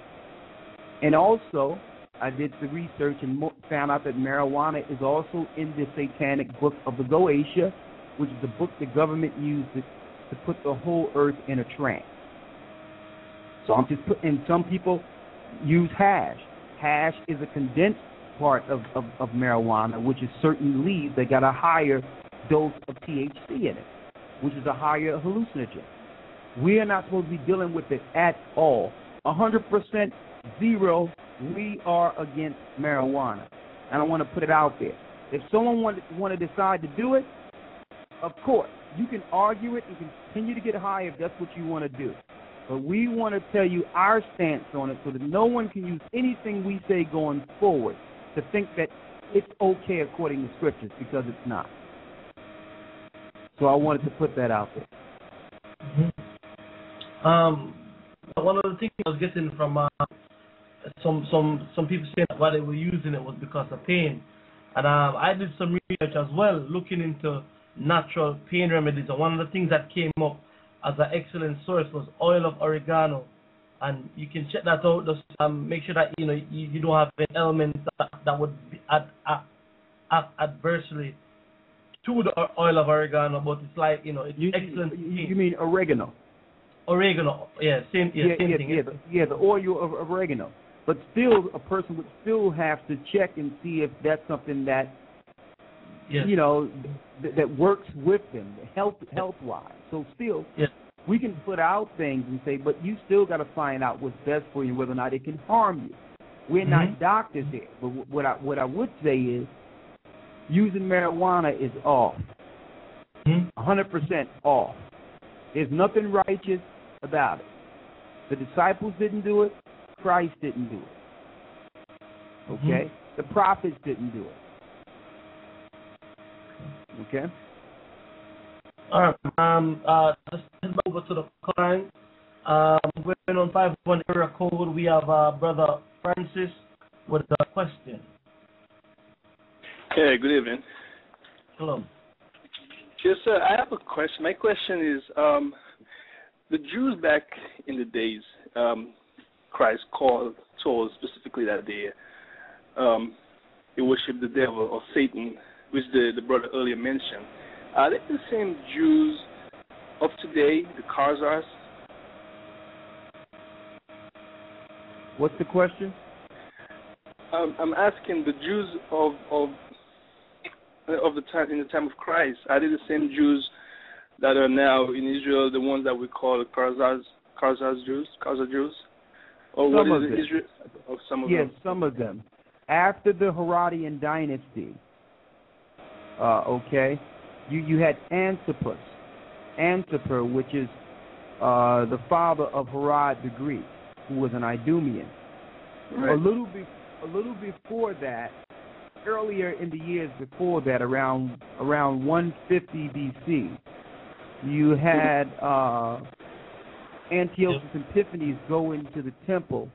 And also, I did the research and found out that marijuana is also in the satanic book of the Goetia, which is the book the government used to put the whole earth in a trance. So I'm just putting, some people use hash. Hash is a condensed part of marijuana, which is certain leaves that got a higher dose of THC in it, which is a higher hallucinogen. We are not supposed to be dealing with it at all. 100% zero, we are against marijuana. And I want to put it out there. If someone want to decide to do it, of course, you can argue it and continue to get high if that's what you want to do. But we want to tell you our stance on it so that no one can use anything we say going forward to think that it's okay according to scriptures, because it's not. So I wanted to put that out there. One of the things I was getting from some people saying that why they were using it was because of pain. And I did some research as well, looking into natural pain remedies. And one of the things that came up as an excellent source was oil of oregano. And you can check that out. Just make sure that you don't have an element that would be adversely to the oil of oregano. But it's like it's excellent. You mean oregano? Oregano, same thing. The oil of oregano. But still, a person would still have to check and see if that's something that that works with them health-wise. So still, we can put out things and say, but you still got to find out what's best for you, whether or not it can harm you. We're not doctors here, but what I would say is, using marijuana is off, 100% off. There's nothing righteous about it. The disciples didn't do it. Christ didn't do it. Okay? The prophets didn't do it. Okay? All right. Just head over to the line. We're on 51 area code. We have Brother Francis with a question. Hey, good evening. Hello. Yes, sir. I have a question. My question is, the Jews back in the days, Christ told specifically that they worship the devil or Satan, which the brother earlier mentioned. Are they the same Jews of today, the Khazars? What's the question? I'm asking the Jews of the time, in the time of Christ, are they the same Jews that are now in Israel, the ones that we call Khazar Jews? Or some what is of them. Israel? Oh, some of yes, them. some of them. After the Herodian dynasty, you had Antipas, which is the father of Herod the Greek, who was an Idumean. Right. A little before that, earlier in the years before that, around 150 BC, you had Antiochus Epiphanes go into the temple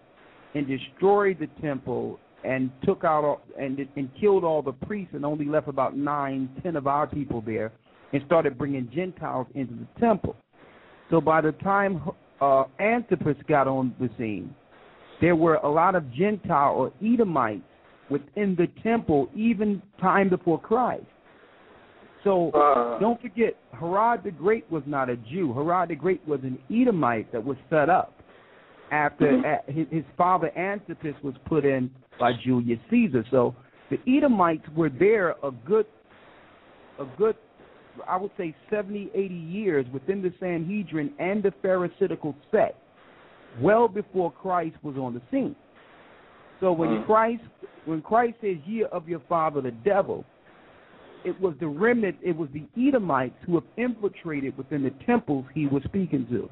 and destroyed the temple and took out and killed all the priests and only left about 9-10 of our people there, and started bringing Gentiles into the temple. So by the time Antipas got on the scene, there were a lot of Gentile or Edomites within the temple, even time before Christ. So don't forget, Herod the Great was not a Jew. Herod the Great was an Edomite that was set up after his father Antipas was put in by Julius Caesar. So the Edomites were there a good, I would say 70, 80 years within the Sanhedrin and the Pharisaical sect, well before Christ was on the scene. So when Christ says, "Ye of your father the devil," it was the remnant, it was the Edomites who have infiltrated within the temples he was speaking to.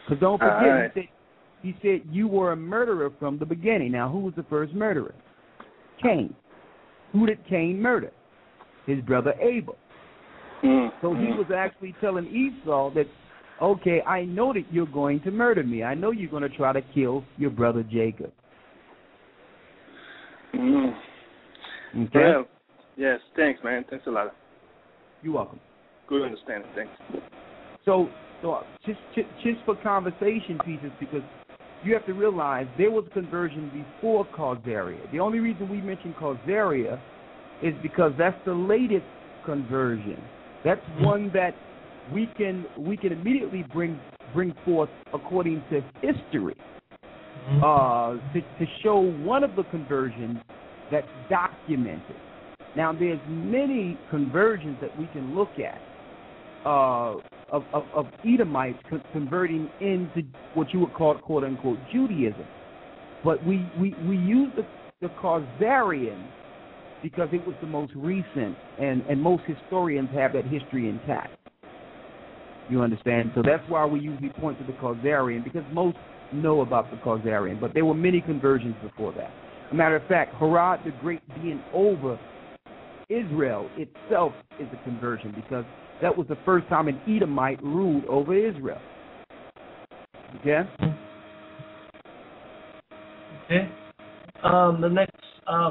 Because don't forget, he said you were a murderer from the beginning. Now, who was the first murderer? Cain. Who did Cain murder? His brother Abel. So he was actually telling Esau that, okay, I know that you're going to murder me. I know you're going to try to kill your brother Jacob. Okay? Well, yes, thanks, man. Thanks a lot. You're welcome. Good understanding. Thanks. So just for conversation pieces, because you have to realize there was conversion before Causaria. The only reason we mention Causaria is because that's the latest conversion. That's one that we can immediately bring forth according to history to show one of the conversions that's documented. Now, there's many conversions that we can look at. of Edomites converting into what you would call, quote unquote, Judaism. But we use the Khazarian because it was the most recent, and most historians have that history intact. You understand? So that's why we usually point to the Khazarian, because most know about the Khazarian, but there were many conversions before that. As a matter of fact, Herod the Great being over Israel itself is a conversion, because that was the first time an Edomite ruled over Israel. Okay? Okay. The next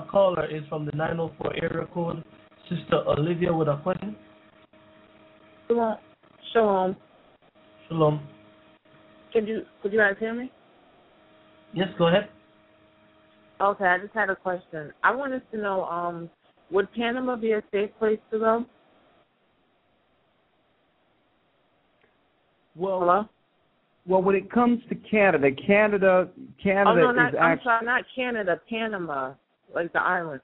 caller is from the 904 area code. Sister Olivia with a question. Shalom. Shalom. Could you guys hear me? Yes, go ahead. Okay, I just had a question. I wanted to know, would Panama be a safe place to go? Well, hello? Well, when it comes to Canada oh, no, is actually... I'm sorry, not Canada, Panama, like the island.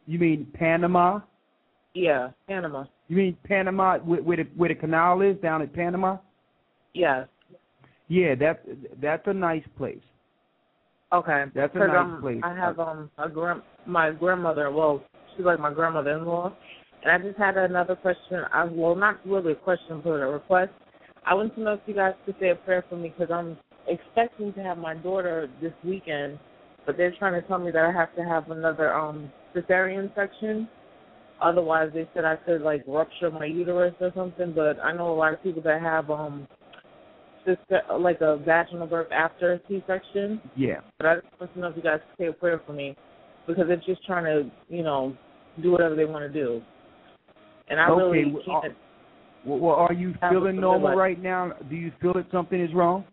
You mean Panama? Yeah, Panama. You mean Panama, where the canal is, down at Panama? Yes. Yeah, that's a nice place. Okay. That's a nice place. I have my grandmother, well, she's like my grandmother-in-law, and I just had another question. Well, not really a question, but a request. I want to know if you guys could say a prayer for me, because I'm expecting to have my daughter this weekend, but they're trying to tell me that I have to have another cesarean section. Otherwise, they said I could, like, rupture my uterus or something, but I know a lot of people that have, like a vaginal birth after a C-section. Yeah. But I just want to know if you guys could say a prayer for me, because they're just trying to, do whatever they want to do. And I really can't. Well, are you feeling normal right now? Do you feel that something is wrong?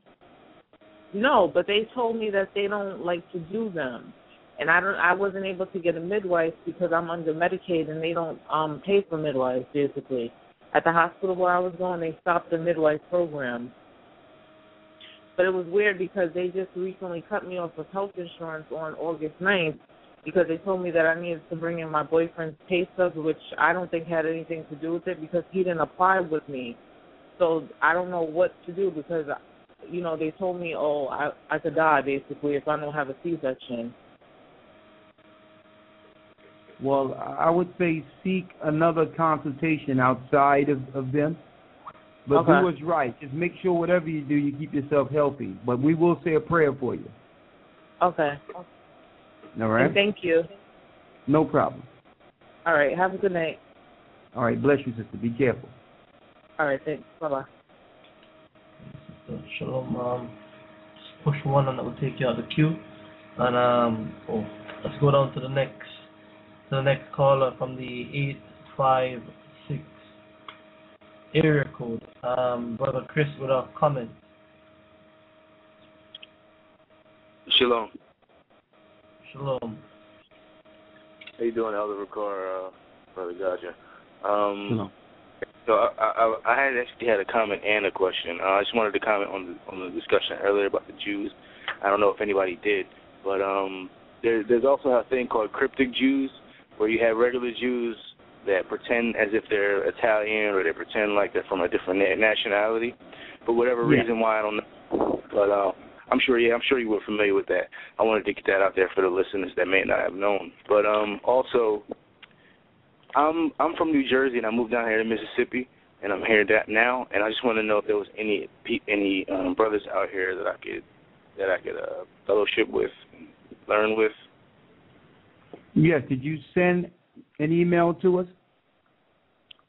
No, but they told me that they don't like to do them. And I wasn't able to get a midwife because I'm under Medicaid, and they don't pay for midwives, basically. At the hospital where I was going, they stopped the midwife program. But it was weird because they just recently cut me off of health insurance on August 9th because they told me that I needed to bring in my boyfriend's pay stubs, which I don't think had anything to do with it because he didn't apply with me. So I don't know what to do because, they told me, I could die, basically, if I don't have a C-section. Well, I would say seek another consultation outside of them. But do what's right. Just make sure whatever you do, you keep yourself healthy. But we will say a prayer for you. Okay. All right? And thank you. No problem. All right. Have a good night. All right. Bless you, sister. Be careful. All right. Thanks. Bye-bye. Shalom. Just push one and that will take you out of the queue. And let's go down to the next caller from the 856 area code. Brother Chris with a comment. Shalom. Shalom. How you doing, Elder Ricard, Brother Gaja? Shalom. So I had actually had a comment and a question. I just wanted to comment on the discussion earlier about the Jews. I don't know if anybody did, but there's also a thing called cryptic Jews, where you have regular Jews that pretend as if they're Italian or they pretend like they're from a different nationality, for whatever reason why I don't know. But I'm sure you were familiar with that. I wanted to get that out there for the listeners that may not have known. But also, I'm from New Jersey and I moved down here to Mississippi, and I'm here now. And I just want to know if there was any brothers out here that I could fellowship with, and learn with. Yes. Did you send an email to us?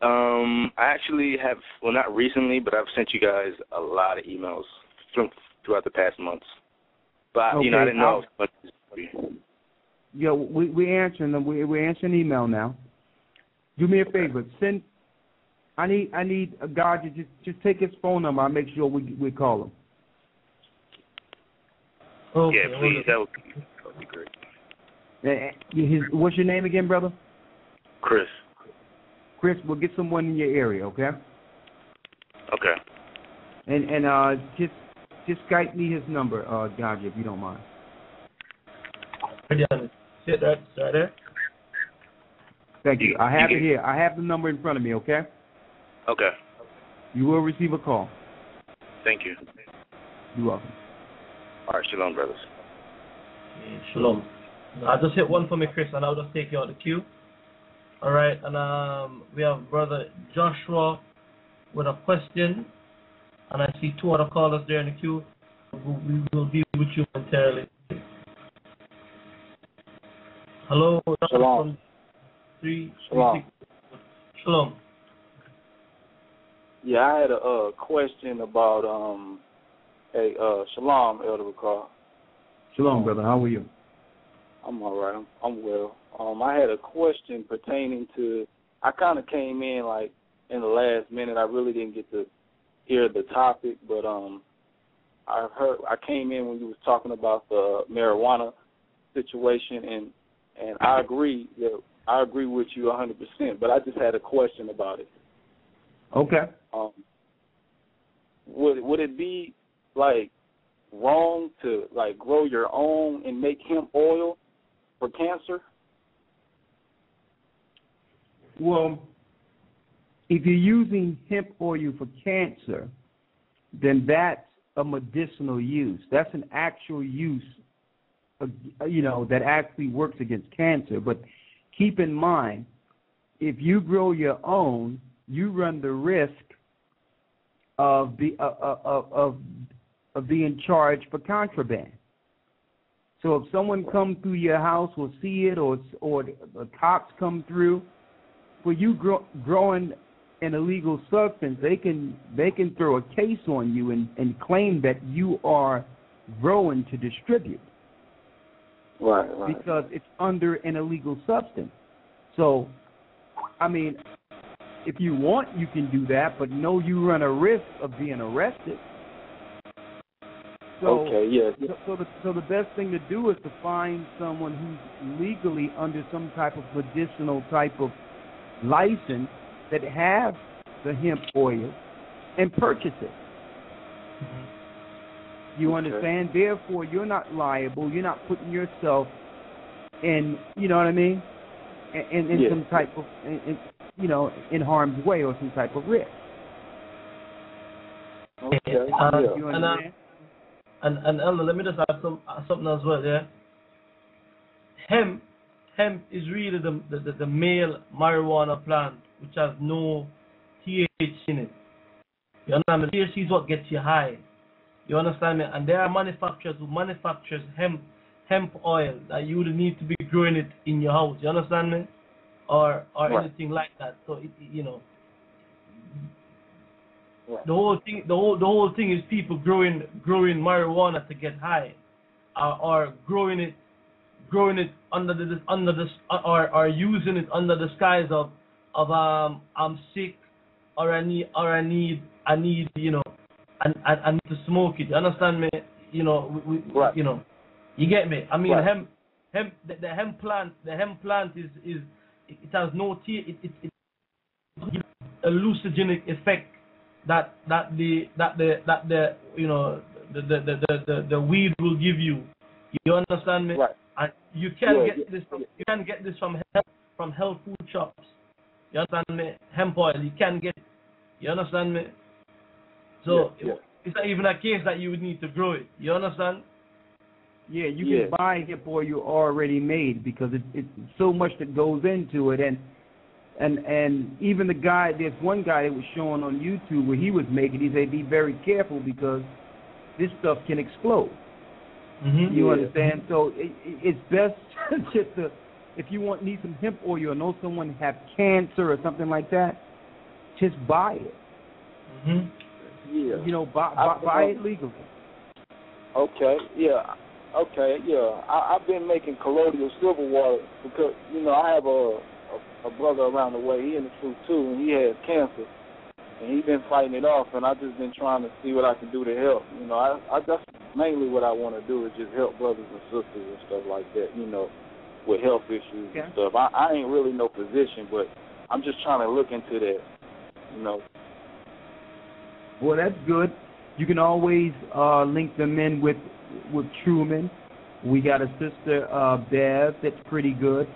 I actually have, well, not recently, but I've sent you guys a lot of emails throughout the past months. But I didn't know. Yeah, we're answering them. We're answering email now. Do me a favor. I need a guy to just take his phone number. I'll make sure we call him. Okay, yeah, please. That would be great. What's your name again, brother? Chris. Chris, we'll get someone in your area, okay? Okay. And just Skype me his number, Gaja, if you don't mind. Sit right there. Thank you. I have it here. I have the number in front of me, okay? Okay. You will receive a call. Thank you. You're welcome. All right, shalom, brothers. Shalom. I'll just hit one for me, Chris, and I'll just take you out of the queue. All right, and we have Brother Joshua with a question, and I see 2 other callers there in the queue. We will be with you momentarily. Hello, Shalom. 336. Shalom. Yeah, I had a question about Shalom, Elder Ricard. Shalom, brother. How are you? I'm all right. I'm well. I had a question pertaining to. I kind of came in like in the last minute. I really didn't get to hear the topic, but I came in when you was talking about the marijuana situation, and I agree with you 100%. But I just had a question about it. Okay. Would it be like wrong to like grow your own and make hemp oil for cancer? Well, if you're using hemp oil for cancer, then that's a medicinal use. That's an actual use, that actually works against cancer. But keep in mind, if you grow your own, you run the risk of being charged for contraband. So if someone comes through your house will see it, or the cops come through, for you growing an illegal substance, they can throw a case on you and claim that you are growing to distribute. Right. Because it's under an illegal substance. So, I mean, if you want, you can do that, but no, you run a risk of being arrested. So, okay, yeah. So the best thing to do is to find someone who's legally under some type of medicinal type of license that have the hemp oil and purchase it. Mm-hmm. You understand? Therefore, you're not liable. You're not putting yourself in, you know what I mean, in some type of, in harm's way or some type of risk. Okay. You understand? And Elder, let me just add something as well. Yeah. Hemp is really the male marijuana plant, which has no THC in it. You understand? The THC is what gets you high. You understand me? And there are manufacturers who manufactures hemp oil that you would need to be growing it in your house. You understand me? Or right. anything like that. So Right. the whole thing is people growing marijuana to get high, or growing it under or using it under the guise of I'm sick, or I need I need to smoke it. You understand me? Right. You get me? I mean, right. the hemp plant is it has no it gives a hallucinogenic effect that the weed will give you. You understand me? Right. And you can get this from health food shops. You understand me? Hemp oil, you can get it. You understand me? So it's not even a case that you would need to grow it. You understand? Yeah, you can buy hemp oil already made, because it's so much that goes into it, and even there's one guy that was showing on YouTube where he was making. He said, be very careful because this stuff can explode. Mm-hmm. You understand? So it's best just to, if you need some hemp oil or know someone have cancer or something like that, just buy it. Mm-hmm. Yeah. Buy it legally. Okay. Yeah. Okay. Yeah. I've been making colloidal silver water because I have a brother around the way. He in the truth too, and he has cancer, and he's been fighting it off. And I've just been trying to see what I can do to help. I that's mainly what I want to do is just help brothers and sisters and stuff like that. With health issues and stuff. I ain't really no physician, but I'm just trying to look into that. Well, that's good. You can always link them in with Truman. We got a sister, Bev, that's pretty good.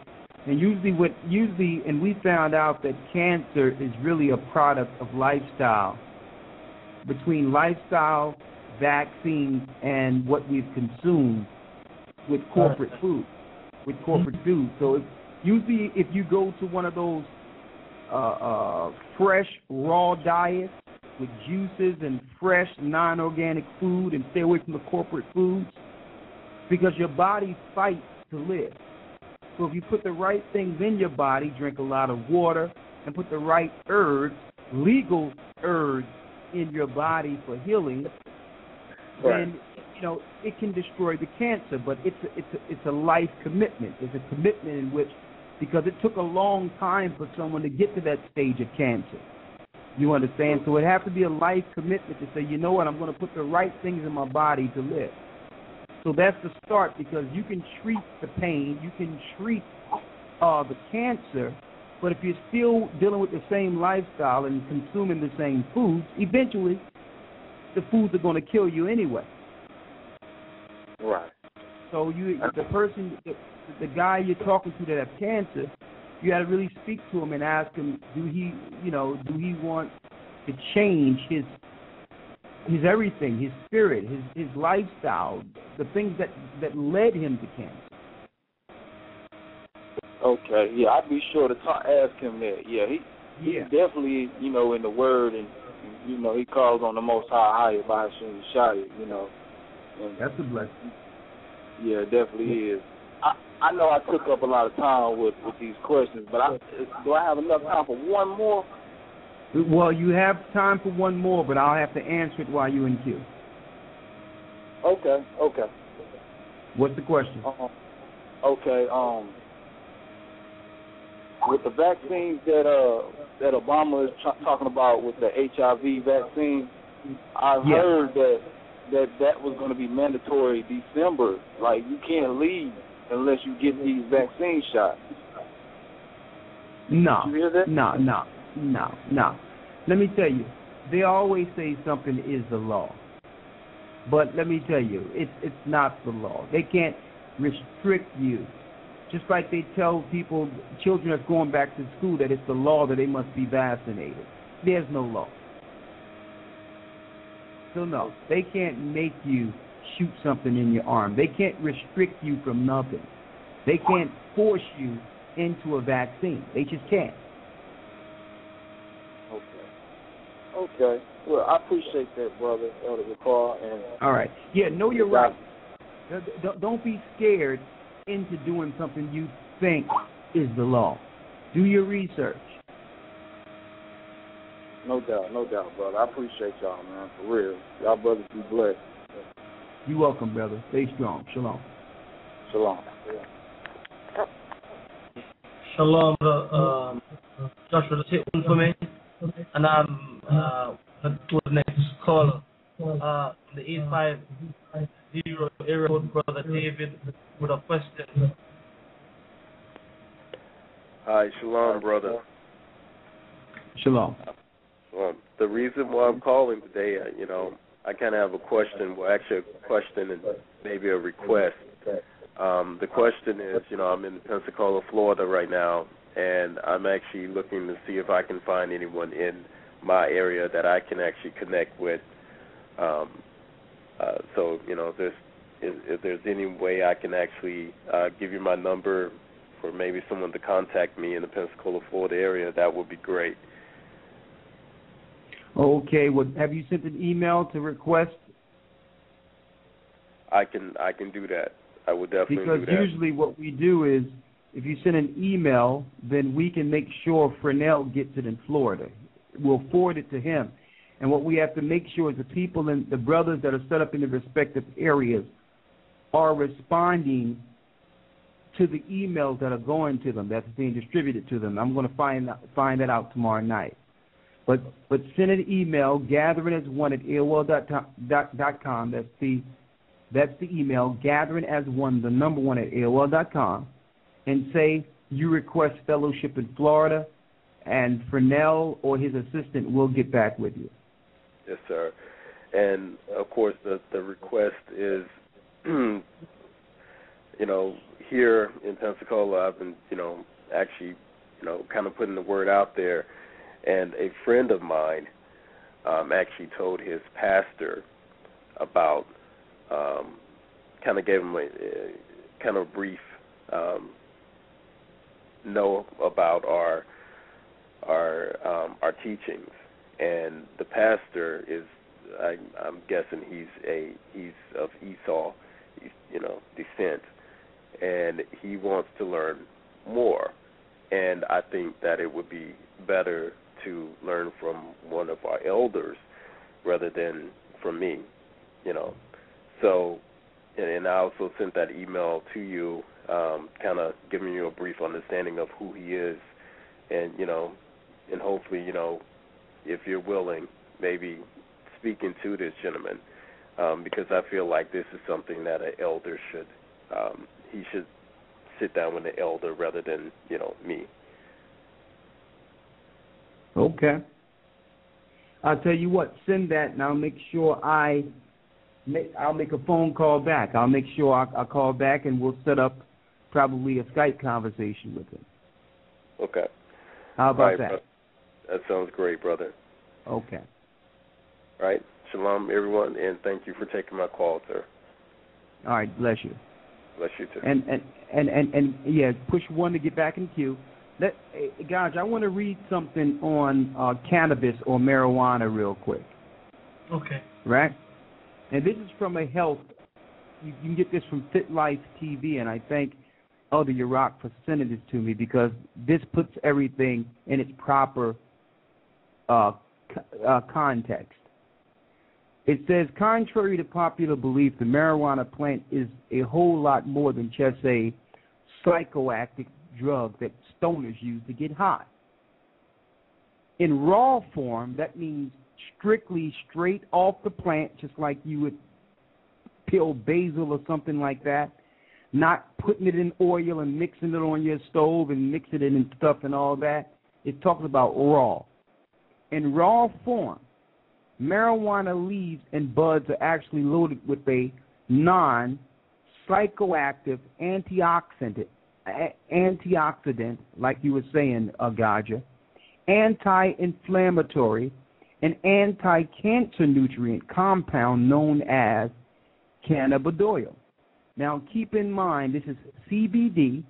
And usually, we found out that cancer is really a product of lifestyle. between lifestyle, vaccines, and what we've consumed with corporate food. So usually if you go to one of those fresh, raw diets with juices and fresh, non-organic food, and stay away from the corporate foods, because your body fights to live. So if you put the right things in your body, drink a lot of water, and put the right herbs, legal herbs, in your body for healing, then it can destroy the cancer. But it's a life commitment. It's a commitment in which, because it took a long time for someone to get to that stage of cancer. You understand? So it has to be a life commitment to say, you know what, I'm going to put the right things in my body to live. So that's the start, because you can treat the pain, you can treat the cancer, but if you're still dealing with the same lifestyle and consuming the same foods, eventually the foods are going to kill you anyway. Right. So the guy you're talking to that has cancer, you got to really speak to him and ask him, do he want to change his everything, his spirit, his lifestyle, the things that led him to cancer. Okay, yeah, I'd be sure to ask him that. Yeah, he's definitely, in the Word, and he calls on the Most High, by Hashem Shai, And that's a blessing. Yeah, it definitely is. I know I took up a lot of time with these questions, but do I have enough time for one more? Well, you have time for one more, but I'll have to answer it while you're in queue. Okay. What's the question? Okay. With the vaccines that Obama is talking about with the HIV vaccine, I've heard that was going to be mandatory December. Like, you can't leave unless you get these vaccine shots. No. Did you hear that? No. Let me tell you, they always say something is the law. But let me tell you, it's not the law. They can't restrict you. Just like they tell people, children that's going back to school, that it's the law that they must be vaccinated. There's no law. So no, they can't make you shoot something in your arm. They can't restrict you from nothing. They can't force you into a vaccine. They just can't. Okay. Well, I appreciate that, brother, Elder Ricard. All right. Yeah, know you're right. Don't be scared into doing something you think is the law. Do your research. No doubt, brother. I appreciate y'all, man, for real. Y'all brothers be blessed. You're welcome, brother. Stay strong. Shalom. Shalom. Shalom, Joshua, let's hit one for me. And I'm going to the next caller. The 850 area code, Brother David, with a question. Hi, shalom, brother. Shalom. The reason why I'm calling today, I kind of have a question. Well, actually, a question and maybe a request. The question is, I'm in Pensacola, Florida right now, and I'm actually looking to see if I can find anyone in my area that I can actually connect with. So, if there's any way I can actually give you my number for maybe someone to contact me in the Pensacola, Florida area, that would be great. Okay. Well, have you sent an email to request? I can do that. I would definitely do that. Because usually what we do is, if you send an email, then we can make sure Fresnel gets it in Florida. We'll forward it to him. And what we have to make sure is the people and the brothers that are set up in the respective areas are responding to the emails that are going to them, that's being distributed to them. I'm going to find that out tomorrow night. But send an email, gatheringas1@AOL.com. That's the email, gatheringas1, the number 1 at AOL.com, and say you request fellowship in Florida, and Fresnel or his assistant will get back with you. Yes, sir. And of course, the request is, here in Pensacola, I've been, actually, kind of putting the word out there. And a friend of mine actually told his pastor about, kind of gave him a kind of brief know about our teachings, and the pastor is, I'm guessing he's of Esau, descent, and he wants to learn more. And I think that it would be better to learn from one of our elders rather than from me, So, and I also sent that email to you, kind of giving you a brief understanding of who he is, and and hopefully, if you're willing, maybe speaking to this gentleman, because I feel like this is something that an elder should, he should sit down with the elder rather than, me. Okay. I'll tell you what, send that, and I'll make sure I'll make a phone call back. I'll make sure I'll call back, and we'll set up probably a Skype conversation with him. Okay. How about that? Brother. That sounds great, brother. Okay. All right. Shalom, everyone, and thank you for taking my call, sir. All right. Bless you. Bless you, too. And yeah, push 1 to get back in queue. Guys, I want to read something on cannabis or marijuana real quick. Okay. Right? And this is from a health. You can get this from Fit Life TV, and I thank Elder Yurok for sending this to me, because this puts everything in its proper context. It says, contrary to popular belief, the marijuana plant is a whole lot more than just a psychoactive drug that stoners use to get high. In raw form, that means strictly straight off the plant, just like you would peel basil or something like that, not putting it in oil and mixing it on your stove and mixing it in stuff and all that. It talks about raw. In raw form, marijuana leaves and buds are actually loaded with a non-psychoactive antioxidant, like you were saying, Gaja, anti-inflammatory, and anti-cancer nutrient compound known as cannabidiol. Now, keep in mind, this is CBD,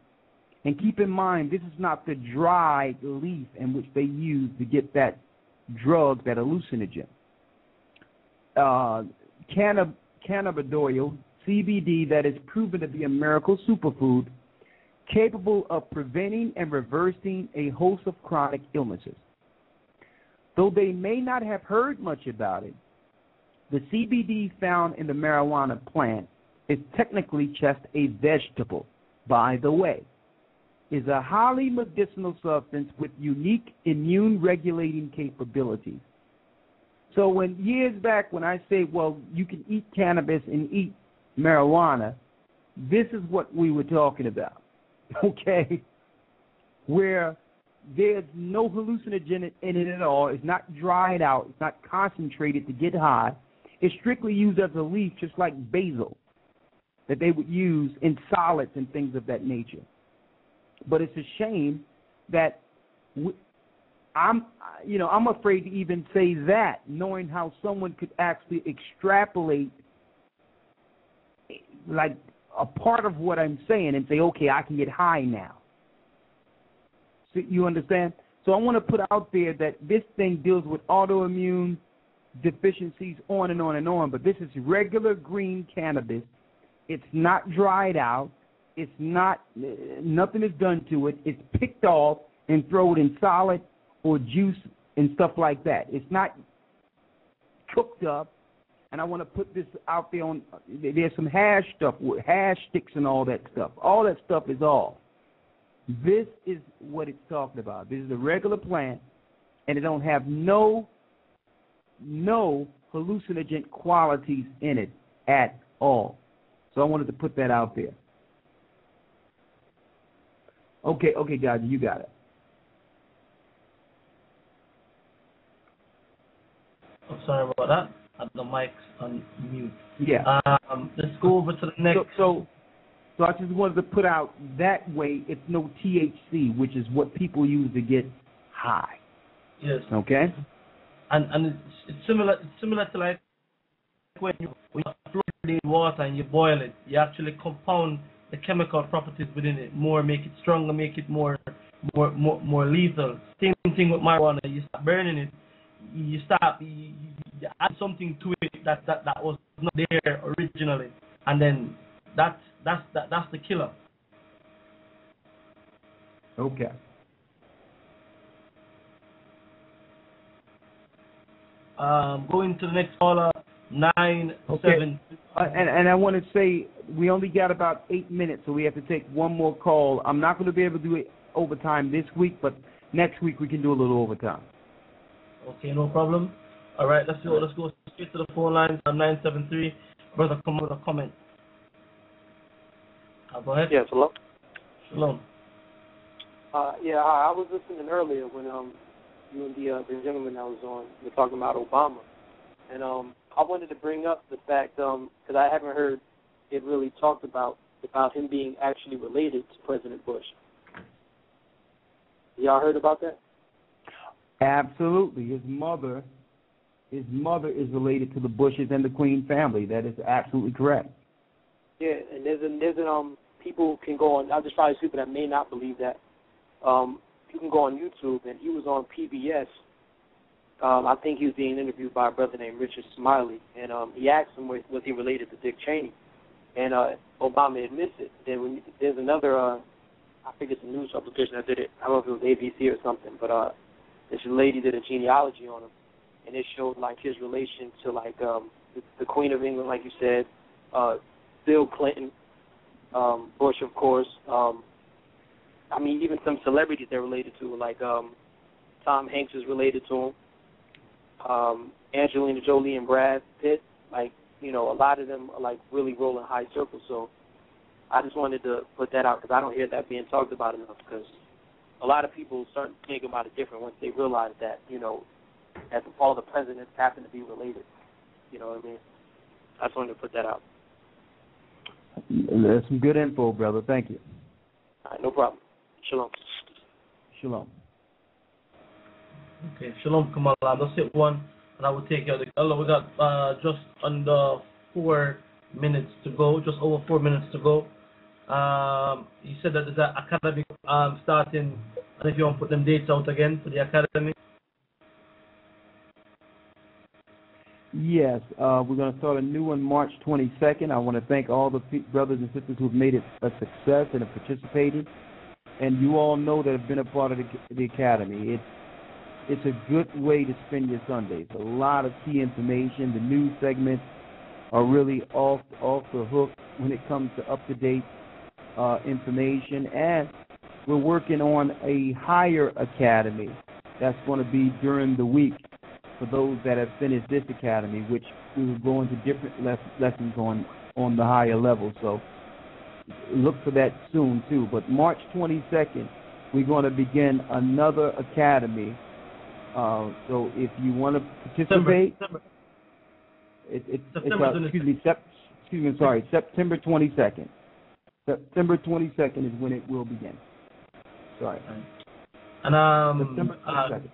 and keep in mind, this is not the dried leaf in which they use to get that drug, that hallucinogen. Cannabidiol, CBD, that is proven to be a miracle superfood capable of preventing and reversing a host of chronic illnesses. Though they may not have heard much about it, the CBD found in the marijuana plant is technically just a vegetable, by the way. Is a highly medicinal substance with unique immune-regulating capabilities. So when years back when I say, well, you can eat cannabis and eat marijuana, this is what we were talking about, okay? Where there's no hallucinogen in it at all. It's not dried out. It's not concentrated to get high. It's strictly used as a leaf, just like basil, that they would use in solids and things of that nature. But it's a shame that I'm afraid to even say that, knowing how someone could actually extrapolate like a part of what I'm saying and say, okay, I can get high now. So you understand? So I want to put out there that this thing deals with autoimmune deficiencies, on and on and on, but this is regular green cannabis. It's not dried out. It's not, nothing is done to it. It's picked off and thrown in solid or juice and stuff like that. It's not cooked up. And I want to put this out there on, there's some hash stuff, hash sticks and all that stuff. All that stuff is all. This is what it's talking about. This is a regular plant, and it don't have no hallucinogen qualities in it at all. So I wanted to put that out there. Okay, guys, you got it. I'm sorry about that. The mic's on mute. Yeah. Let's go over to the next. So I just wanted to put out that way it's no THC, which is what people use to get high. Yes. Okay? and it's similar to like when you fluoridate water and you boil it, you actually compound the chemical properties within it more, make it stronger, make it more lethal. Same thing with marijuana. You start burning it, you add something to it that was not there originally, and then that's the killer. Okay. Going to the next caller, 9-7. And I want to say we only got about 8 minutes, so we have to take one more call. I'm not going to be able to do it overtime this week, but next week we can do a little overtime. Okay, no problem. All right, let's go straight to the phone lines. 973. Brother, come with a comment. Go ahead. Yes, hello. Shalom. I was listening earlier when you and the gentleman that was on were talking about Obama, and I wanted to bring up the fact because I haven't heard it really talked about him being actually related to President Bush. Y'all heard about that? Absolutely. His mother is related to the Bushes and the Queen family. That is absolutely correct. Yeah, and there's people can go on. There's probably people that may not believe that. You can go on YouTube, and he was on PBS. I think he was being interviewed by a brother named Richard Smiley, and he asked him was he related to Dick Cheney, and Obama admits it. Then there's another, I think it's a news publication that did it. I don't know if it was ABC or something, but this lady did a genealogy on him, and it showed like his relation to like the Queen of England, like you said, Bill Clinton, Bush, of course. I mean, even some celebrities they're related to, like Tom Hanks is related to him. Angelina Jolie and Brad Pitt, like, you know, a lot of them are like really rolling high circles. So I just wanted to put that out because I don't hear that being talked about enough. Because a lot of people start thinking about it different once they realize that, you know, that all the presidents happen to be related. You know what I mean? I just wanted to put that out. That's some good info, brother. Thank you. All right, no problem. Shalom. Shalom. Okay, Shalom, Kamal. Let's hit one, and I will take you. We got just under 4 minutes to go, just over 4 minutes to go. You said that there's an academy starting, and if you want to put them dates out again for the academy. Yes, we're going to start a new one March 22nd. I want to thank all the brothers and sisters who have made it a success and have participated. And you all know that have been a part of the academy. It's a good way to spend your Sundays. A lot of key information. The news segments are really off the hook when it comes to up-to-date information. And we're working on a higher academy that's going to be during the week for those that have finished this academy, which we will go into different lessons on the higher level. So look for that soon, too. But March 22nd, we're going to begin another academy. So if you want to participate, September 22nd. September 22nd is when it will begin. Sorry. And September 22nd.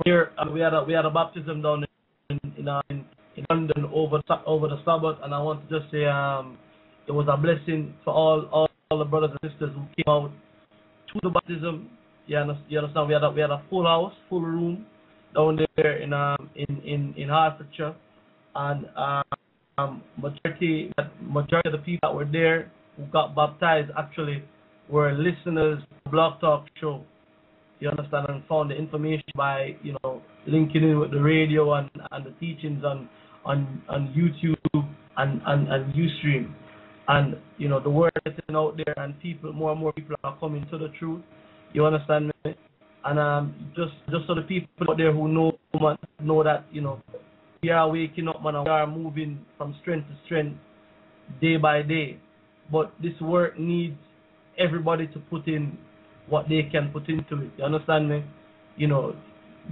Here we had a baptism down in London over the Sabbath, and I want to just say it was a blessing for all the brothers and sisters who came out to the baptism. You understand? We had a full house, full room down there in Hertfordshire, and majority of the people that were there who got baptized actually were listeners to the Blog Talk show. You understand, and found the information by, you know, linking in with the radio and the teachings on YouTube and Ustream. And, you know, the word is out there, and more and more people are coming to the truth. You understand me? And just so the people out there who know that, you know, we are waking up, man, and we are moving from strength to strength day by day. But this work needs everybody to put in what they can put into it. You understand me? You know,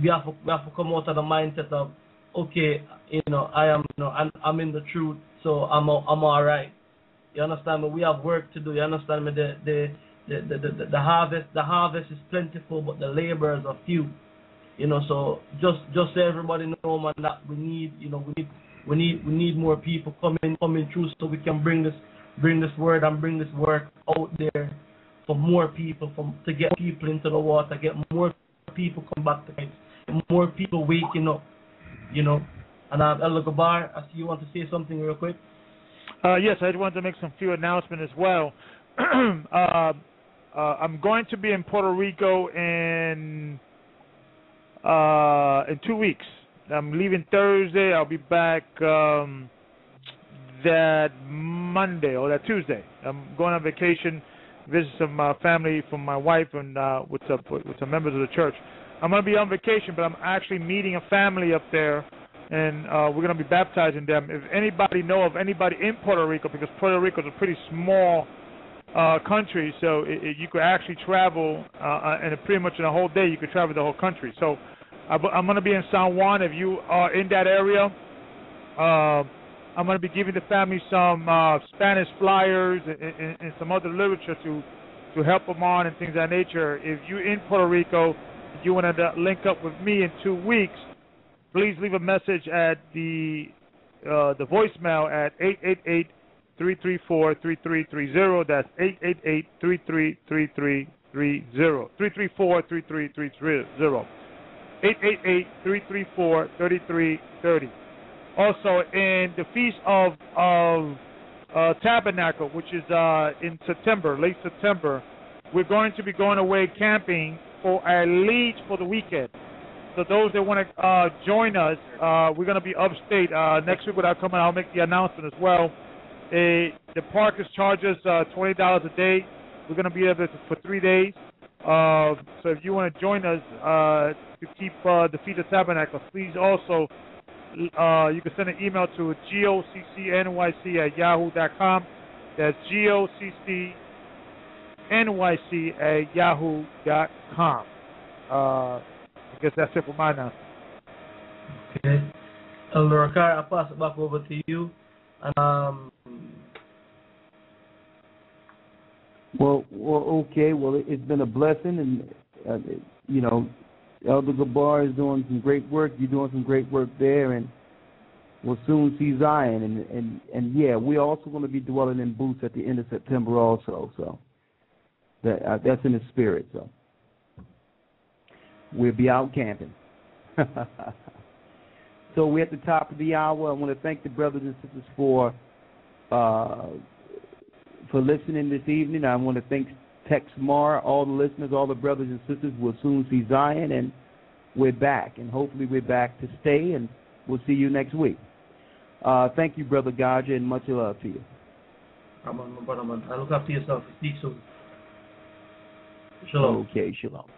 we have to come out of the mindset of, okay, you know, I'm in the truth, so I'm all right. You understand me? We have work to do. You understand me? The harvest is plentiful, but the laborers are few. You know, so just so everybody know, man, that we need, you know, we need more people coming through, so we can bring this word and bring this work out there for more people, to get people into the water, get more people come back to Christ, more people waking up, you know. And Elder Gabar, I see you want to say something real quick. Yes, I just wanted to make some few announcements as well. I'm going to be in Puerto Rico in 2 weeks. I'm leaving Thursday. I'll be back that Monday or that Tuesday. I'm going on vacation, visit some family from my wife and with some members of the church. I'm going to be on vacation, but I'm actually meeting a family up there, and we're going to be baptizing them. If anybody know of anybody in Puerto Rico, because Puerto Rico is a pretty small country, so you could actually travel, and pretty much in a whole day you could travel the whole country. So I'm going to be in San Juan. If you are in that area, I'm going to be giving the family some Spanish flyers and some other literature to help them on and things of that nature. If you're in Puerto Rico, if you want to link up with me in 2 weeks, please leave a message at the voicemail at 888-334-3330. That's 888-334-3330. 888-334-3330. Also, in the Feast of Tabernacle, which is in September, late September, we're going to be going away camping for at least for the weekend. So those that want to join us, we're going to be upstate. Next week when I come in, I'll make the announcement as well. The park is charges $20 a day. We're going to be there for 3 days. So if you want to join us to keep the Feast of Tabernacle, please also you can send an email to GOCCNYC@yahoo.com. That's GOCCNYC@yahoo.com. I guess that's it for my announcement. Okay. Elder Rawchar, I'll pass it back over to you. Well, okay. Well, it's been a blessing, and you know, Elder Gabar is doing some great work. You're doing some great work there, and we'll soon see Zion. And yeah, we're also going to be dwelling in booths at the end of September also. So that's in the spirit. So we'll be out camping. So we're at the top of the hour. I want to thank the brothers and sisters for listening this evening. I want to thank TEXE MARRS, all the listeners, all the brothers and sisters. We'll soon see Zion, and we're back. And hopefully we're back to stay, and we'll see you next week. Thank you, Brother Gaja, and much love to you. Come on, my brother, man. I look after yourself. Speak soon. Shalom. Okay, shalom.